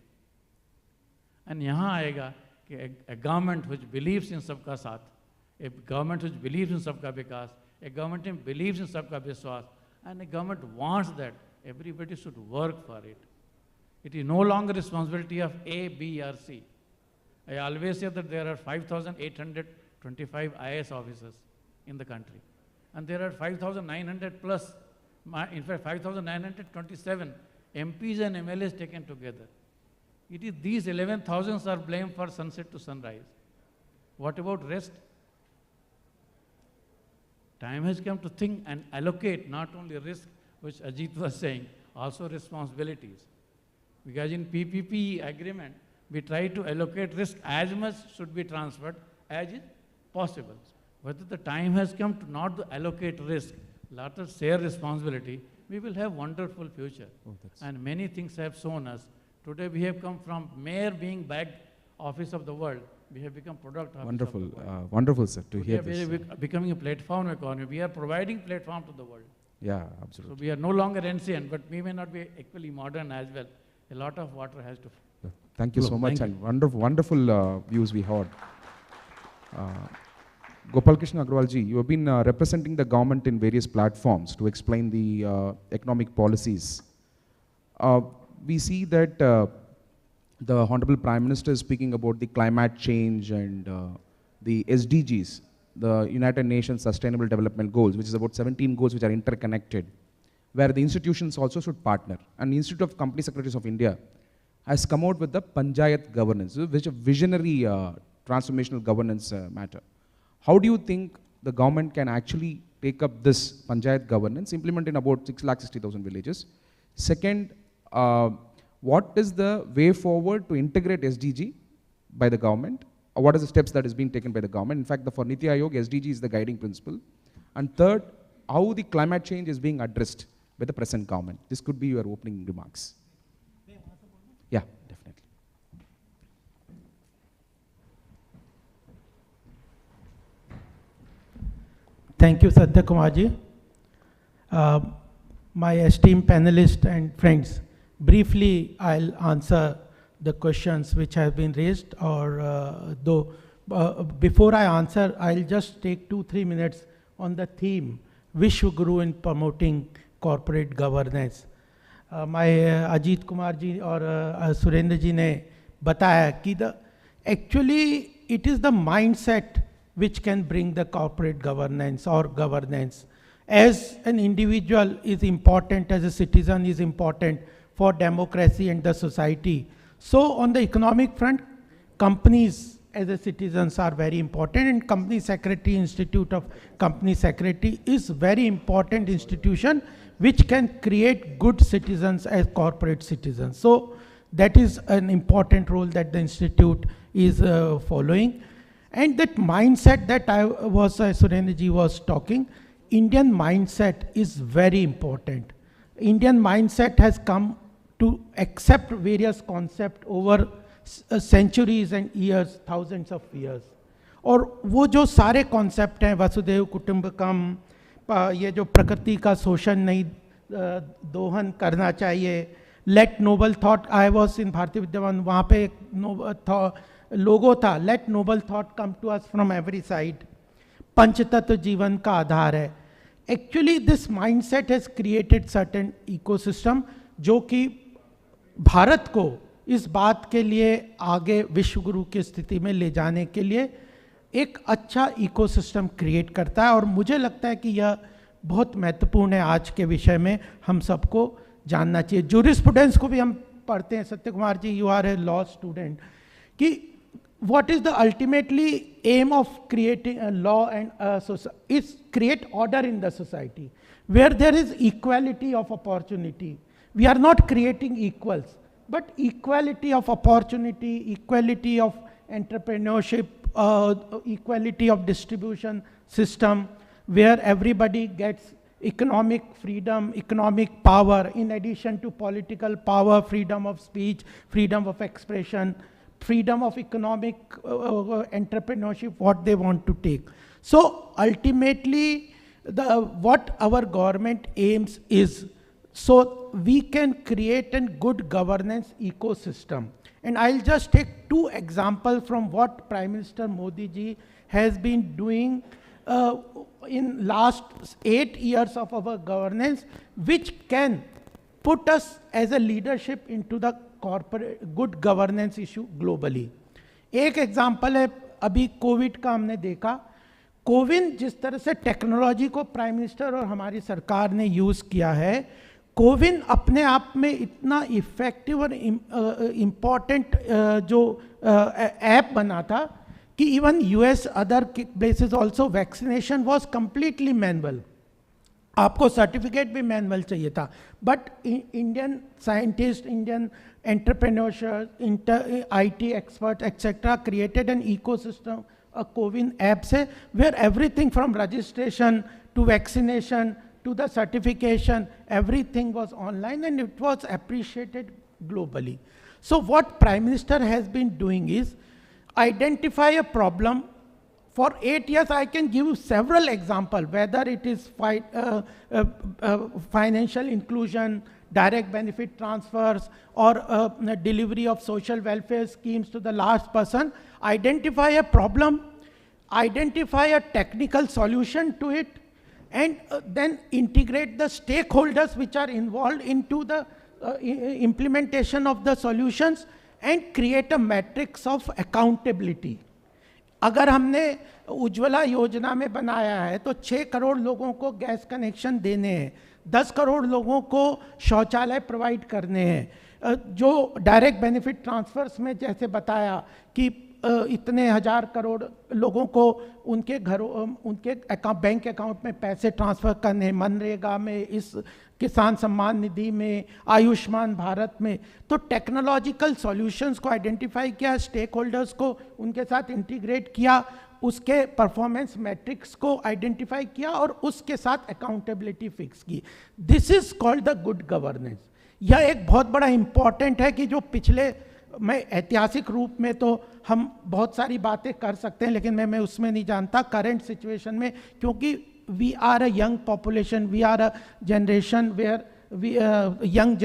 And यहाँ आएगा कि a government which believes in सबका साथ, a government which believes in सबका विकास, a government which believes in सबका विश्वास, and a government wants that everybody should work for it. It is no longer responsibility of A, B, or C. I always say that there are 5,825 IAS officers in the country, and there are 5,900 plus, in fact 5,927 MPs and MLAs taken together. It is these 11,000 are blamed for sunset to sunrise. What about rest? Time has come to think and allocate not only risk, which Ajit was saying, also responsibilities. Because in PPP agreement, we try to allocate risk as much should be transferred as is possible. Whether the time has come to not to allocate risk, let us share responsibility, we will have wonderful future. And many things have shown us. Today we have come from mere being back office of the world, we have become product office Wonderful, of the world. wonderful, sir, to hear We this. are becoming a platform economy. We are providing platform to the world. Yeah, absolutely. So we are no longer ancient, but we may not be equally modern as well. A lot of water has to flow. Thank you so much, and wonderful views we heard. Gopal Krishna Agrawal ji, you have been representing the government in various platforms to explain the economic policies. We see that the Honorable Prime Minister is speaking about the climate change and the SDGs. the United Nations Sustainable Development Goals, which is about 17 goals which are interconnected, where the institutions also should partner. And the Institute of Company Secretaries of India has come out with the Panchayat governance, which is a visionary transformational governance matter. How do you think the government can actually take up this Panchayat governance, implement in about 6,60,000 villages? Second, what is the way forward to integrate SDG by the government? Or what are the steps that is being taken by the government? In fact, for Niti Aayog, SDG is the guiding principle. And third, how the climate change is being addressed by the present government. This could be your opening remarks. Yeah, definitely. Thank you, Satya Kumarji. My esteemed panelists and friends, briefly I'll answer the questions which have been raised, or before I answer, I'll just take 2-3 minutes on the theme, Vishwaguru in promoting corporate governance. My Ajit Kumar ji or Surendra ji ne bataya ki actually it is the mindset which can bring the corporate governance or governance. As an individual is important, as a citizen is important for democracy and the society. So on the economic front, companies as a citizens are very important, and Company Secretary, Institute of Company Secretary is very important institution which can create good citizens as corporate citizens. So that is an important role that the institute is following. And that mindset that Surendra ji was talking, Indian mindset is very important. Indian mindset has come to accept various concepts over centuries and years, thousands of years. और वो जो सारे concept हैं, वसुधैव कुटुंबकम, ये जो प्रकृति का शोषण नहीं दोहन करना चाहिए, let noble thought, I was in Bharatiya Vidyavan, वहाँ पे एक लोगो था, let noble thought come to us from every side, पंचतत्व जीवन का आधार है. Actually this mindset has created certain ecosystem जो कि भारत को इस बात के लिए आगे विश्वगुरु की स्थिति में ले जाने के लिए एक अच्छा इकोसिस्टम क्रिएट करता है. और मुझे लगता है कि यह बहुत महत्वपूर्ण है आज के विषय में, हम सबको जानना चाहिए. जूरिस्प्रूडेंस को भी हम पढ़ते हैं, Satya Kumar ji you are a law student, कि what is the ultimately aim of creating a law and is create order in the society where there is equality of opportunity. We are not creating equals, but equality of opportunity, equality of entrepreneurship, equality of distribution system where everybody gets economic freedom, economic power, in addition to political power, freedom of speech, freedom of expression, freedom of economic entrepreneurship, what they want to take. So ultimately, what our government aims is, so we can create a good governance ecosystem. And I'll just take 2 examples from what Prime Minister Modi ji has been doing in last 8 years of our governance, which can put us as a leadership into the corporate good governance issue globally. एक example है, अभी Covid का हमने देखा, कोविन जिस तरह से technology को प्राइम मिनिस्टर और हमारी सरकार ने यूज़ किया है, कोविन अपने आप में इतना इफेक्टिव और इम्पॉर्टेंट जो ऐप बना था कि even US other places also vaccination was completely manual. आपको सर्टिफिकेट भी मैनुअल चाहिए था, but Indian scientist, Indian entrepreneurs, IT experts, etc. created an ecosystem, a CoWIN app से, where everything from registration to vaccination to the certification, everything was online and it was appreciated globally. So what Prime Minister has been doing is identify a problem. For 8 years, I can give you several examples, whether it is financial inclusion, direct benefit transfers, or delivery of social welfare schemes to the last person. Identify a problem, identify a technical solution to it, and then integrate the stakeholders which are involved into the implementation of the solutions and create a matrix of accountability. अगर हमने उज्ज्वला योजना में बनाया है तो 6 करोड़ लोगों को gas connection देने हैं, 10 करोड़ लोगों को शौचालय प्रोवाइड करने हैं, जो डायरेक्ट बेनिफिट ट्रांसफर्स में जैसे बताया कि इतने 1000 करोड़ लोगों को उनके घरों उनके बैंक अकाउंट में पैसे ट्रांसफ़र करने हैं, मनरेगा में, इस किसान सम्मान निधि में, आयुष्मान भारत में। तो टेक्नोलॉजिकल सॉल्यूशंस को आइडेंटिफाई किया, स्टेक होल्डर्स को उनके साथ इंटीग्रेट किया, उसके परफॉर्मेंस मैट्रिक्स को आइडेंटिफाई किया और उसके साथ अकाउंटेबिलिटी फिक्स की। This is called the good governance. यह एक बहुत बड़ा इंपॉर्टेंट है कि जो पिछले मैं ऐतिहासिक रूप में तो हम बहुत सारी बातें कर सकते हैं, लेकिन मैं उसमें नहीं जानता करंट सिचुएशन में, क्योंकि we are a young population, we are a generation where we young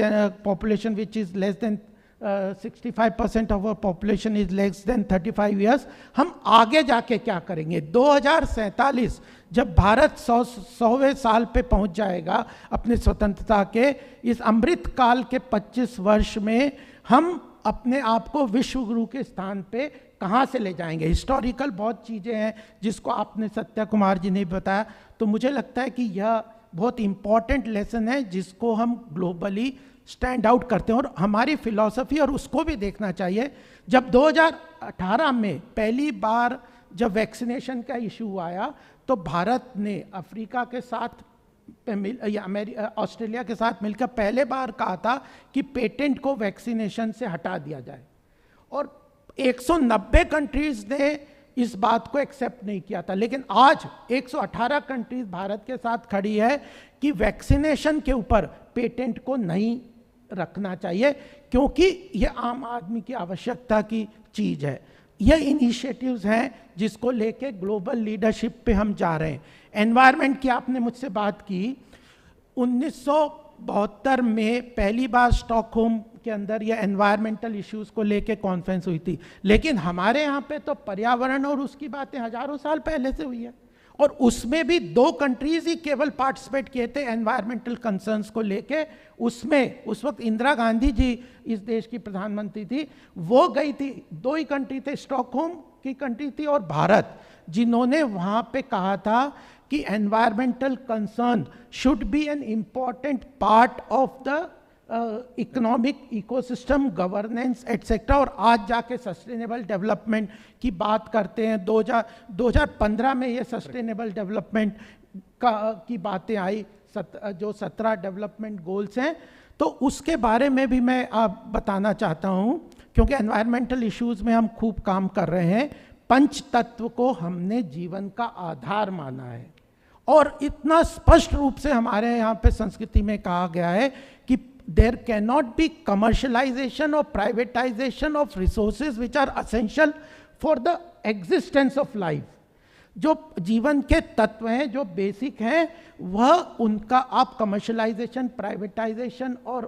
population which is less than 65% of our population is less than 35 years. हम आगे जाके क्या करेंगे? 2047 जब भारत 100वें साल पे पहुंच जाएगा अपने स्वतंत्रता के, इस अमृत काल के 25 वर्ष में हम अपने आप को विश्वगुरु के स्थान पे कहाँ से ले जाएंगे? हिस्टोरिकल बहुत चीज़ें हैं जिसको आपने सत्या कुमार जी ने बताया, तो मुझे लगता है कि यह बहुत इम्पॉर्टेंट लेसन है जिसको हम ग्लोबली स्टैंड आउट करते हैं और हमारी फिलॉसफी और उसको भी देखना चाहिए। जब 2018 में पहली बार जब वैक्सीनेशन का इशू आया तो भारत ने अफ्रीका के साथ या ऑस्ट्रेलिया के साथ मिलकर पहले बार कहा था कि पेटेंट को वैक्सीनेशन से हटा दिया जाए, और 190 कंट्रीज ने इस बात को एक्सेप्ट नहीं किया था। लेकिन आज 118 कंट्रीज भारत के साथ खड़ी है कि वैक्सीनेशन के ऊपर पेटेंट को नहीं रखना चाहिए, क्योंकि यह आम आदमी की आवश्यकता की चीज़ है। यह इनिशिएटिव्स हैं जिसको लेके ग्लोबल लीडरशिप पे हम जा रहे हैं। एनवायरनमेंट की आपने मुझसे बात की। 1972 में पहली बार स्टॉकहोम के अंदर यह एनवायरमेंटल इश्यूज को लेके कॉन्फ्रेंस हुई थी, लेकिन हमारे यहाँ पे तो पर्यावरण और उसकी बातें हजारों साल पहले से हुई है, और उसमें भी 2 कंट्रीज ही केवल पार्टिसिपेट किए थे एनवायरमेंटल कंसर्न्स को लेके। उसमें उस वक्त इंदिरा गांधी जी इस देश की प्रधानमंत्री थी, वो गई थी, 2 ही कंट्री थे, स्टॉकहोम की कंट्री थी और भारत, जिन्होंने वहाँ पे कहा था कि environmental concern should be an important part of the economic ecosystem governance etcetera. और आज जाके सस्टेनेबल डेवलपमेंट की बात करते हैं। 2015 में ये सस्टेनेबल डेवलपमेंट की बातें आई, जो 17 डेवलपमेंट गोल्स हैं, तो उसके बारे में भी मैं आप बताना चाहता हूँ, क्योंकि एनवायरमेंटल इश्यूज में हम खूब काम कर रहे हैं। पंच तत्व को हमने जीवन का आधार माना है, और इतना स्पष्ट रूप से हमारे यहाँ पे संस्कृति में कहा गया है कि there cannot be commercialization or privatization of resources which are essential for the existence of life. जो जीवन के तत्व हैं, जो बेसिक हैं, वह उनका आप कमर्शलाइजेशन, प्राइवेटाइजेशन और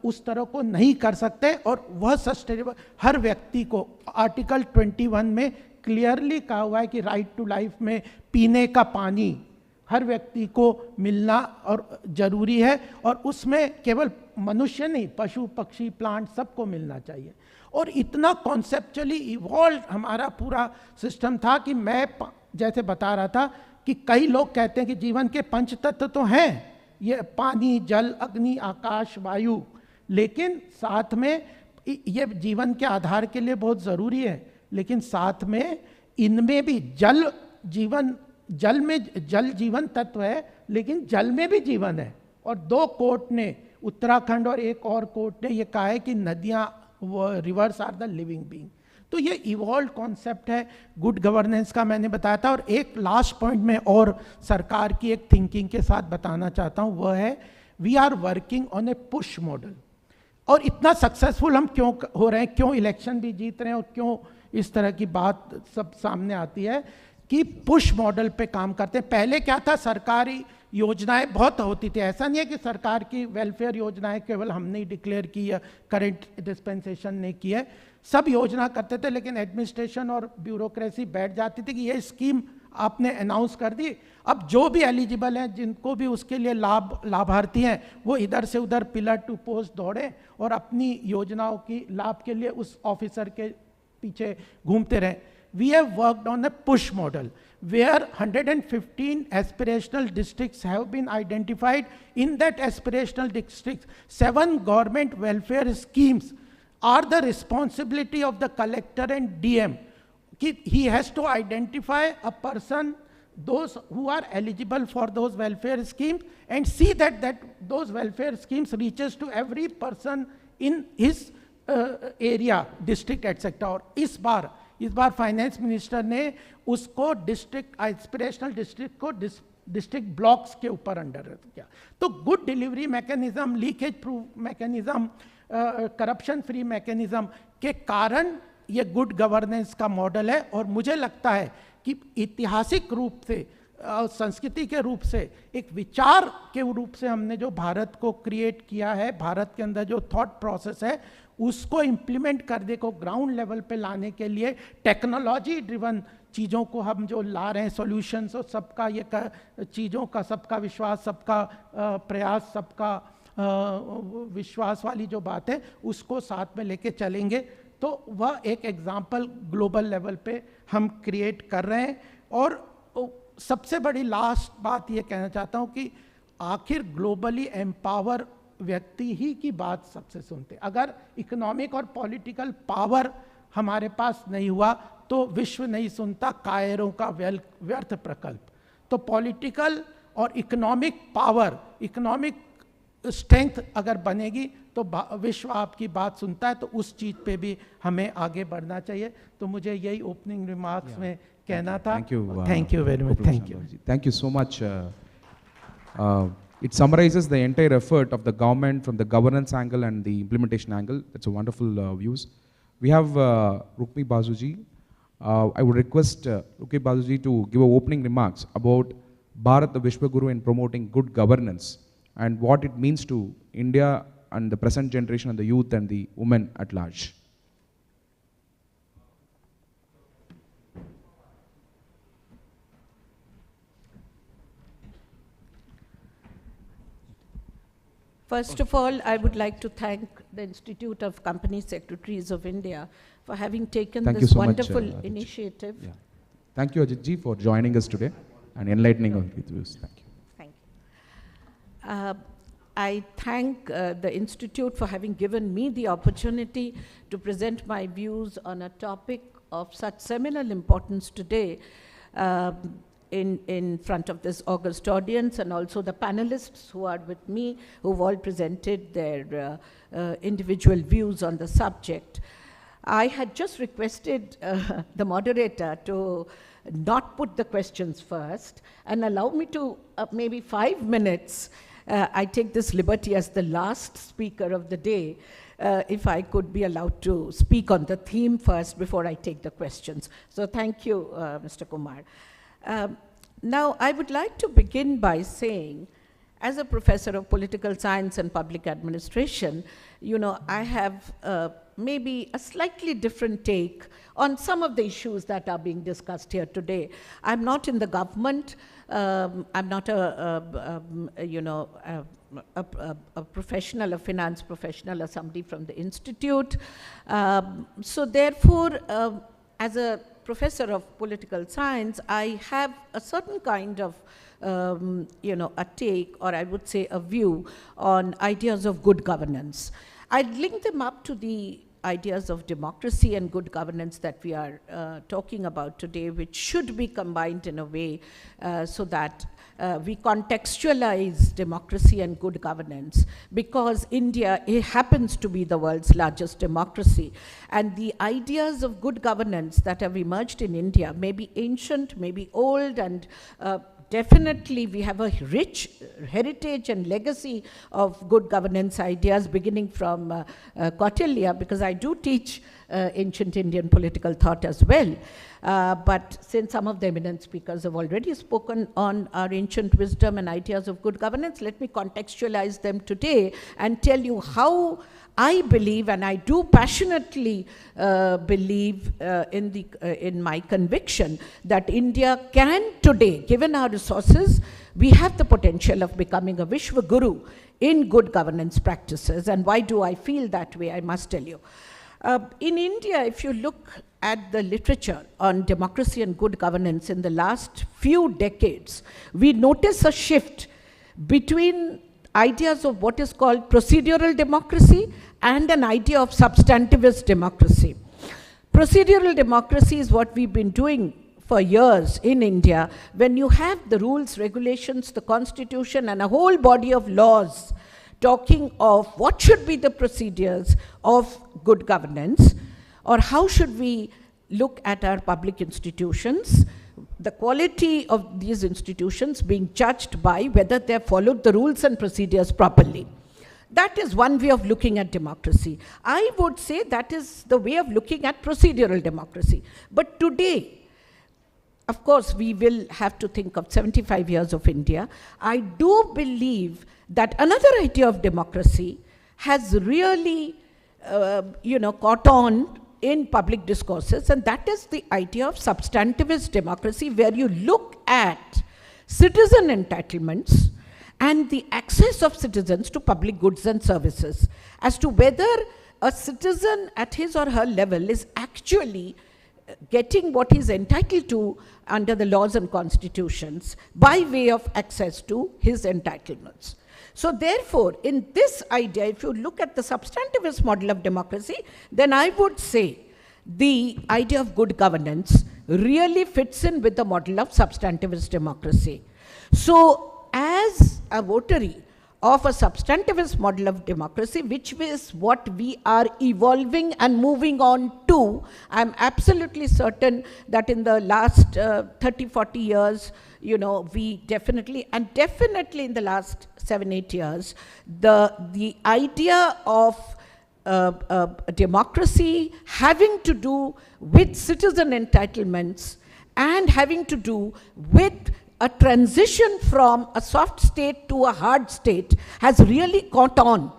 उस तरह को नहीं कर सकते, और वह सस्टेनेबल हर व्यक्ति को आर्टिकल 21 में क्लियरली कहा हुआ है कि राइट टू लाइफ में पीने का पानी हर व्यक्ति को मिलना और जरूरी है, और उसमें केवल मनुष्य नहीं, पशु पक्षी प्लांट सबको मिलना चाहिए। और इतना कॉन्सेप्चुअली इवॉल्व हमारा पूरा सिस्टम था कि मैं जैसे बता रहा था कि कई लोग कहते हैं कि जीवन के 5 तत्व तो हैं, ये पानी, जल, अग्नि, आकाश, वायु, लेकिन साथ में ये जीवन के आधार के लिए बहुत ज़रूरी है, लेकिन साथ में इनमें भी जल जीवन तत्व है, लेकिन जल में भी जीवन है। और 2 कोर्ट ने, उत्तराखंड और एक और कोर्ट ने ये कहा है कि नदियाँ, rivers are the living being. तो ये इवॉल्व कॉन्सेप्ट है गुड गवर्नेंस का, मैंने बताया था। और एक लास्ट पॉइंट में और सरकार की एक थिंकिंग के साथ बताना चाहता हूँ, वह है we are working on a push model. और इतना सक्सेसफुल हम क्यों हो रहे हैं, क्यों इलेक्शन भी जीत रहे हैं, और क्यों इस तरह की बात सब सामने आती है कि पुश मॉडल पे काम करते हैं। पहले क्या था, सरकारी योजनाएं बहुत होती थी। ऐसा नहीं है कि सरकार की वेलफेयर योजनाएं केवल हमने ही डिक्लेयर की या करंट डिस्पेंसेशन ने की है, सब योजना करते थे, लेकिन एडमिनिस्ट्रेशन और ब्यूरोक्रेसी बैठ जाती थी कि ये स्कीम आपने अनाउंस कर दी, अब जो भी एलिजिबल हैं, जिनको भी उसके लिए लाभार्थी हैं, वो इधर से उधर पिलर टू पोस्ट दौड़े और अपनी योजनाओं की लाभ के लिए उस ऑफिसर के पीछे घूमते रहें। we have worked on a push model, where 115 aspirational districts have been identified. In that aspirational districts, 7 government welfare schemes are the responsibility of the collector and DM. He has to identify a person, those who are eligible for those welfare schemes, and see that those welfare schemes reaches to every person in his area, district, etc. और इस बार finance minister ने उसको district aspirational district को district blocks के ऊपर under किया. तो good delivery mechanism, leakage proof mechanism, corruption free mechanism के कारण ये गुड गवर्नेंस का मॉडल है. और मुझे लगता है कि ऐतिहासिक रूप से, संस्कृति के रूप से, एक विचार के रूप से हमने जो भारत को क्रिएट किया है, भारत के अंदर जो थॉट प्रोसेस है, उसको इम्प्लीमेंट करने को ग्राउंड लेवल पे लाने के लिए टेक्नोलॉजी ड्रिवन चीज़ों को हम जो ला रहे हैं, सॉल्यूशंस, और सबका ये चीज़ों का सबका विश्वास, सबका प्रयास, सबका विश्वास वाली जो बात है, उसको साथ में लेके चलेंगे. तो वह एक एग्जाम्पल ग्लोबल लेवल पे हम क्रिएट कर रहे हैं. और सबसे बड़ी लास्ट बात ये कहना चाहता हूँ कि आखिर ग्लोबली एम्पावर व्यक्ति ही की बात सबसे सुनते. अगर इकोनॉमिक और पॉलिटिकल पावर हमारे पास नहीं हुआ तो विश्व नहीं सुनता कायरों का व्यर्थ प्रकल्प. तो पॉलिटिकल और इकोनॉमिक पावर, इकोनॉमिक स्ट्रेंथ अगर बनेगी तो विश्व आपकी बात सुनता है. तो उस चीज़ पे भी हमें आगे बढ़ना चाहिए. तो मुझे यही ओपनिंग रिमार्क्स में कहना था. Thank you very much. Thank you so much. It summarizes the entire effort of the government from the governance angle and the implementation angle. That's a wonderful views. We have Rukmi Bazuji. I would request Rukmi Bazuji to give opening remarks about Bharat, the Vishwaguru, in promoting good governance and what it means to India and the present generation and the youth and the women at large. First of all, I would like to thank the Institute of Company Secretaries of India for having taken this wonderful initiative. Yeah. Thank you, Ajit ji, for joining us today and enlightening us with views. Thank you. Thank you. I thank the Institute for having given me the opportunity to present my views on a topic of such seminal importance today in front of this august audience, and also the panelists who are with me, who've all presented their individual views on the subject. I had just requested the moderator to not put the questions first and allow me to maybe 5 minutes. I take this liberty as the last speaker of the day, if I could be allowed to speak on the theme first before I take the questions. So thank you, Mr. Kumar. Now, I would like to begin by saying, as a professor of political science and public administration, you know, I have maybe a slightly different take on some of the issues that are being discussed here today. I'm not in the government. I'm not a professional, a finance professional, or somebody from the institute. So therefore, as a professor of political science, I have a certain kind of, a take, or I would say a view on ideas of good governance. I'd link them up to the ideas of democracy and good governance that we are talking about today, which should be combined in a way so that we contextualize democracy and good governance, because India happens to be the world's largest democracy. And the ideas of good governance that have emerged in India may be ancient, may be old, and definitely we have a rich heritage and legacy of good governance ideas beginning from Kautilya, because I do teach ancient Indian political thought as well. But since some of the eminent speakers have already spoken on our ancient wisdom and ideas of good governance, let me contextualize them today and tell you how I believe, and I do passionately believe in my conviction, that India can today, given our resources, we have the potential of becoming a Vishwaguru in good governance practices. And why do I feel that way? I must tell you. In India, if you look at the literature on democracy and good governance in the last few decades, we notice a shift between ideas of what is called procedural democracy and an idea of substantivist democracy. Procedural democracy is what we've been doing for years in India, when you have the rules, regulations, the constitution, and a whole body of laws talking of what should be the procedures of good governance, or how should we look at our public institutions, the quality of these institutions being judged by whether they have followed the rules and procedures properly. That is one way of looking at democracy. I would say that is the way of looking at procedural democracy. But today, of course, we will have to think of 75 years of India. I do believe that another idea of democracy has really, caught on in public discourses, and that is the idea of substantivist democracy, where you look at citizen entitlements and the access of citizens to public goods and services, as to whether a citizen at his or her level is actually getting what he's entitled to under the laws and constitutions by way of access to his entitlements. So therefore, in this idea, if you look at the substantivist model of democracy, then I would say the idea of good governance really fits in with the model of substantivist democracy. So as a votary of a substantivist model of democracy, which is what we are evolving and moving on to, I'm absolutely certain that in the last 30, 40 years, we definitely in the last 7-8 years, the idea of democracy having to do with citizen entitlements and having to do with a transition from a soft state to a hard state has really caught on.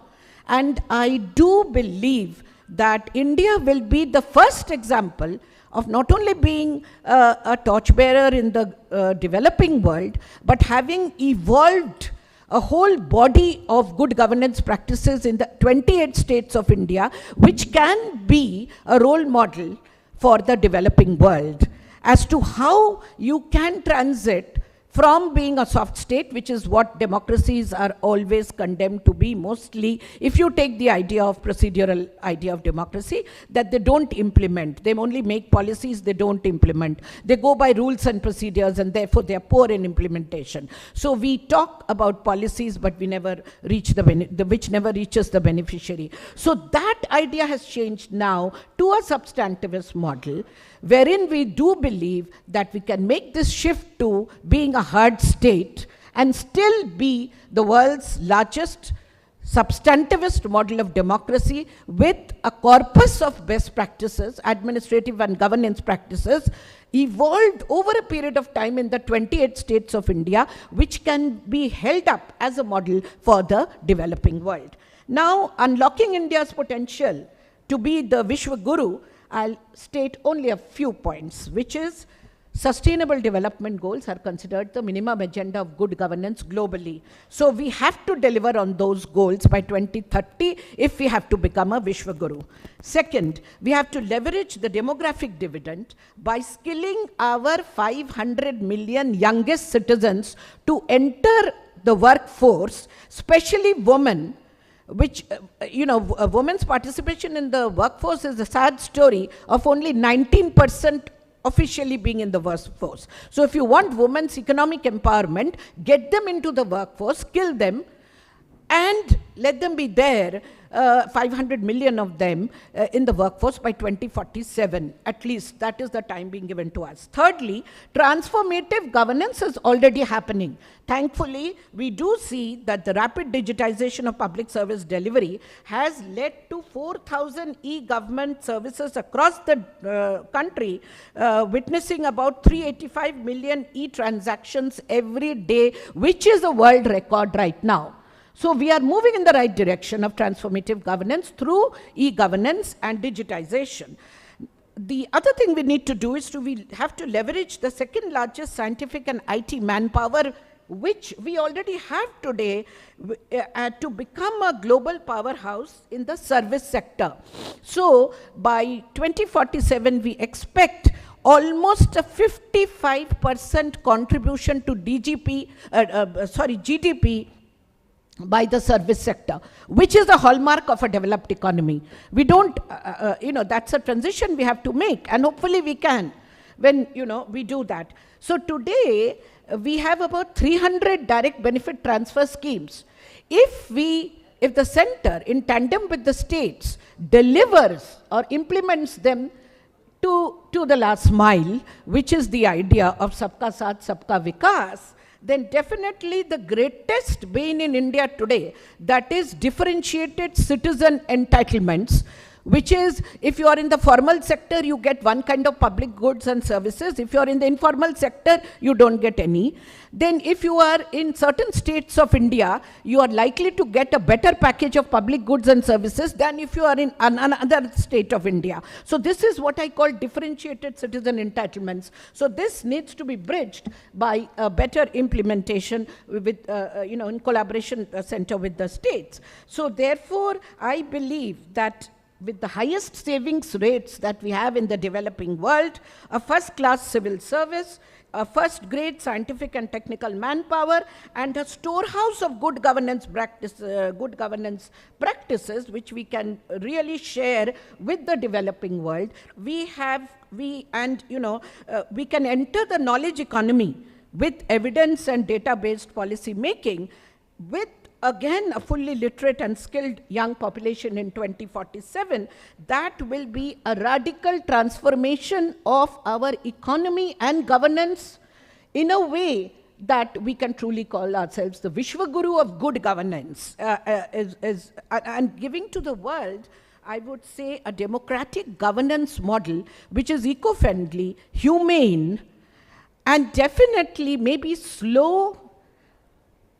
And I do believe that India will be the first example of not only being a torchbearer in the developing world, but having evolved a whole body of good governance practices in the 28 states of India, which can be a role model for the developing world as to how you can transit from being a soft state, which is what democracies are always condemned to be mostly, if you take the idea of procedural idea of democracy, that they don't implement. They only make policies, they don't implement. They go by rules and procedures, and therefore they are poor in implementation. So we talk about policies, but we never reach which never reaches the beneficiary. So that idea has changed now to a substantivist model, wherein we do believe that we can make this shift to being a hard state and still be the world's largest substantivist model of democracy with a corpus of best practices, administrative and governance practices, evolved over a period of time in the 28 states of India, which can be held up as a model for the developing world. Now, unlocking India's potential to be the Vishwaguru, I'll state only a few points, which is Sustainable Development Goals are considered the minimum agenda of good governance globally. So we have to deliver on those goals by 2030 if we have to become a Vishwaguru. Second, we have to leverage the demographic dividend by skilling our 500 million youngest citizens to enter the workforce, especially women, which, a woman's participation in the workforce is a sad story of only 19% officially being in the workforce. So if you want women's economic empowerment, get them into the workforce, skill them, and let them be there, 500 million of them in the workforce by 2047. At least that is the time being given to us. Thirdly, transformative governance is already happening. Thankfully, we do see that the rapid digitization of public service delivery has led to 4,000 e-government services across the country, witnessing about 385 million e-transactions every day, which is a world record right now. So we are moving in the right direction of transformative governance through e-governance and digitization. The other thing we need to do is we have to leverage the second largest scientific and IT manpower which we already have today, to become a global powerhouse in the service sector. So by 2047, we expect almost a 55% contribution to GDP by the service sector, which is a hallmark of a developed economy. We don't, that's a transition we have to make, and hopefully we can when, we do that. So today, we have about 300 direct benefit transfer schemes. If the center, in tandem with the states, delivers or implements them to the last mile, which is the idea of Sabka Saath, Sabka Vikas, then definitely the greatest bane in India today, that is differentiated citizen entitlements, which is, if you are in the formal sector, you get one kind of public goods and services. If you are in the informal sector, you don't get any. Then if you are in certain states of India, you are likely to get a better package of public goods and services than if you are in another state of India. So this is what I call differentiated citizen entitlements. So this needs to be bridged by a better implementation with, in collaboration center with the states. So therefore, I believe that with the highest savings rates that we have in the developing world, a first-class civil service, a first-grade scientific and technical manpower, and a storehouse of good governance practices, which we can really share with the developing world, we can enter the knowledge economy with evidence and data-based policy making, with again a fully literate and skilled young population in 2047. That will be a radical transformation of our economy and governance in a way that we can truly call ourselves the Vishwaguru of good governance, and giving to the world, I would say, a democratic governance model which is eco-friendly, humane, and definitely maybe slow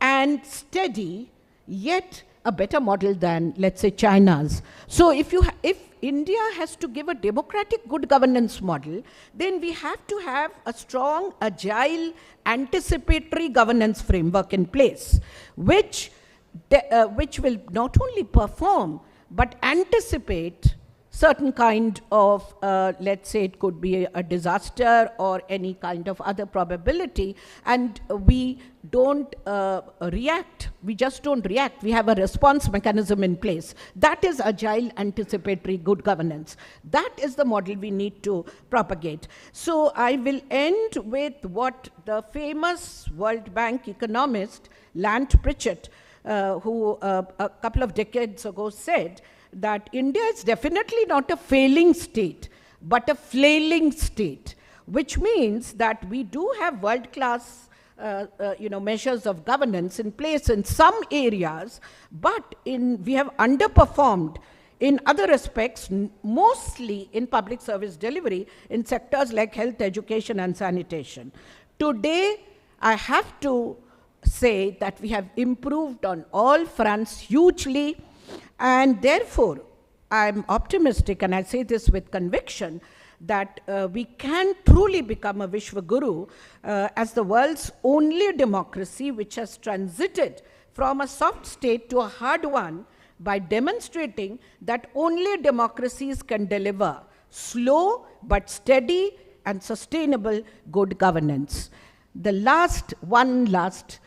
and steady, yet a better model than, let's say, China's. So if India has to give a democratic good governance model, then we have to have a strong, agile, anticipatory governance framework in place, which will not only perform, but anticipate certain kind of, let's say it could be a disaster or any kind of other probability, and we don't react. We just don't react. We have a response mechanism in place. That is agile, anticipatory, good governance. That is the model we need to propagate. So I will end with what the famous World Bank economist, Lant Pritchett, who a couple of decades ago said, that India is definitely not a failing state, but a flailing state, which means that we do have world-class measures of governance in place in some areas, but we have underperformed in other aspects, mostly in public service delivery in sectors like health, education, and sanitation. Today, I have to say that we have improved on all fronts hugely. And therefore, I'm optimistic, and I say this with conviction, that we can truly become a Vishwaguru as the world's only democracy which has transited from a soft state to a hard one by demonstrating that only democracies can deliver slow but steady and sustainable good governance. One last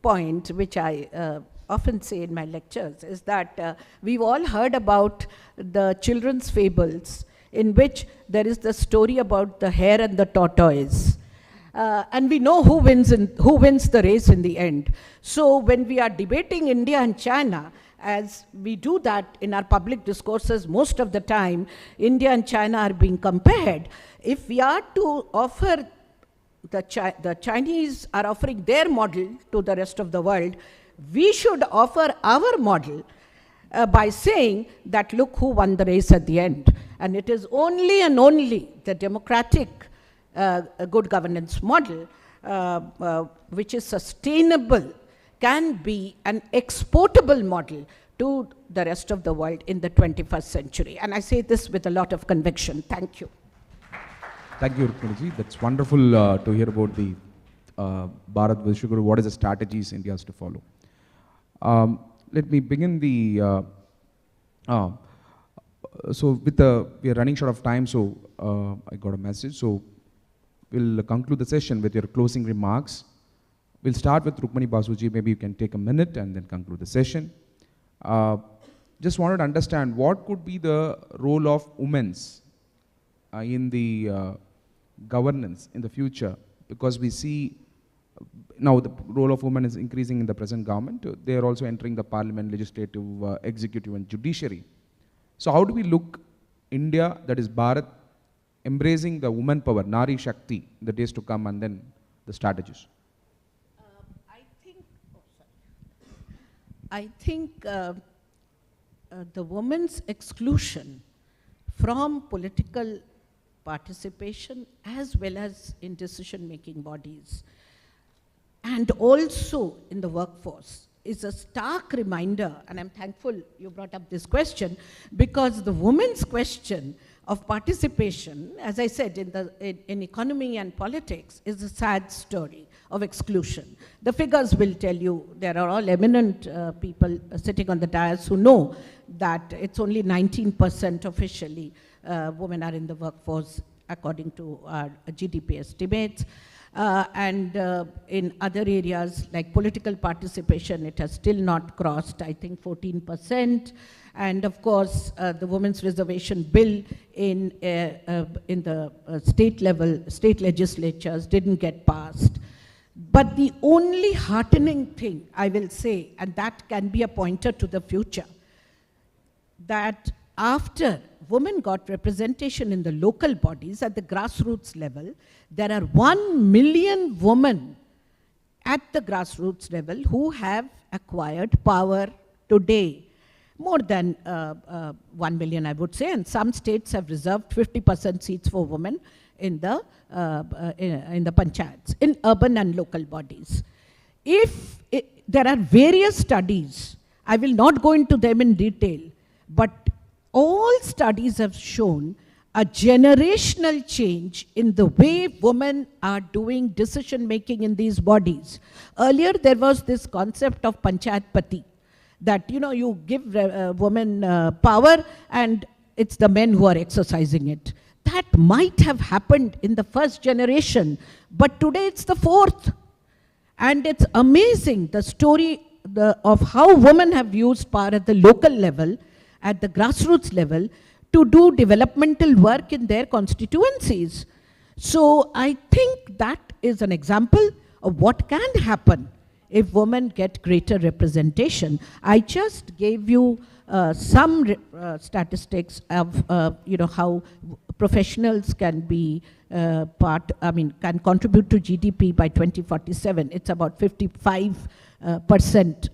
point, which I often say in my lectures, is that we've all heard about the children's fables in which there is the story about the hare and the tortoise. And we know who wins the race in the end. So when we are debating India and China, as we do that in our public discourses most of the time, India and China are being compared. If we are to offer, the Chinese are offering their model to the rest of the world, we should offer our model by saying that look who won the race at the end. And it is only and only the democratic good governance model which is sustainable, can be an exportable model to the rest of the world in the 21st century. And I say this with a lot of conviction. Thank you. Thank you, Rukmini ji. That's wonderful to hear about the Bharat, Vishwaguru, what is the strategies India has to follow? Let me begin the, so with the, we are running short of time, so I got a message. So we'll conclude the session with your closing remarks. We'll start with Rukmani Basuji. Maybe you can take a minute and then conclude the session. Just wanted to understand what could be the role of women's in the governance in the future, because we see now the role of women is increasing in the present government. They are also entering the parliament, legislative, executive and judiciary. So how do we look India, that is Bharat, embracing the woman power, Nari Shakti, in the days to come, and then the strategies? I think the women's exclusion from political participation as well as in decision-making bodies and also in the workforce is a stark reminder, and I'm thankful you brought up this question, because the women's question of participation, as I said, in economy and politics, is a sad story of exclusion. The figures will tell you, there are all eminent people sitting on the dais who know that it's only 19% officially women are in the workforce according to our GDP estimates. And in other areas like political participation, it has still not crossed, I think, 14%. And of course, the Women's Reservation Bill in the state level, state legislatures didn't get passed. But the only heartening thing I will say, and that can be a pointer to the future, that after women got representation in the local bodies at the grassroots level, there are 1 million women at the grassroots level who have acquired power today. More than 1 million, I would say, and some states have reserved 50% seats for women in the panchayats, in urban and local bodies. There are various studies, I will not go into them in detail, but all studies have shown a generational change in the way women are doing decision making in these bodies. Earlier there was this concept of panchayat pati, that you give women power and it's the men who are exercising it. That might have happened in the first generation, but today it's the fourth. And it's amazing the story of how women have used power at the local level, at the grassroots level, to do developmental work in their constituencies. So I think that is an example of what can happen if women get greater representation. I just gave you some statistics of how professionals can be can contribute to GDP by 2047. It's about 55%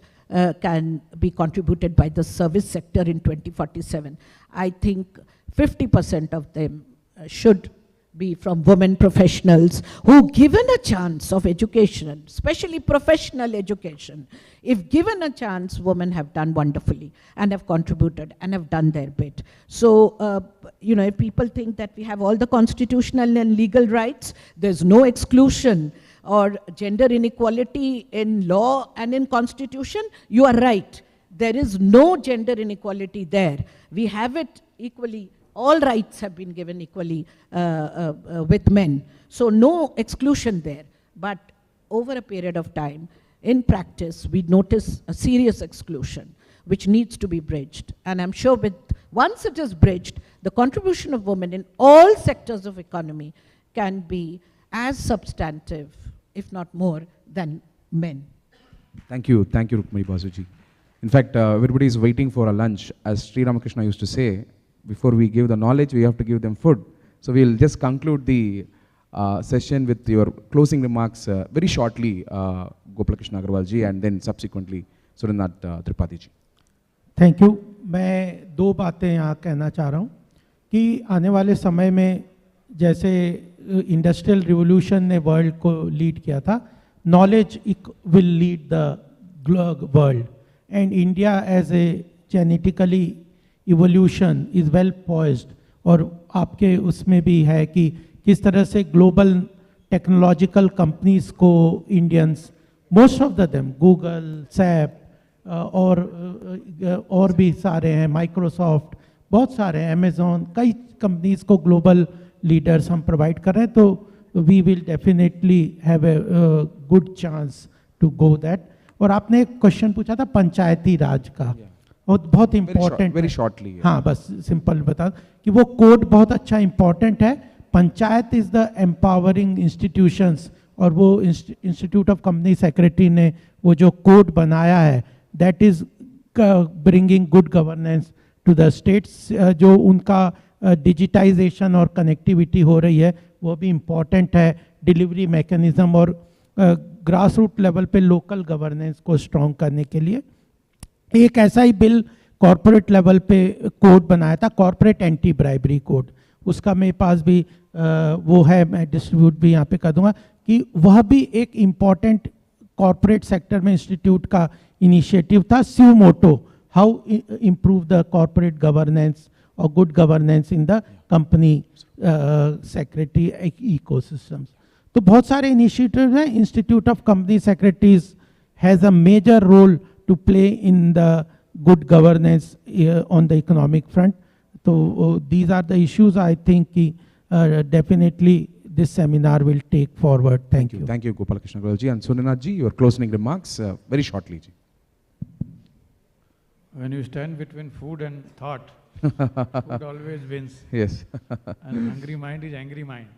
can be contributed by the service sector in 2047. I think 50% of them should be from women professionals who, given a chance of education, especially professional education, if given a chance, women have done wonderfully and have contributed and have done their bit. So, if people think that we have all the constitutional and legal rights, there's no exclusion or gender inequality in law and in constitution, you are right. There is no gender inequality there. We have it equally. All rights have been given equally with men. So no exclusion there. But over a period of time, in practice, we notice a serious exclusion, which needs to be bridged. And I'm sure once it is bridged, the contribution of women in all sectors of economy can be as substantive, if not more, than men. Thank you, Rukmani Basuji. In fact, everybody is waiting for a lunch. As Sri Ramakrishna used to say, before we give the knowledge, we have to give them food. So we'll just conclude the session with your closing remarks very shortly, Gopalakrishna Agarwal ji, and then subsequently Surendranath Tripathi ji. Thank you. मैं दो बातें यहाँ कहना चाह रहा हूँ कि आने वाले समय में जैसे इंडस्ट्रियल रिवोल्यूशन ने वर्ल्ड को लीड किया था, knowledge will lead the world, and India as a genetically evolution is well poised, और आपके उसमें भी है कि किस तरह से ग्लोबल टेक्नोलॉजिकल कंपनीज को Indians, most of them, Google, SAP और भी सारे हैं, माइक्रोसॉफ्ट, बहुत सारे हैं, अमेजोन, कई कंपनीज को ग्लोबल लीडर्स हम प्रोवाइड कर रहे हैं. तो we will definitely have a good chance to go that. और आपने एक क्वेश्चन पूछा था पंचायती राज का, बहुत इंपॉर्टेंट, वेरी शॉर्टली. हाँ, बस सिंपल बता कि वो कोड बहुत अच्छा इंपॉर्टेंट है. Panchayat is the empowering institutions, और वो इंस्टीट्यूट ऑफ कंपनी सेक्रेटरी ने वो जो कोड बनाया है, that is bringing good governance to the states. जो उनका डिजिटाइजेशन और कनेक्टिविटी हो रही है वो भी इम्पॉर्टेंट है. डिलीवरी मैकेनिज्म और ग्रास रूट लेवल पे लोकल गवर्नेंस को स्ट्रॉन्ग करने के लिए एक ऐसा ही बिल कॉरपोरेट लेवल पे कोड बनाया था, कॉरपोरेट एंटी ब्राइबरी कोड. उसका मेरे पास भी वो है, मैं डिस्ट्रीब्यूट भी यहाँ पे कर दूंगा, कि वह भी एक इम्पॉर्टेंट कॉरपोरेट सेक्टर में इंस्टीट्यूट का इनिशिएटिव था. Suo motu, how improve the corporate governance or good governance in the company secretary ecosystems. तो बहुत सारे initiatives हैं. Institute of Company Secretaries has a major role to play in the good governance on the economic front. So these are the issues I think definitely this seminar will take forward. Thank you. Thank you, Gopalakrishna Goyalji. And Suninath ji, your closing remarks very shortly. Ji. When you stand between food and thought, food always wins. Yes. And hungry mind is angry mind.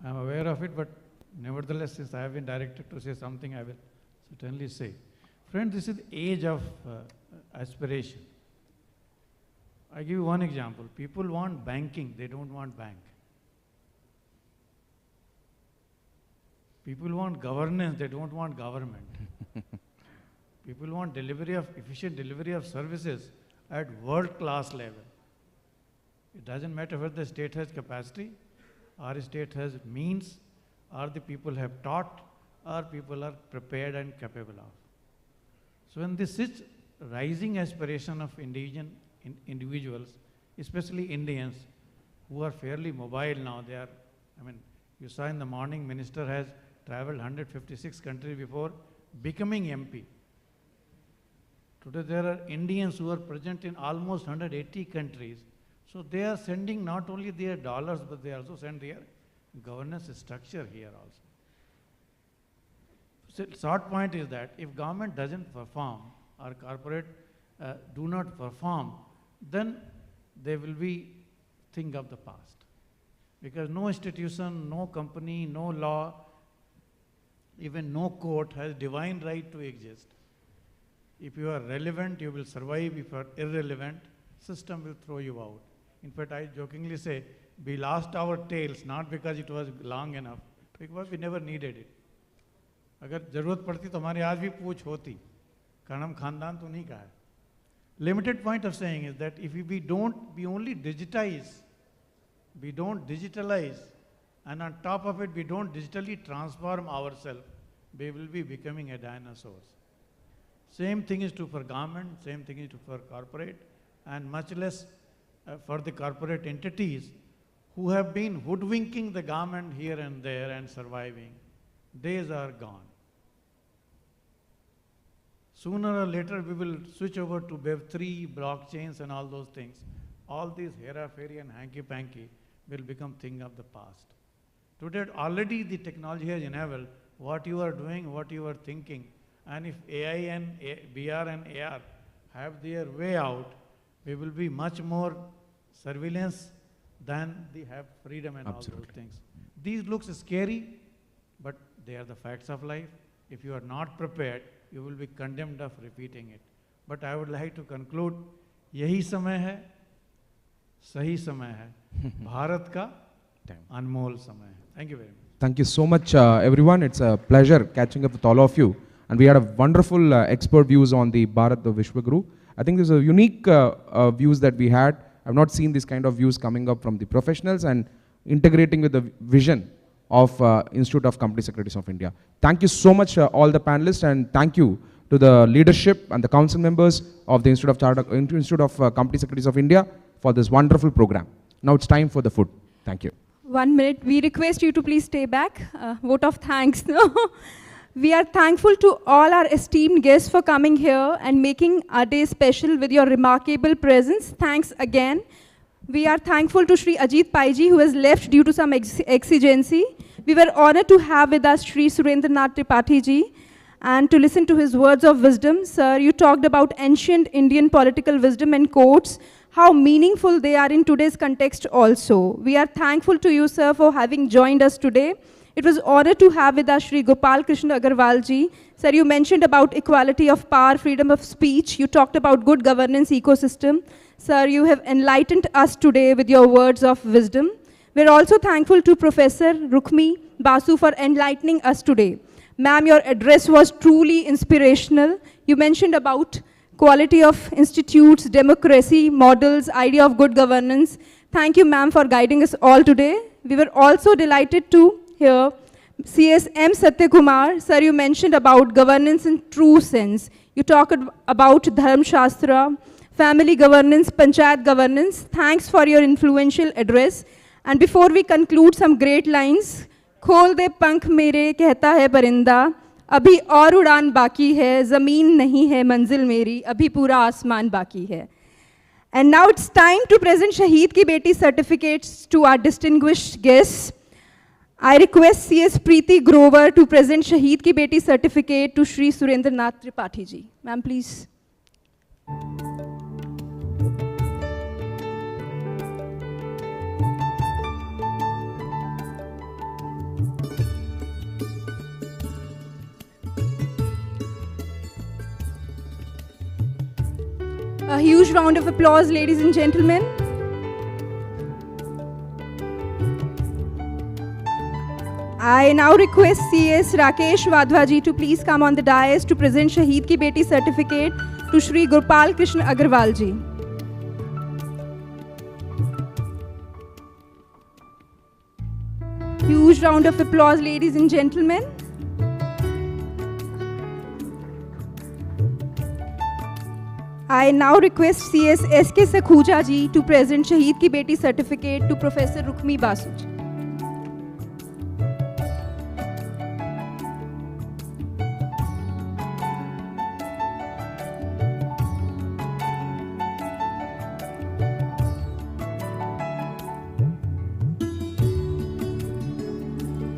I am aware of it, but nevertheless, since I have been directed to say something, I will certainly say. Friends, this is the age of aspiration. I give you one example. People want banking, they don't want bank. People want governance, they don't want government. People want efficient delivery of services at world-class level. It doesn't matter whether the state has capacity, or the state has means, or the people have taught, or people are prepared and capable of. So when this is rising aspiration of individuals, especially Indians, who are fairly mobile now, you saw in the morning, Minister has traveled 156 countries before becoming MP. Today there are Indians who are present in almost 180 countries. So they are sending not only their dollars, but they also send their governance structure here also. So short point is that if government doesn't perform or corporate do not perform, then they will be thing of the past. Because no institution, no company, no law, even no court has divine right to exist. If you are relevant, you will survive. If you are irrelevant, system will throw you out. In fact, I jokingly say, we lost our tails not because it was long enough, because we never needed it. अगर जरूरत पड़ती तो हमारी आज भी पूछ होती, कारण हम खानदान तो नहीं कहा है. Limited point of saying is that if we only digitize, we don't digitalize, and on top of it, we don't digitally transform ourselves, we will be becoming a dinosaur. Same thing is true for government, same thing is true for corporate, and much less for the corporate entities who have been hoodwinking the government here and there and surviving. Days are gone. Sooner or later, we will switch over to Web3, blockchains, and all those things. All these hera-fairy and hanky-panky will become thing of the past. Today, already the technology has enabled what you are doing, what you are thinking. And if AI and VR and AR have their way out, we will be much more surveillance than they have freedom and all those things. These looks scary, but they are the facts of life. If you are not prepared, you will be condemned of repeating it. But I would like to conclude, यही समय है, सही समय है, भारत का अनमोल समय है. Thank you very much. Thank you so much, everyone. It's a pleasure catching up with all of you. And we had a wonderful expert views on the Bharat, the Vishwaguru. I think there's a unique views that we had. I've not seen this kind of views coming up from the professionals and integrating with the vision of Institute of Company Secretaries of India. Thank you so much, all the panelists, and thank you to the leadership and the council members of the Institute of Company Secretaries of India for this wonderful program. Now it's time for the food. Thank you. 1 minute. We request you to please stay back. Vote of thanks. We are thankful to all our esteemed guests for coming here and making our day special with your remarkable presence. Thanks again. We are thankful to Shri Ajit Paiji, who has left due to some exigency. We were honored to have with us Shri Surendranath Tripathi ji and to listen to his words of wisdom. Sir, you talked about ancient Indian political wisdom and quotes, how meaningful they are in today's context also. We are thankful to you, sir, for having joined us today. It was honored to have with us Shri Gopal Krishna Agarwal ji. Sir, you mentioned about equality of power, freedom of speech. You talked about good governance ecosystem. Sir, you have enlightened us today with your words of wisdom. We're also thankful to Professor Rukmi Basu for enlightening us today. Ma'am, your address was truly inspirational. You mentioned about quality of institutes, democracy, models, idea of good governance. Thank you, ma'am, for guiding us all today. We were also delighted to hear CS M. Satyakumar. Sir, you mentioned about governance in true sense. You talked about Dharma Shastra, family governance, panchayat governance. Thanks for your influential address. And before we conclude, some great lines. खोल दे पंख मेरे कहता है परिंदा, अभी और उड़ान बाकी है, ज़मीन नहीं है मंजिल मेरी, अभी पूरा आसमान बाकी है. And now it's time to present Shaheed Ki Beti certificates to our distinguished guests. I request CS Preeti Grover to present Shaheed Ki Beti certificate to Shri Surendranath Tripathi ji. Ma'am, please. A huge round of applause, ladies and gentlemen. I now request CS Rakesh Wadhwa ji to please come on the dais to present Shaheed Ki Beti certificate to Shri Gopal Krishna Agarwal ji. Huge round of applause, ladies and gentlemen. I now request CS SK Sakhuja ji to present Shaheed Ki Beti certificate to Professor Rukmi Basu ji.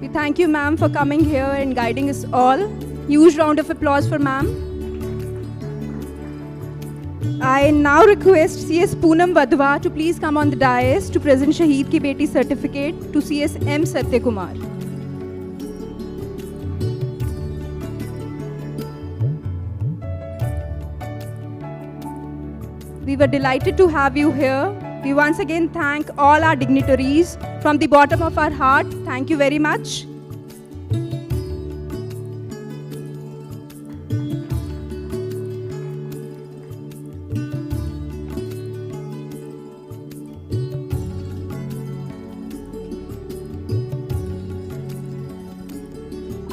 We thank you, ma'am, for coming here and guiding us all. Huge round of applause for ma'am. I now request CS Poonam Wadhwa to please come on the dais to present Shaheed Ki Beti certificate to CS M. Satyakumar. We were delighted to have you here. We once again thank all our dignitaries from the bottom of our heart. Thank you very much.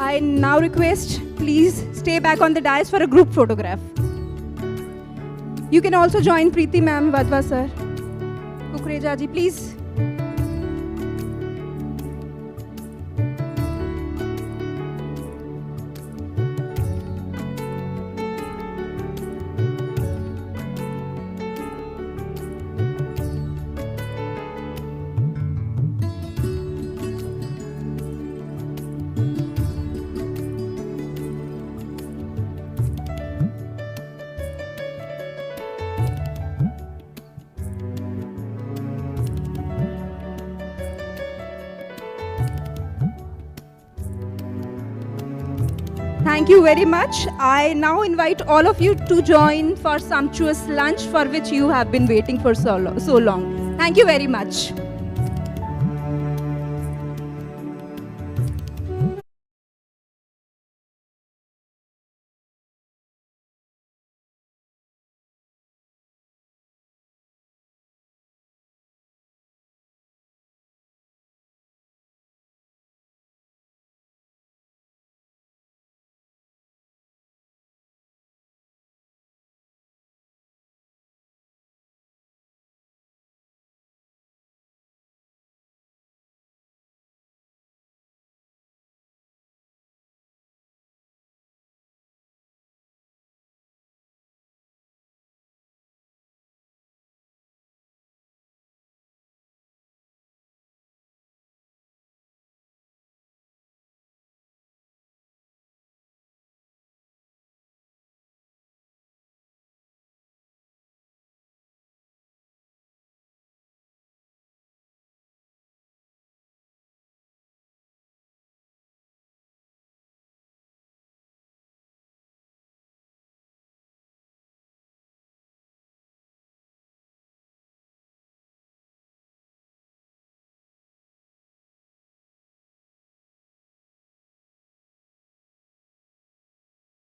I now request, please stay back on the dais for a group photograph. You can also join Preeti ma'am, Wadhwa sir. Kukreja ji, please. Thank you very much. I now invite all of you to join for sumptuous lunch for which you have been waiting for so long. Thank you very much.